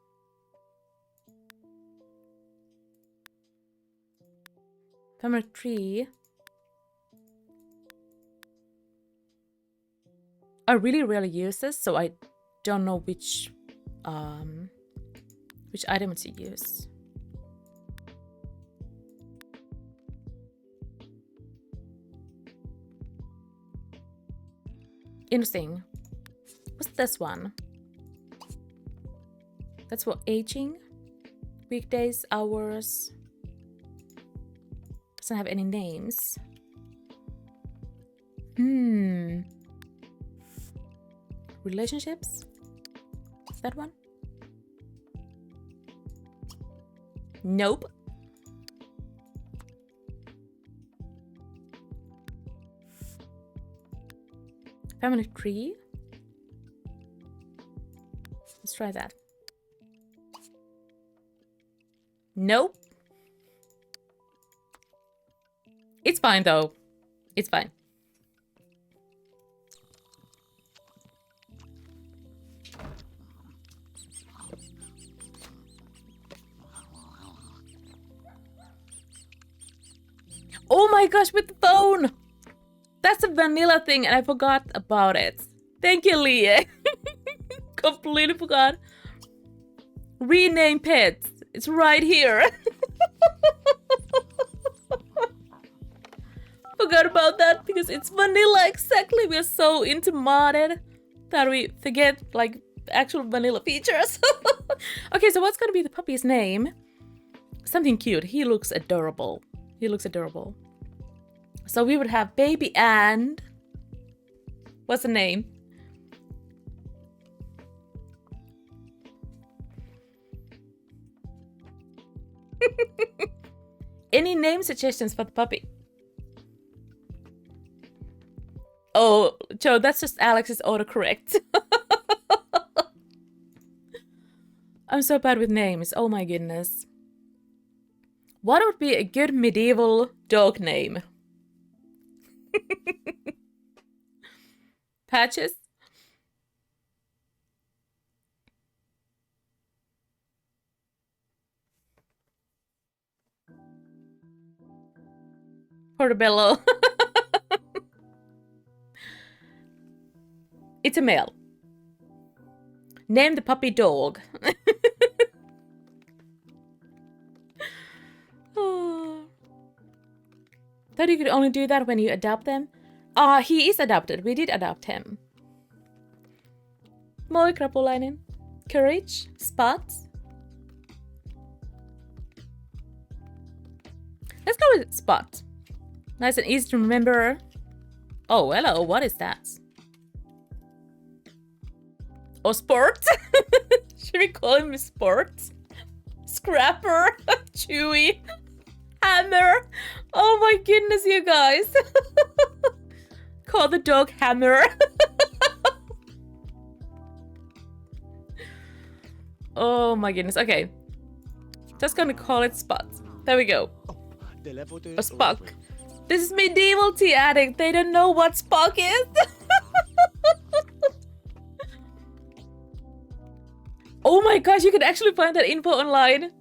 Family tree. I really rarely use this, so I don't know which item to use. Interesting. What's this one? That's for aging. Weekdays, hours. Doesn't have any names. Relationships? Is that one? Nope. Family tree? Let's try that. Nope. It's fine though. It's fine. Oh my gosh, with the phone! That's a vanilla thing and I forgot about it. Thank you, Leah. Completely forgot. Rename pets. It's right here. Forgot about that because it's vanilla exactly. We're so into modded that we forget like actual vanilla features. Okay, so what's gonna be the puppy's name? Something cute. He looks adorable. He looks adorable. So we would have baby and... What's the name? Any name suggestions for the puppy? Oh, Joe, that's just Alex's autocorrect. I'm so bad with names. Oh my goodness. What would be a good medieval dog name? Patches? Portobello. It's a male. Name the puppy dog. Oh. Thought you could only do that when you adopt them. He is adopted. We did adopt him. Moi Krapulainen. Courage. Spots. Let's go with Spot. Nice and easy to remember. Oh, hello. What is that? Oh, Sport? Should we call him Sport? Scrapper. Chewy. Hammer. Oh my goodness, you guys. Call the dog Hammer. Oh my goodness. Okay. Just gonna call it Spot. There we go. A Spock. This is medieval tea addict. They don't know what Spock is. Oh my gosh, you can actually find that info online.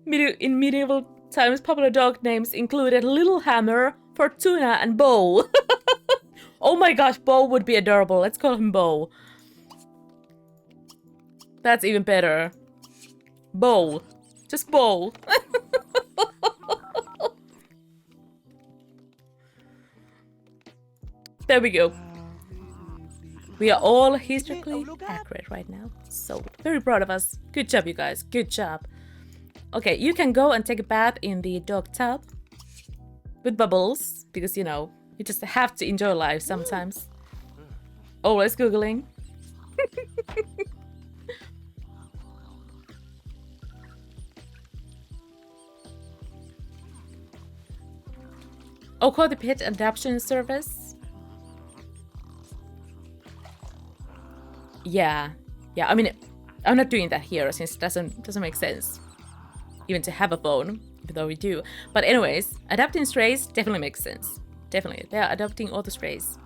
In medieval times, popular dog names included Little Hammer, Fortuna, and Bo. Oh my gosh, Bo would be adorable. Let's call him Bo. That's even better. Bo. Just Bo. There we go. We are all historically accurate right now. So, very proud of us. Good job, you guys. Good job. Okay, you can go and take a bath in the dog tub. with bubbles, because you know, you just have to enjoy life sometimes. Always Googling. Oh, call the pet adoption service. Yeah, I mean, I'm not doing that here since it doesn't make sense even to have a phone, even though we do. But anyways, adopting strays definitely makes sense. Definitely, they are adopting all the strays.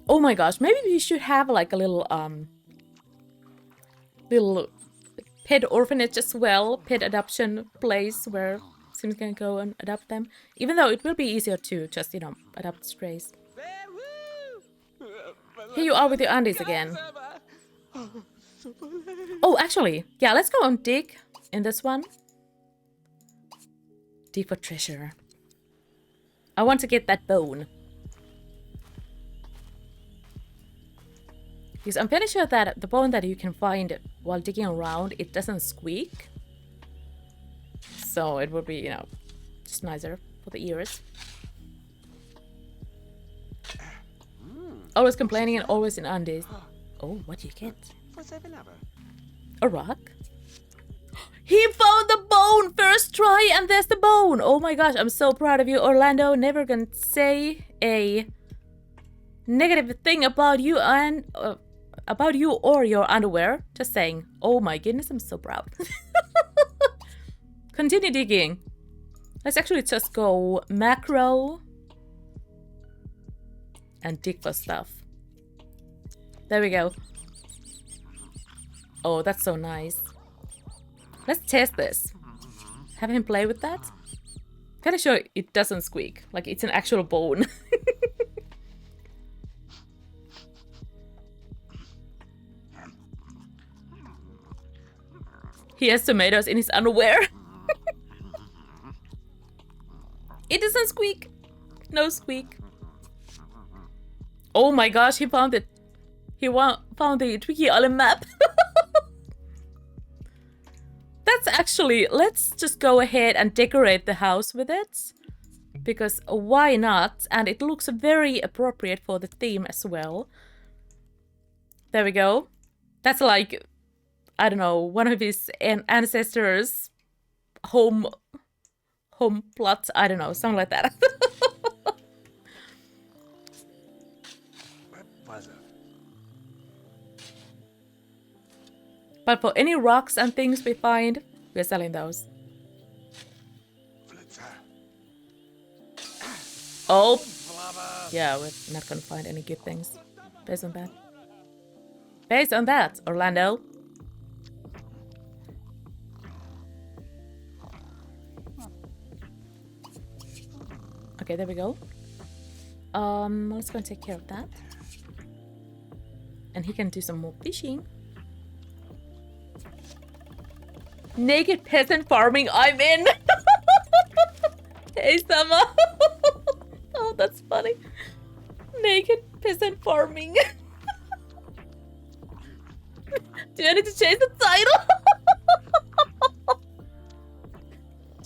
Oh my gosh, maybe we should have like a little pet orphanage as well, pet adoption place where Sims can go and adopt them. Even though it will be easier to just, you know, adopt strays. Here you are with your undies again. Oh, actually, yeah, let's go and dig in this one. Dig for treasure. I want to get that bone. Because I'm pretty sure that the bone that you can find while digging around, it doesn't squeak. So it would be, you know, just nicer for the ears. Always complaining and always in undies. Oh, what do you get? A rock? He found the bone! First try and there's the bone! Oh my gosh, I'm so proud of you, Orlando. Never gonna say a negative thing about you and about you or your underwear. Just saying. Oh my goodness, I'm so proud. Continue digging. Let's actually just go macro and dig for stuff. There we go. Oh, that's so nice. Let's test this. Have him play with that. Kinda sure it doesn't squeak. Like it's an actual bone. He has tomatoes in his underwear. It doesn't squeak. No squeak. Oh my gosh, he found it. He found the Tricky Island map. That's actually, let's just go ahead and decorate the house with it. Because why not? And it looks very appropriate for the theme as well. There we go. That's like, I don't know, one of his ancestors' home plot. I don't know, something like that. But for any rocks and things we find, we're selling those. Oh! Yeah, we're not gonna find any good things. Based on that. Based on that, Orlando. Okay, there we go. Let's go and take care of that. And he can do some more fishing. Naked peasant farming, I'm in! Hey, Summer! Oh, that's funny. Naked peasant farming. Do I need to change the title?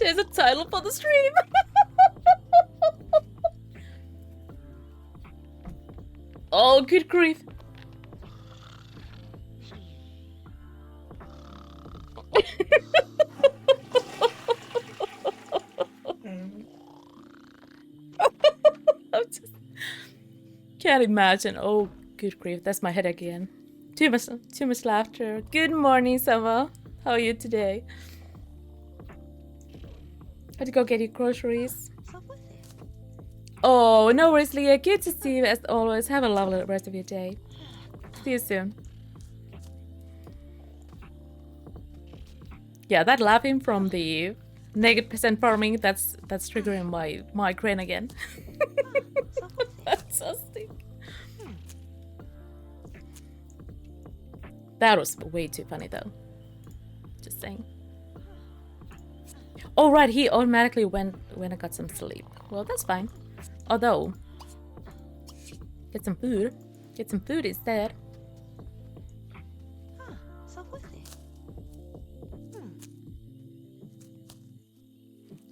Change the title for the stream. Oh, good grief. I just can't imagine. Oh, good grief. That's my head again. Too much laughter. Good morning, Summer. How are you today? Had to go get your groceries. Oh, no worries, Leah. Good to see you as always. Have a lovely rest of your day. See you soon. Yeah, that laughing from the naked peasant farming, that's triggering my migraine again. That's so stupid. That was way too funny though. Just saying. Oh right, he automatically went when I got some sleep. Well, that's fine. Although, get some food. Get some food instead.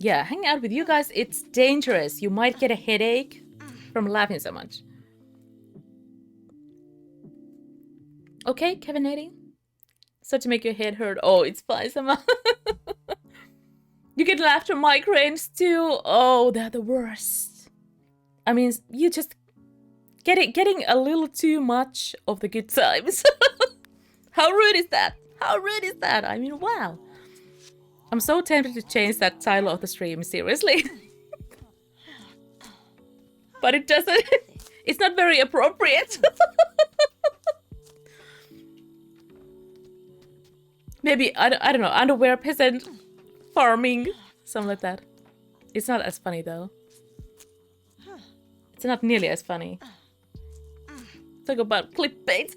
Yeah, hanging out with you guys, it's dangerous. You might get a headache from laughing so much. Okay, Kevin 80. So to make your head hurt. Oh, it's fine, Sama. You get laughter migraines too. Oh, they're the worst. I mean, you just getting a little too much of the good times. How rude is that? How rude is that? I mean, wow. I'm so tempted to change that title of the stream, seriously. But it doesn't. It's not very appropriate. Maybe, I don't know, underwear peasant farming, something like that. It's not as funny though. It's not nearly as funny. Talk about clickbait.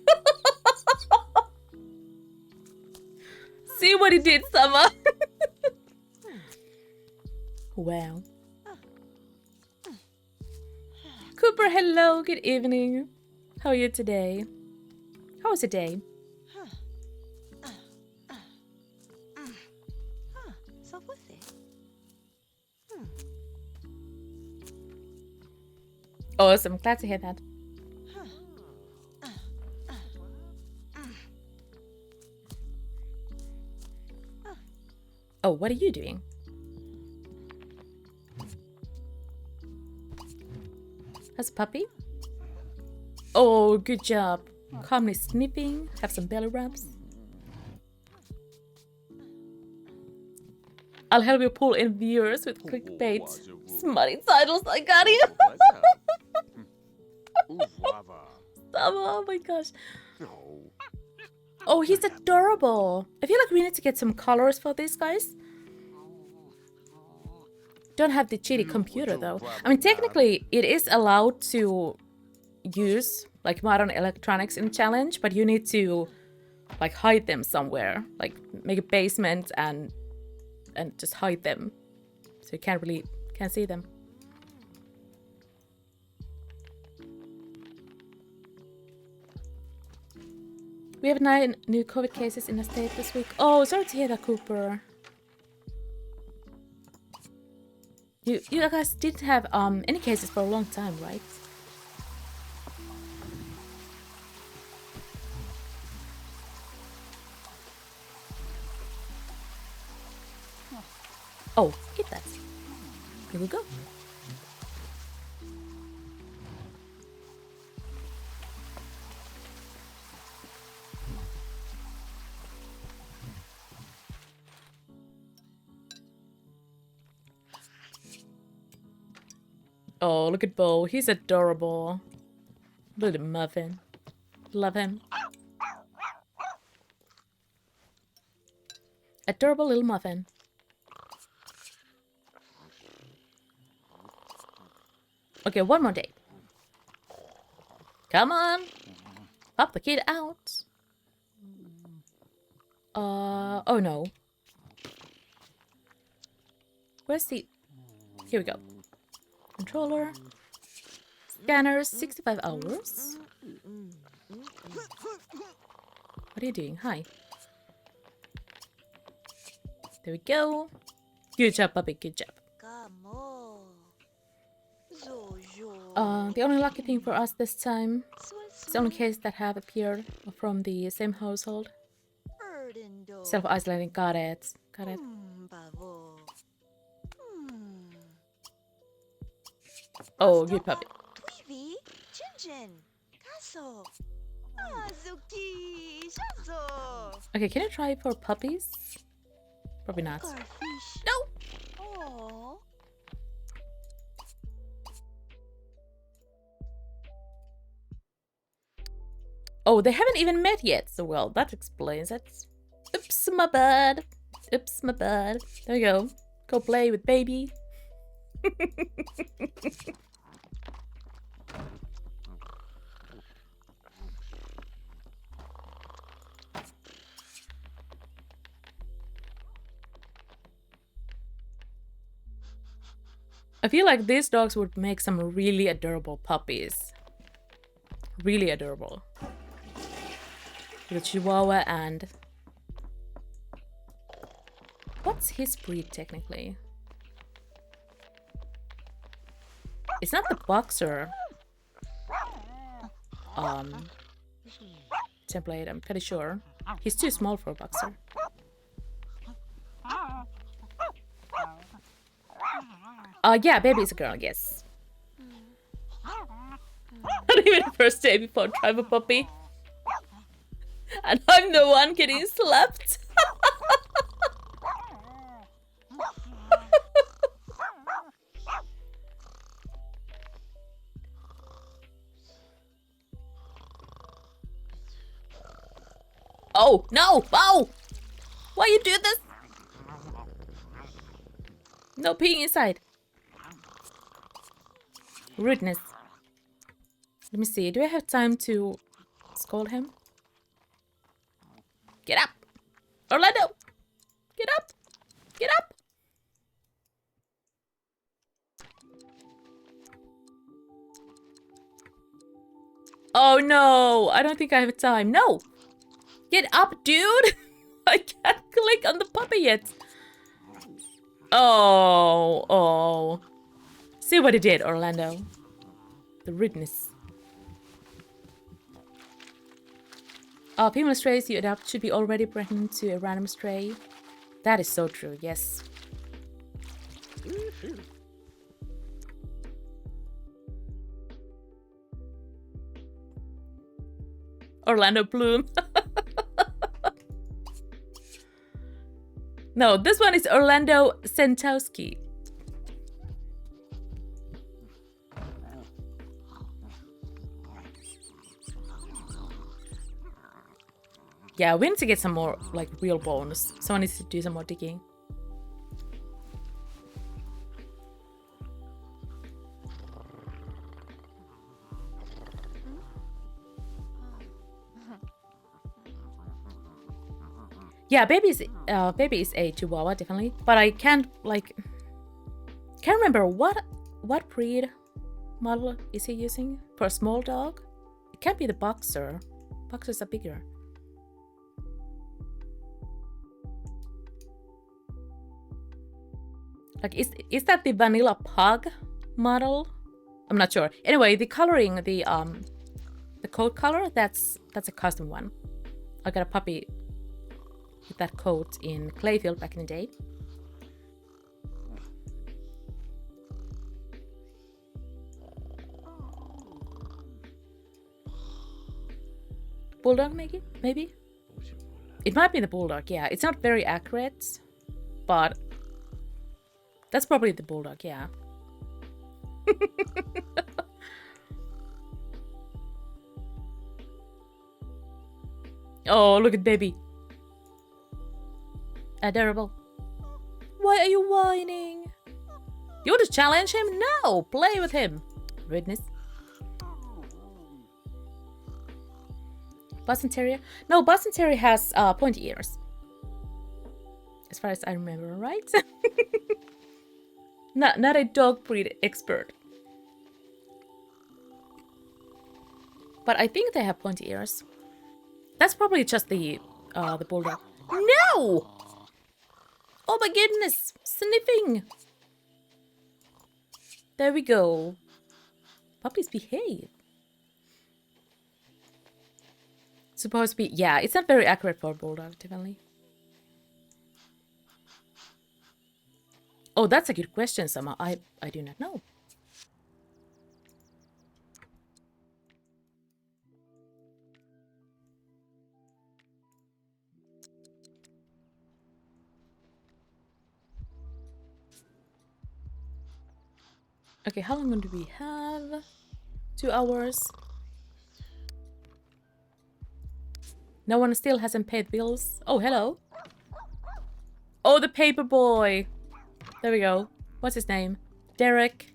See what he did, Summer. Wow. Cooper, hello, good evening. How are you today? How was your day? Awesome, glad to hear that. Oh, what are you doing? That's a puppy? Oh, good job. Calmly sniffing, have some belly rubs. I'll help you pull in viewers with clickbait. Smutty titles, I got you. Oh my gosh. Oh, he's adorable. I feel like we need to get some colors for these guys. Don't have the cheaty computer though. I mean, technically it is allowed to use like modern electronics in challenge, but you need to like hide them somewhere, like make a basement and just hide them, so you can't see them. We have 9 new COVID cases in the state this week. Oh, sorry to hear that, Cooper. You guys didn't have any cases for a long time, right? Oh, get that. Here we go. Oh, look at Bo. He's adorable. Little muffin. Love him. Adorable little muffin. Okay, one more day. Come on. Pop the kid out. Oh no. Where's the... Here we go. Controller. Scanners, 65 hours. What are you doing? Hi. There we go. Good job, puppy. Good job. The only lucky thing for us this time is the only case that have appeared from the same household. Self-isolating. Got it. Got it. Oh, good puppy. Okay, can I try for puppies? Probably not. No! Oh, they haven't even met yet, so well, that explains it. Oops, my bad. Oops, my bad. There we go. Go play with baby. I feel like these dogs would make some really adorable puppies. Really adorable. The Chihuahua and... What's his breed technically? It's not the boxer. Template, I'm pretty sure. He's too small for a boxer. Yeah, baby's a girl, yes. Not even the first day before drive a puppy. And I'm the one getting slapped. Oh, no! Oh! Why you do this? No peeing inside. Rudeness. Let me see. Do I have time to scold him? Get up! Orlando! Get up! Get up! Oh no! I don't think I have time. No! Get up, dude! I can't click on the puppy yet. Oh, oh. See what he did, Orlando. The rudeness. Female strays you adopt should be already pregnant to a random stray. That is so true, yes. Orlando Bloom. No, this one is Orlando Sentowski. Yeah, we need to get some more, like, real bones. Someone needs to do some more digging. Yeah, baby is a Chihuahua, definitely. But I can't, like... Can't remember what breed model is he using for a small dog? It can't be the Boxer. Boxers are bigger. Like, is that the Vanilla Pug model? I'm not sure. Anyway, the coloring, the coat color, that's a custom one. I got a puppy with that coat in Clayfield back in the day. Bulldog, maybe? It might be the Bulldog, yeah. It's not very accurate, but that's probably the Bulldog, yeah. Oh, look at baby. Adorable. Why are you whining? You want to challenge him? No, play with him. Rudeness. Boston Terrier? No, Boston Terrier has pointy ears. As far as I remember, right? Not a dog breed expert. But I think they have pointy ears. That's probably just the Bulldog. No! Oh my goodness! Sniffing! There we go. Puppies behave. Supposed to be... Yeah, it's not very accurate for a Bulldog, definitely. Oh, that's a good question, Sama. I do not know. Okay, how long do we have? 2 hours. No one still hasn't paid bills. Oh, hello. Oh, the paper boy. There we go. What's his name? Derek.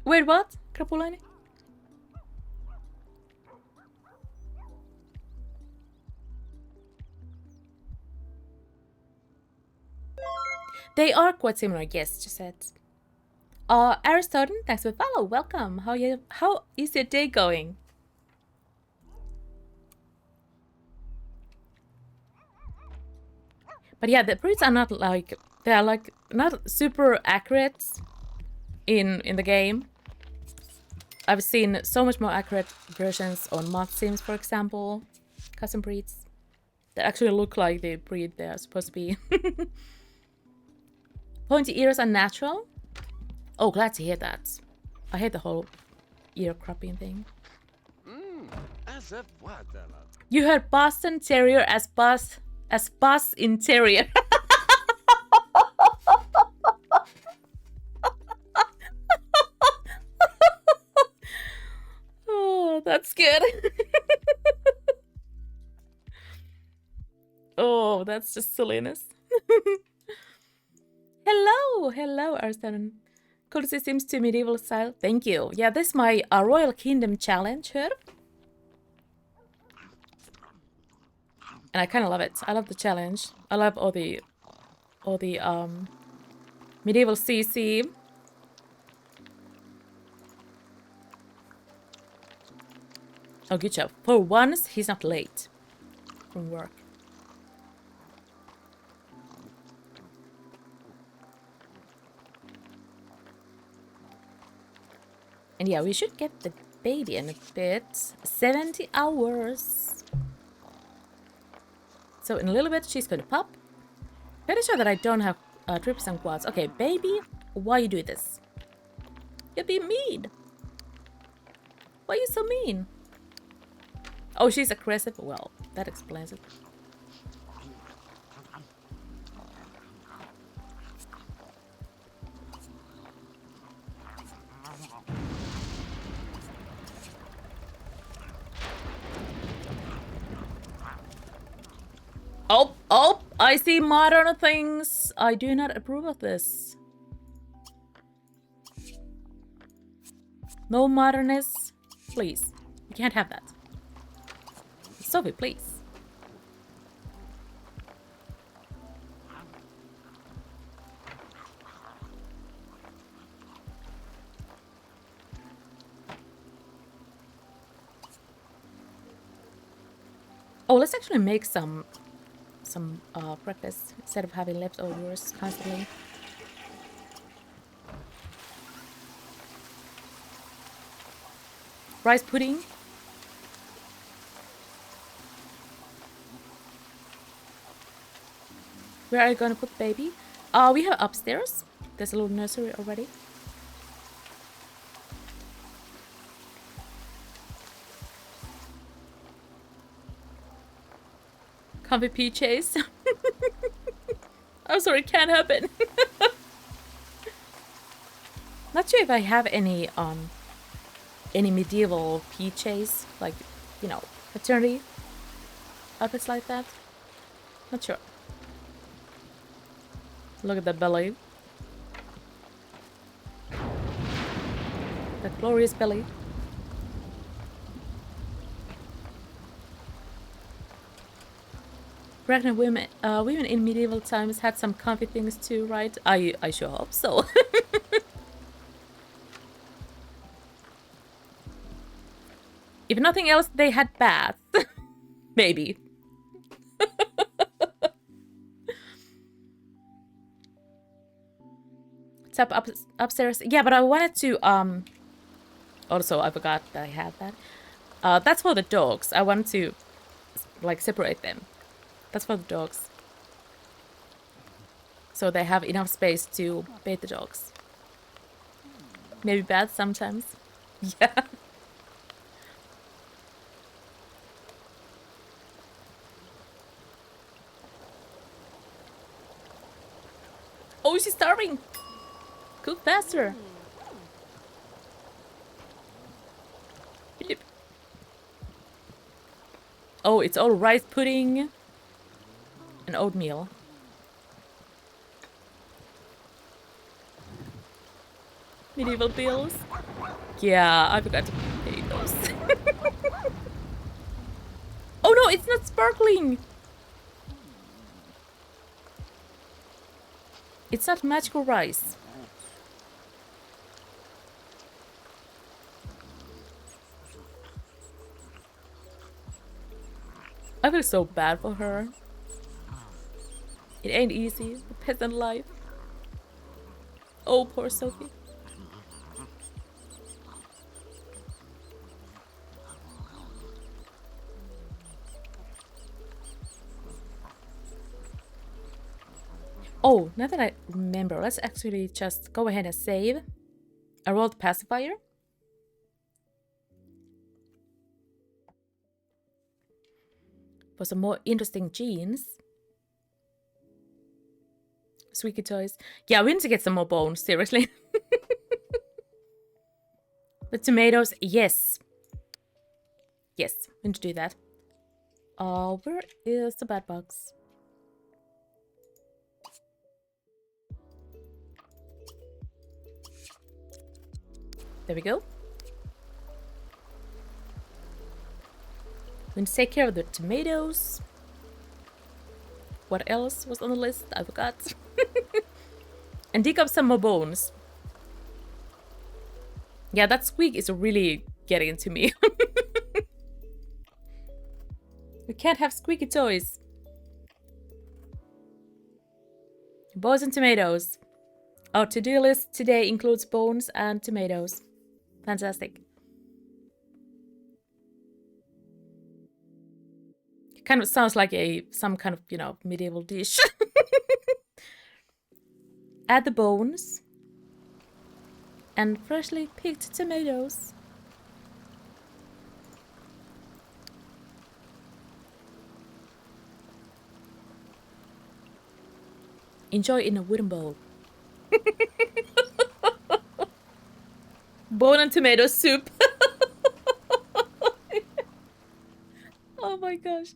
Wait, what? Krapulainen? They are quite similar, yes, she said. Aristotle, thanks for follow. Welcome. How is your day going? But yeah, the breeds are not like they are like not super accurate in the game. I've seen so much more accurate versions on mod sims, for example, custom breeds that actually look like the breed they are supposed to be. Pointy ears are natural. Oh, glad to hear that. I hate the whole ear cropping thing. As if what, Della? You heard Boston Terrier as bus interior. Oh, that's good. Oh, that's just silliness. Hello, Arslan. Cool to see Sims 2 medieval style. Thank you. Yeah, this is my Royal Kingdom challenge here. And I kind of love it. I love the challenge. I love all the medieval CC. Oh, good job. For once, he's not late from work. And yeah, we should get the baby in a bit. 70 hours. So in a little bit, she's gonna pop. Pretty sure that I don't have trips and quads. Okay, baby, why you do this? You're being mean. Why are you so mean? Oh, she's aggressive? Well, that explains it. Oh, I see modern things. I do not approve of this. No modernness. Please. You can't have that. Sophie, please. Oh, let's actually make some breakfast instead of having leftovers constantly. Rice pudding. Where are you gonna put baby? We have upstairs. There's a little nursery already. Comfy PJs. I'm sorry, it can't happen. Not sure if I have any medieval PJs, like, you know, maternity outfits like that. Not sure. Look at the belly. That glorious belly. Pregnant women in medieval times had some comfy things too, right? I sure hope so. If nothing else, they had baths. Maybe. It's up upstairs. Yeah, but I wanted to also I forgot that I had that. That's for the dogs. I wanted to like separate them. That's for the dogs. So they have enough space to bathe the dogs. Maybe bath sometimes. Yeah. Oh, she's starving. Cook faster. Oh, it's all rice pudding and oatmeal. Medieval bills. Yeah, I forgot to pay those. Oh no, it's not sparkling. It's not magical rice. I feel so bad for her. It ain't easy, the peasant life. Oh, poor Sophie. Oh, now that I remember, let's actually just go ahead and save. I rolled pacifier. For some more interesting genes. Squeaky toys. Yeah, we need to get some more bones, seriously. The tomatoes, yes. Yes, we need to do that. Where is the bad box? There we go. We need to take care of the tomatoes. What else was on the list? I forgot. And dig up some more bones. Yeah, that squeak is really getting to me. We can't have squeaky toys. Bones and tomatoes. Our to-do list today includes bones and tomatoes. Fantastic. It kind of sounds like some kind of, you know, medieval dish. Add the bones. And freshly picked tomatoes. Enjoy in a wooden bowl. Bone and tomato soup. Oh my gosh.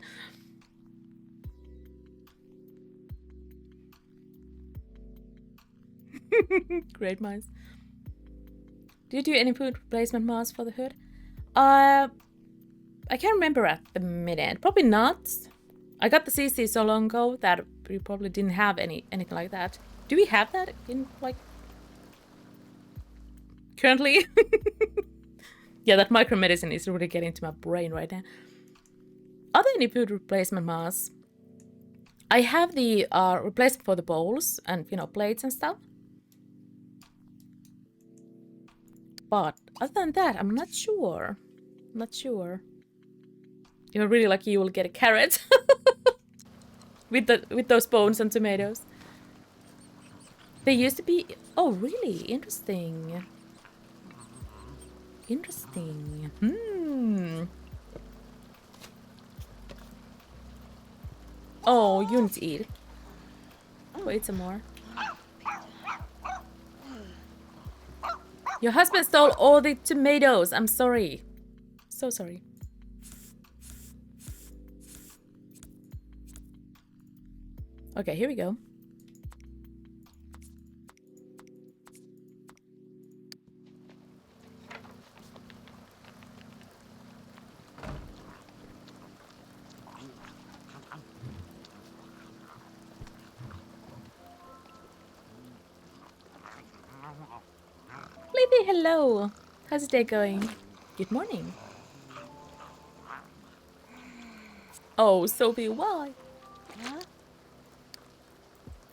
Great minds. Did you do any food replacement masks for the hood? I can't remember at the minute. Probably not. I got the CC so long ago that we probably didn't have anything like that. Do we have that in, like, currently? Yeah, that micromedicine is really getting to my brain right now. Are there any food replacement masks? I have the replacement for the bowls and, you know, plates and stuff. But other than that, I'm not sure. Not sure. If you're really lucky, you will get a carrot. with those bones and tomatoes. They used to be... Oh, really? Interesting. Interesting. Oh, you need to eat. Oh, eat some more. Your husband stole all the tomatoes. I'm sorry. So sorry. Okay, here we go. Libby, hello. How's the day going? Good morning. Oh, Sophie, why?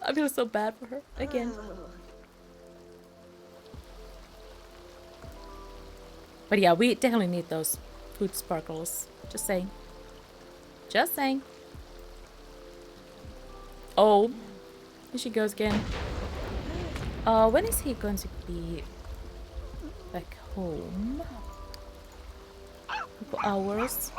I feel so bad for her again. But yeah, we definitely need those food sparkles. Just saying. Just saying. Oh, here she goes again. When is he going to be back home? A couple hours.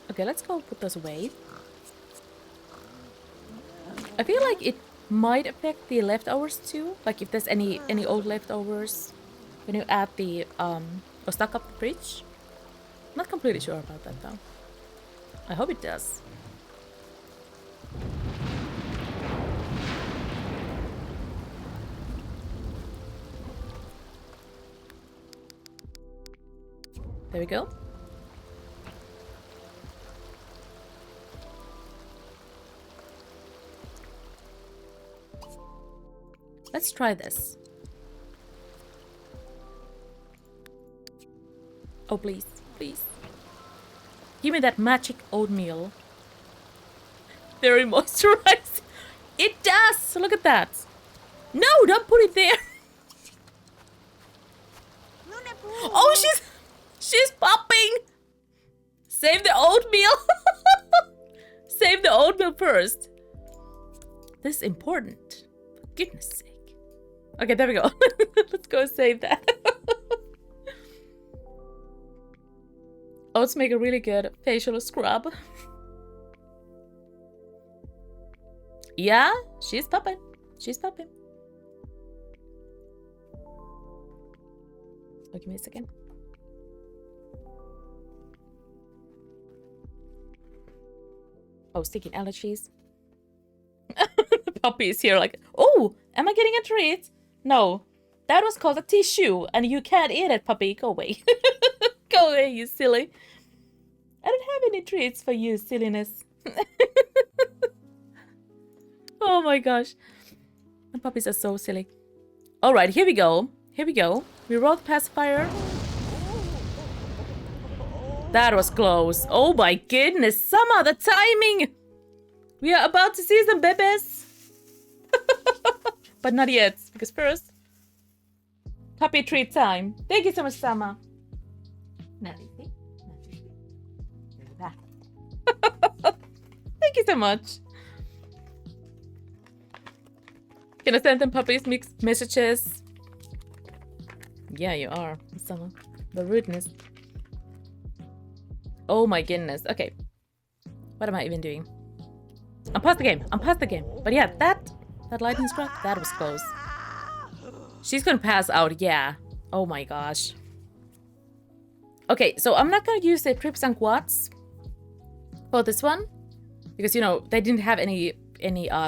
Okay, let's go put those away. I feel like it might affect the leftovers too. Like if there's any old leftovers when you add the or stock up the fridge. Not completely sure about that though. I hope it does. There we go. Let's try this. Oh, please, please. Give me that magic oatmeal. Very moisturized. It does! Look at that. No, don't put it there. Oh, she's popping. Save the oatmeal. Save the oatmeal first. This is important. For goodness sake. Okay, there we go. Let's go save that. Oats make a really good facial scrub. Yeah, she's popping. She's popping. Oh, give me a second. Oh, sticking allergies. The puppy is here like, oh, am I getting a treat? No, that was called a tissue and you can't eat it, puppy. Go away. Go away, you silly. I don't have any treats for you, silliness. Oh my gosh. The puppies are so silly. Alright, here we go. Here we go. We roll the pacifier. That was close. Oh my goodness. Summer, the timing. We are about to see some babies. But not yet. Because first, puppy treat time. Thank you so much, Summer. Thank you so much. Can I send them puppies mixed messages? Yeah, you are. Summer. The rudeness. Oh my goodness. Okay. What am I even doing? I'm past the game. I'm past the game. But yeah, that lightning strike, that was close. She's gonna pass out, yeah. Oh my gosh. Okay, so I'm not gonna use the trips and quads for this one. Because, you know, they didn't have any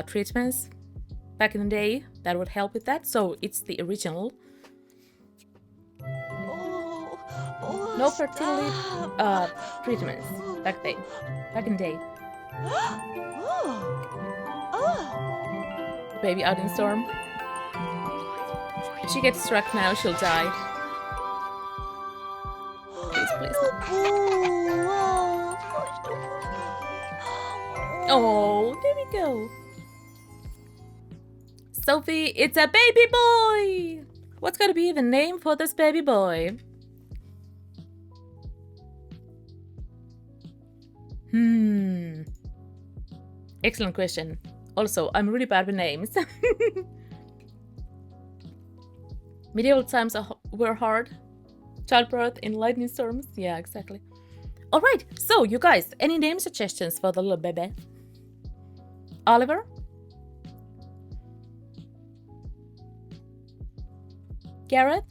treatments back in the day that would help with that. So it's the original. No fertility treatments back in the day. Baby out in storm. If she gets struck now, she'll die. Please, please. Oh, there we go. Sophie, it's a baby boy! What's gonna be the name for this baby boy? Excellent question. Also, I'm really bad with names. Medieval times were hard. Childbirth in lightning storms. Yeah, exactly. Alright, so you guys, any name suggestions for the little baby? Oliver? Garrett?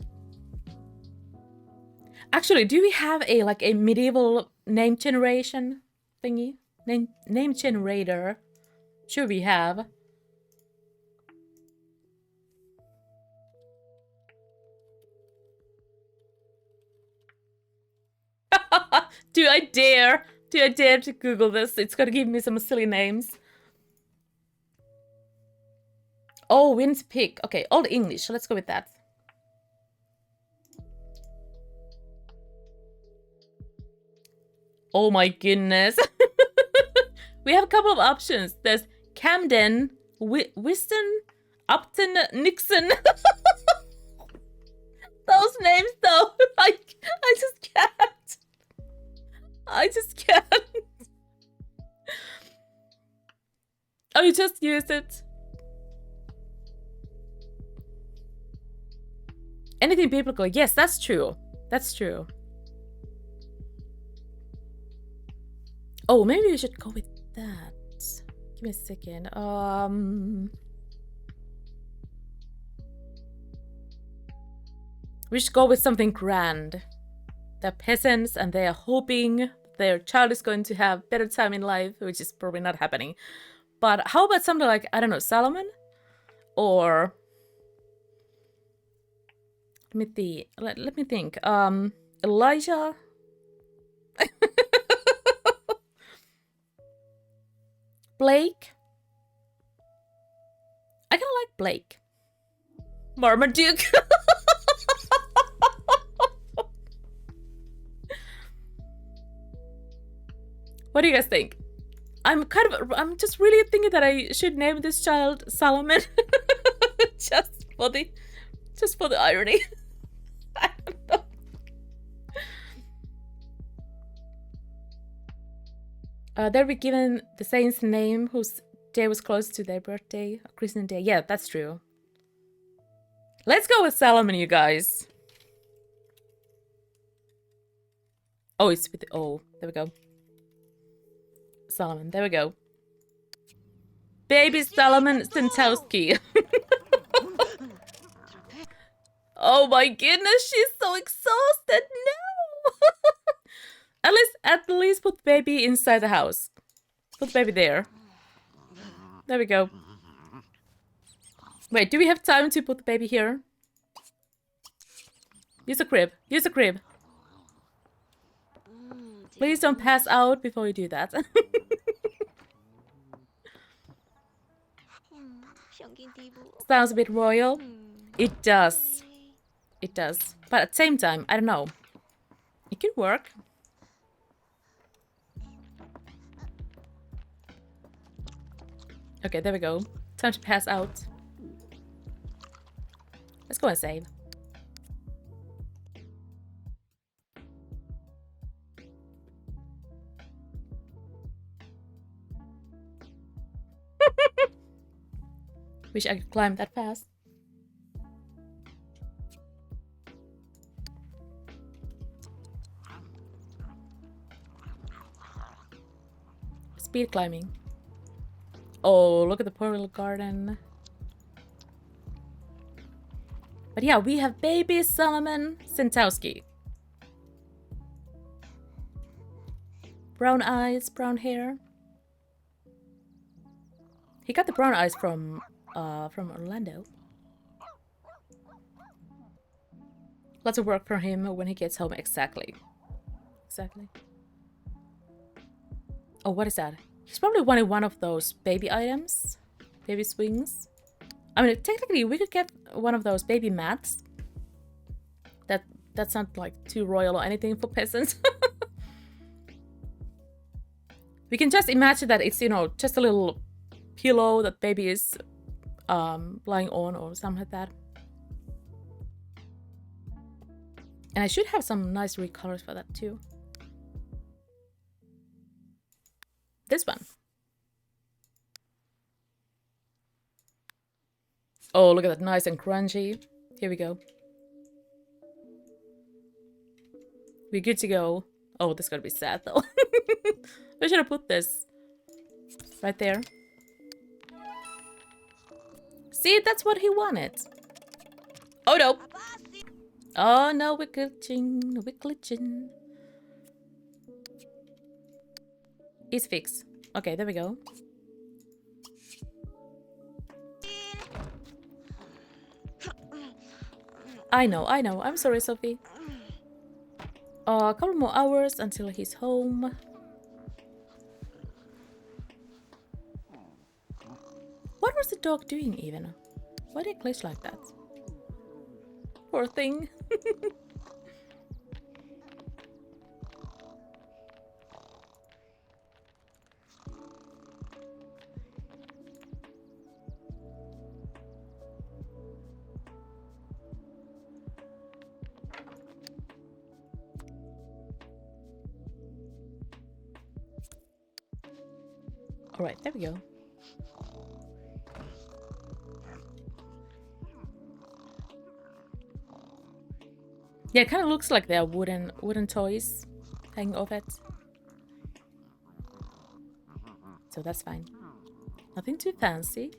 Actually, do we have a medieval name generation thingy? Name generator? Sure we have. Do I dare? Do I dare to Google this? It's gonna give me some silly names. Oh, we need to pick. Okay, Old English. Let's go with that. Oh my goodness. We have a couple of options. There's Camden, Whiston, Upton, Nixon. Those names though. I just can't. I just can't. Oh, you just used it. Anything biblical. Yes, that's true. That's true. Oh, maybe we should go with that. Give me a second. We should go with something grand. They're peasants and they are hoping their child is going to have better time in life, which is probably not happening. But how about something like, I don't know, Solomon? Or let me think. Elijah? Blake? I kind of like Blake. Marmaduke. What do you guys think? I'm just really thinking that I should name this child Solomon. just for the irony. I don't know. They'll be given the saint's name whose day was close to their birthday, christening day. Yeah, that's true. Let's go with Solomon, you guys. Oh, it's with the O. There we go. Solomon, there we go. Baby Solomon Stentowski. Oh my goodness, she's so exhausted. No. at least put baby inside the house. Put baby there. There we go. Wait, do we have time to put the baby here? Use a crib. Use a crib. Please don't pass out before you do that. Sounds a bit royal. It does. It does. But at the same time, I don't know. It could work. Okay, there we go. Time to pass out. Let's go and save. Wish I could climb that fast. Speed climbing. Oh, look at the poor little garden. But yeah, we have baby Solomon Stentowski. Brown eyes, brown hair. He got the brown eyes from Orlando. Lots of work for him when he gets home. Exactly. Exactly. Oh, what is that? He's probably wanted one of those baby items. Baby swings. I mean, technically, we could get one of those baby mats. That's not like too royal or anything for peasants. We can just imagine that it's, you know, just a little pillow that baby is lying on or something like that. And I should have some nice recolors for that too. This one. Oh, look at that, nice and crunchy. Here we go. We're good to go. Oh, this is gonna be sad though. Where should I put this? Right there. See, that's what he wanted. Oh no! Oh no, we're glitching, we're glitching. It's fixed. Okay, there we go. I know. I'm sorry, Sophie. A couple more hours until he's home. What was the dog doing even? Why did it glitch like that? Poor thing. All right, there we go. Yeah, it kind of looks like they're wooden toys hanging off it. So that's fine. Nothing too fancy.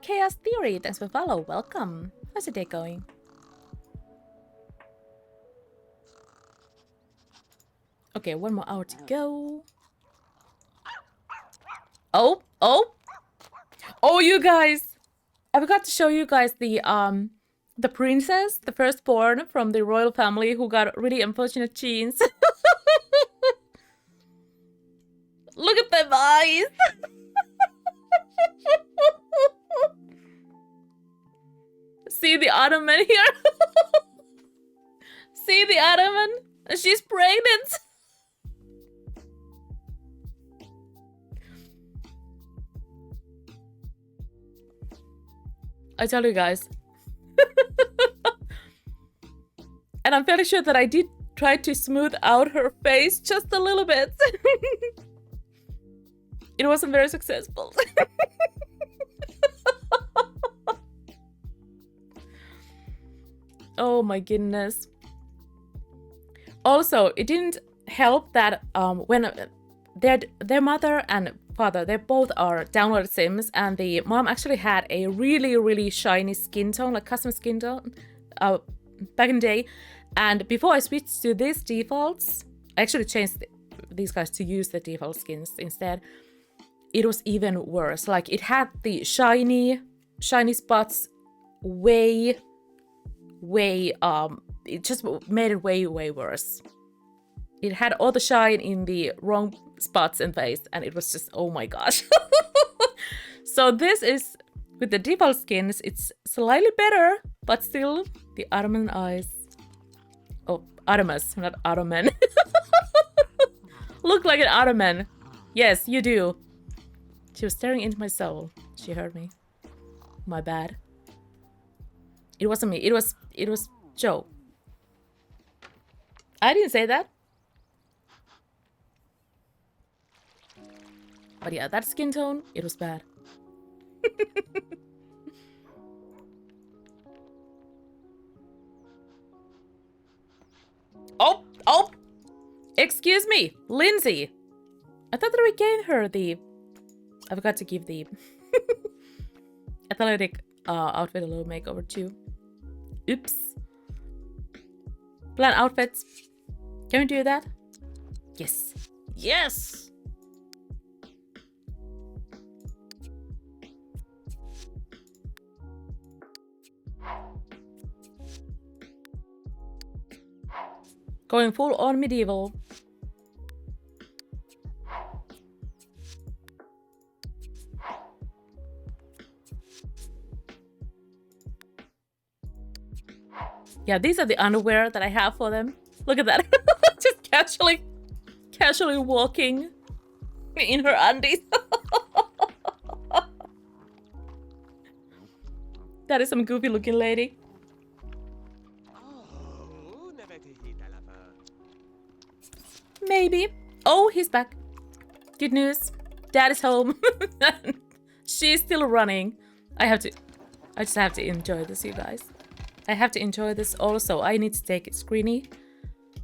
Chaos Theory, thanks for follow. Welcome. How's your day going? Okay, one more hour to go. Oh, you guys! I forgot to show you guys the The princess, the firstborn from the royal family who got really unfortunate genes. Look at them eyes! See the Ottoman here? See the Ottoman? And she's pregnant! I tell you guys. And I'm fairly sure that I did try to smooth out her face just a little bit. It wasn't very successful. Oh my goodness. Also, it didn't help that when their mother and father, they both are downloaded Sims, and the mom actually had a really shiny skin tone, like custom skin tone, back in the day. And before I switched to these defaults, I actually changed these guys to use the default skins instead. It was even worse. Like, it had the shiny spots way, it just made it way worse. It had all the shine in the wrong spots and face, and it was just, oh my gosh. So this is, with the default skins, it's slightly better, but still, the Ottoman eyes. Oh, Ottomans, not Ottoman. Look like an Ottoman. Yes, you do. She was staring into my soul. She heard me. My bad. It wasn't me. It was Joe. I didn't say that. But yeah, that skin tone, it was bad. Oh! Excuse me, Lindsay. I thought that we gave her the... I forgot to give the athletic outfit a little makeover too. Oops. Plan outfits. Can we do that? Yes. Yes! Going full on medieval. Yeah, these are the underwear that I have for them. Look at that. Just casually walking in her undies. That is some goofy looking lady. Maybe. Oh, he's back. Good news. Dad is home. She's still running. I just have to enjoy this, you guys. I have to enjoy this also. I need to take a screenie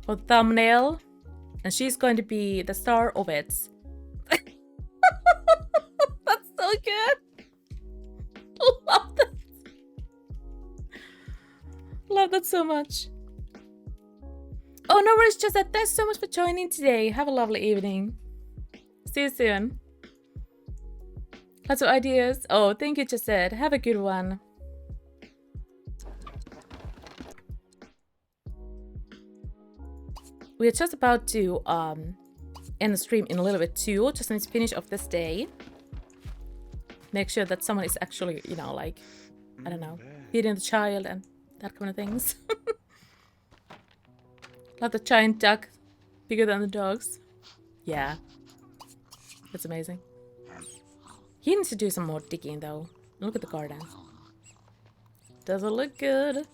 for thumbnail. And she's going to be the star of it. That's so good. Love that. Love that so much. Oh, no worries, just that. Thanks so much for joining today. Have a lovely evening. See you soon. Lots of ideas. Oh, thank you, Josette. Have a good one. We're just about to end the stream in a little bit too. Just need to finish off this day. Make sure that someone is actually, you know, like, I don't know, feeding the child and that kind of things. Love the giant duck, bigger than the dogs. Yeah, that's amazing. He needs to do some more digging though. Look at the garden. Doesn't look good.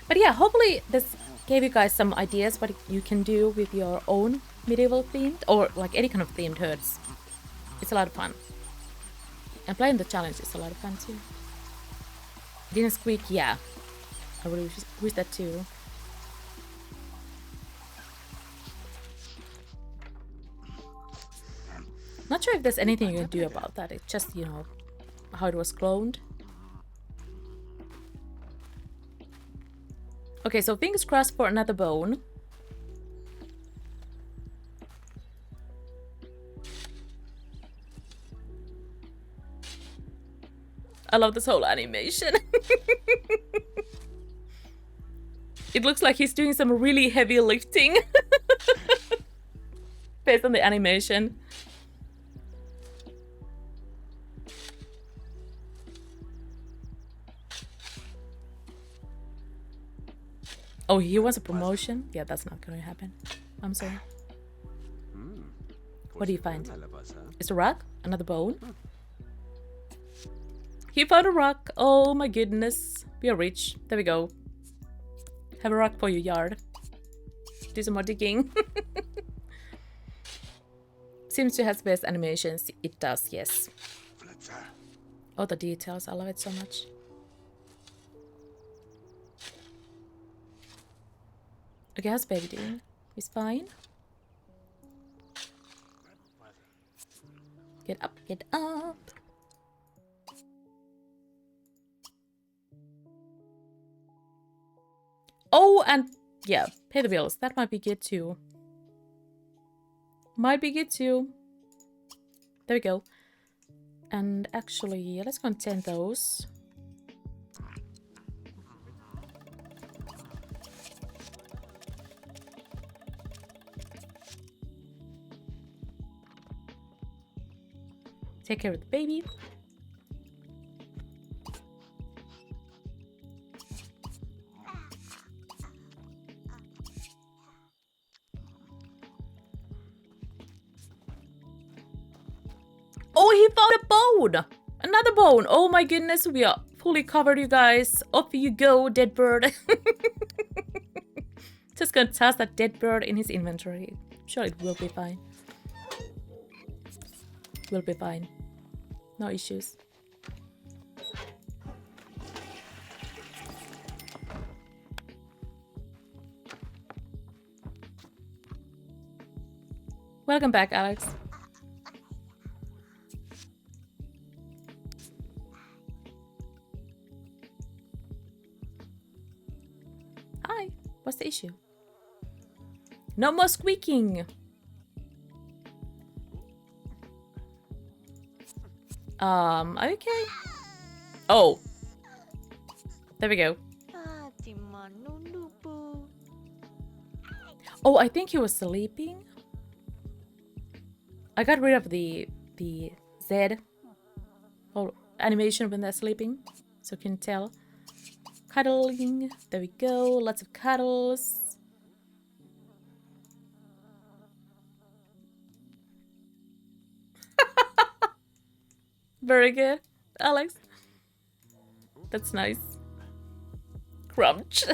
But yeah, hopefully this gave you guys some ideas what you can do with your own medieval themed or like any kind of themed herds. It's a lot of fun. And playing the challenge is a lot of fun too. Didn't squeak, yeah. I really wish that too. Not sure if there's anything you can do about that. It's just, you know, how it was cloned. Okay, so fingers crossed for another bone. I love this whole animation. It looks like he's doing some really heavy lifting. Based on the animation. Oh, he wants a promotion? Yeah, that's not gonna happen. I'm sorry. What do you find? It's a rock? Another bone? He found a rock. Oh my goodness. We are rich. There we go. Have a rock for your yard. Do some more digging. Seems to have best animations. It does, yes. Oh, the details. I love it so much. Okay, how's baby doing? He's fine. Get up, get up. Oh, and yeah, pay the bills. That might be good too. Might be good too. There we go. And actually, let's content those. Take care of the baby. Oh, he found a bone! Another bone! Oh my goodness, we are fully covered, you guys. Off you go, dead bird. Just gonna toss that dead bird in his inventory. Sure, it will be fine. Will be fine. No issues. Welcome back, Alex. Hi. What's the issue? No more squeaking. Okay. Oh. There we go. Oh, I think he was sleeping. I got rid of the Z animation when they're sleeping, so you can tell. Cuddling. There we go. Lots of cuddles. Very good, Alex. That's nice. Crunch.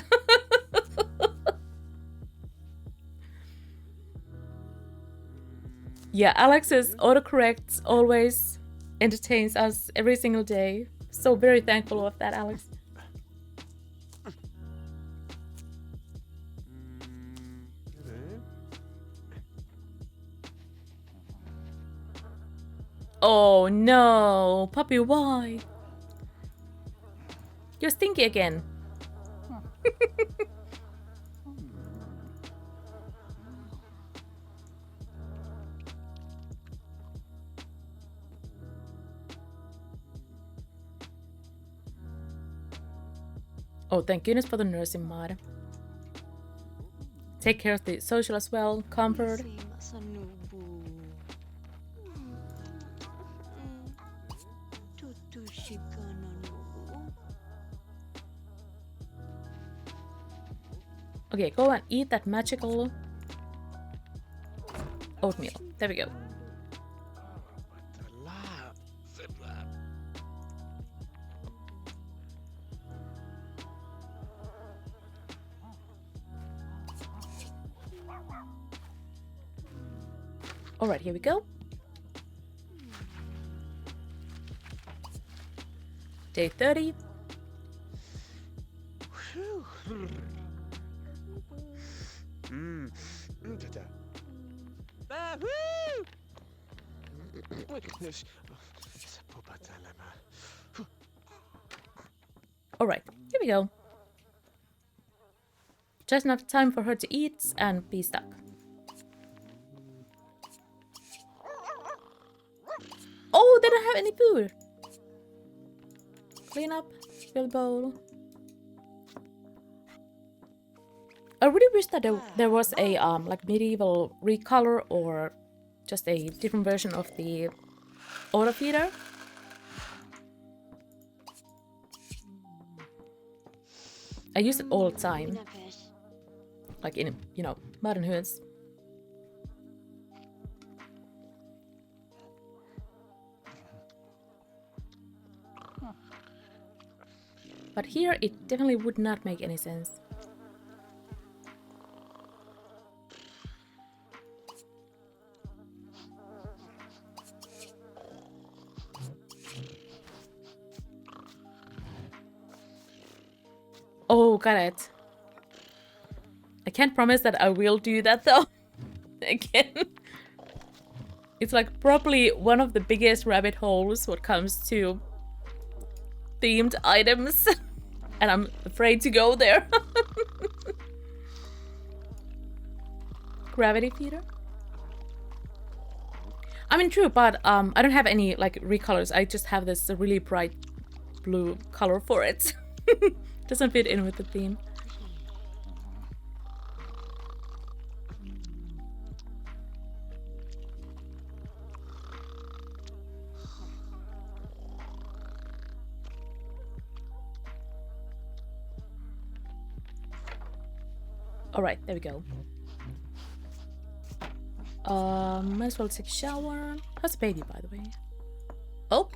Yeah, Alex's autocorrect always entertains us every single day. So very thankful of that, Alex. Oh no, puppy, why? You're stinky again. Oh, thank goodness for the nursing mod. Take care of the social as well, comfort. Okay, go and eat that magical oatmeal. There we go. All right, here we go. Day 30. Alright, here we go. Just enough time for her to eat and be stuck. Oh, they don't have any food. Clean up, fill bowl. I really wish that there was a like medieval recolor or just a different version of the auto feeder. I use it all the time, like in, you know, modern hoods. But here it definitely would not make any sense. Oh, got it. I can't promise that I will do that though. Again. It's like probably one of the biggest rabbit holes when it comes to themed items. And I'm afraid to go there. Gravity feeder? I mean, true, but I don't have any like recolors. I just have this really bright blue color for it. Doesn't fit in with the theme. Alright, there we go. Might as well take a shower. How's the baby, by the way? Oh!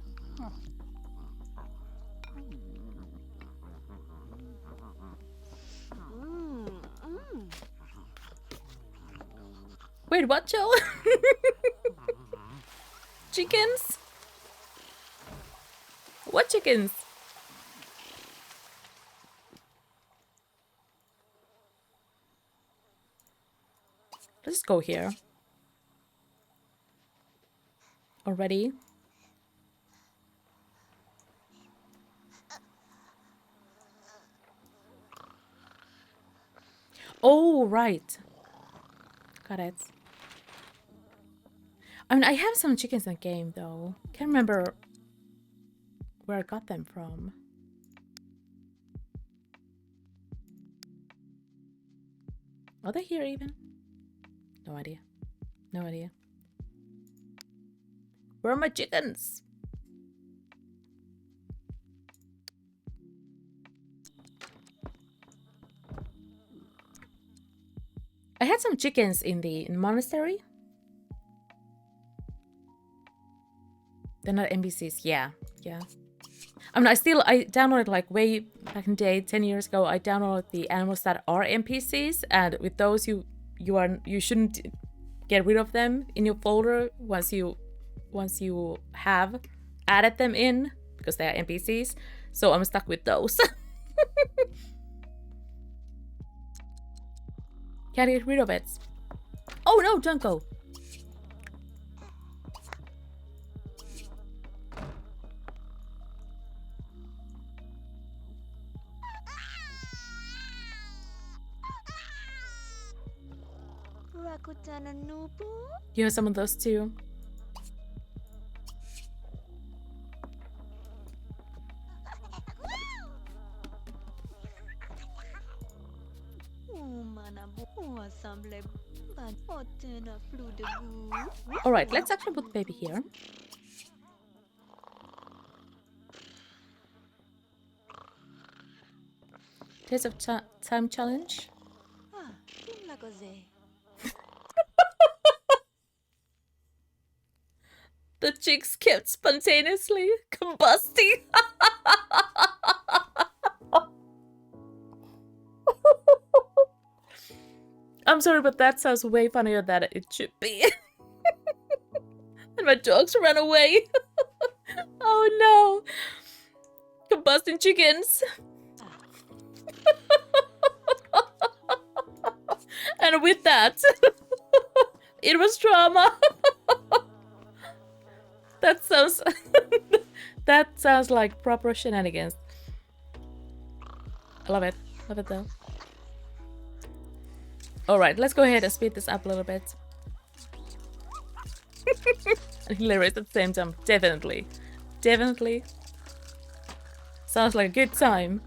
Wait, what, Joe? Chickens? What chickens? Let's go here. Already. Oh, right. Got it. I mean, I have some chickens in the game, though. Can't remember where I got them from. Are they here even? No idea. No idea. Where are my chickens? I had some chickens in the monastery. They're not NPCs. Yeah, yeah. I mean, I downloaded like way back in the day, 10 years ago. I downloaded the animals that are NPCs, and with those you shouldn't get rid of them in your folder once you have added them in because they are NPCs. So I'm stuck with those. Can't get rid of it. Oh no, don't go. You have some of those too. Alright, let's actually put the baby here. Days of time challenge. The chicks kept spontaneously combusting. I'm sorry, but that sounds way funnier than it should be. And my dogs ran away. Oh no. Combusting chickens. And with that, it was trauma. That sounds like proper shenanigans. I love it. Love it though. Alright, let's go ahead and speed this up a little bit. And hilarious at the same time. Definitely. Definitely. Sounds like a good time.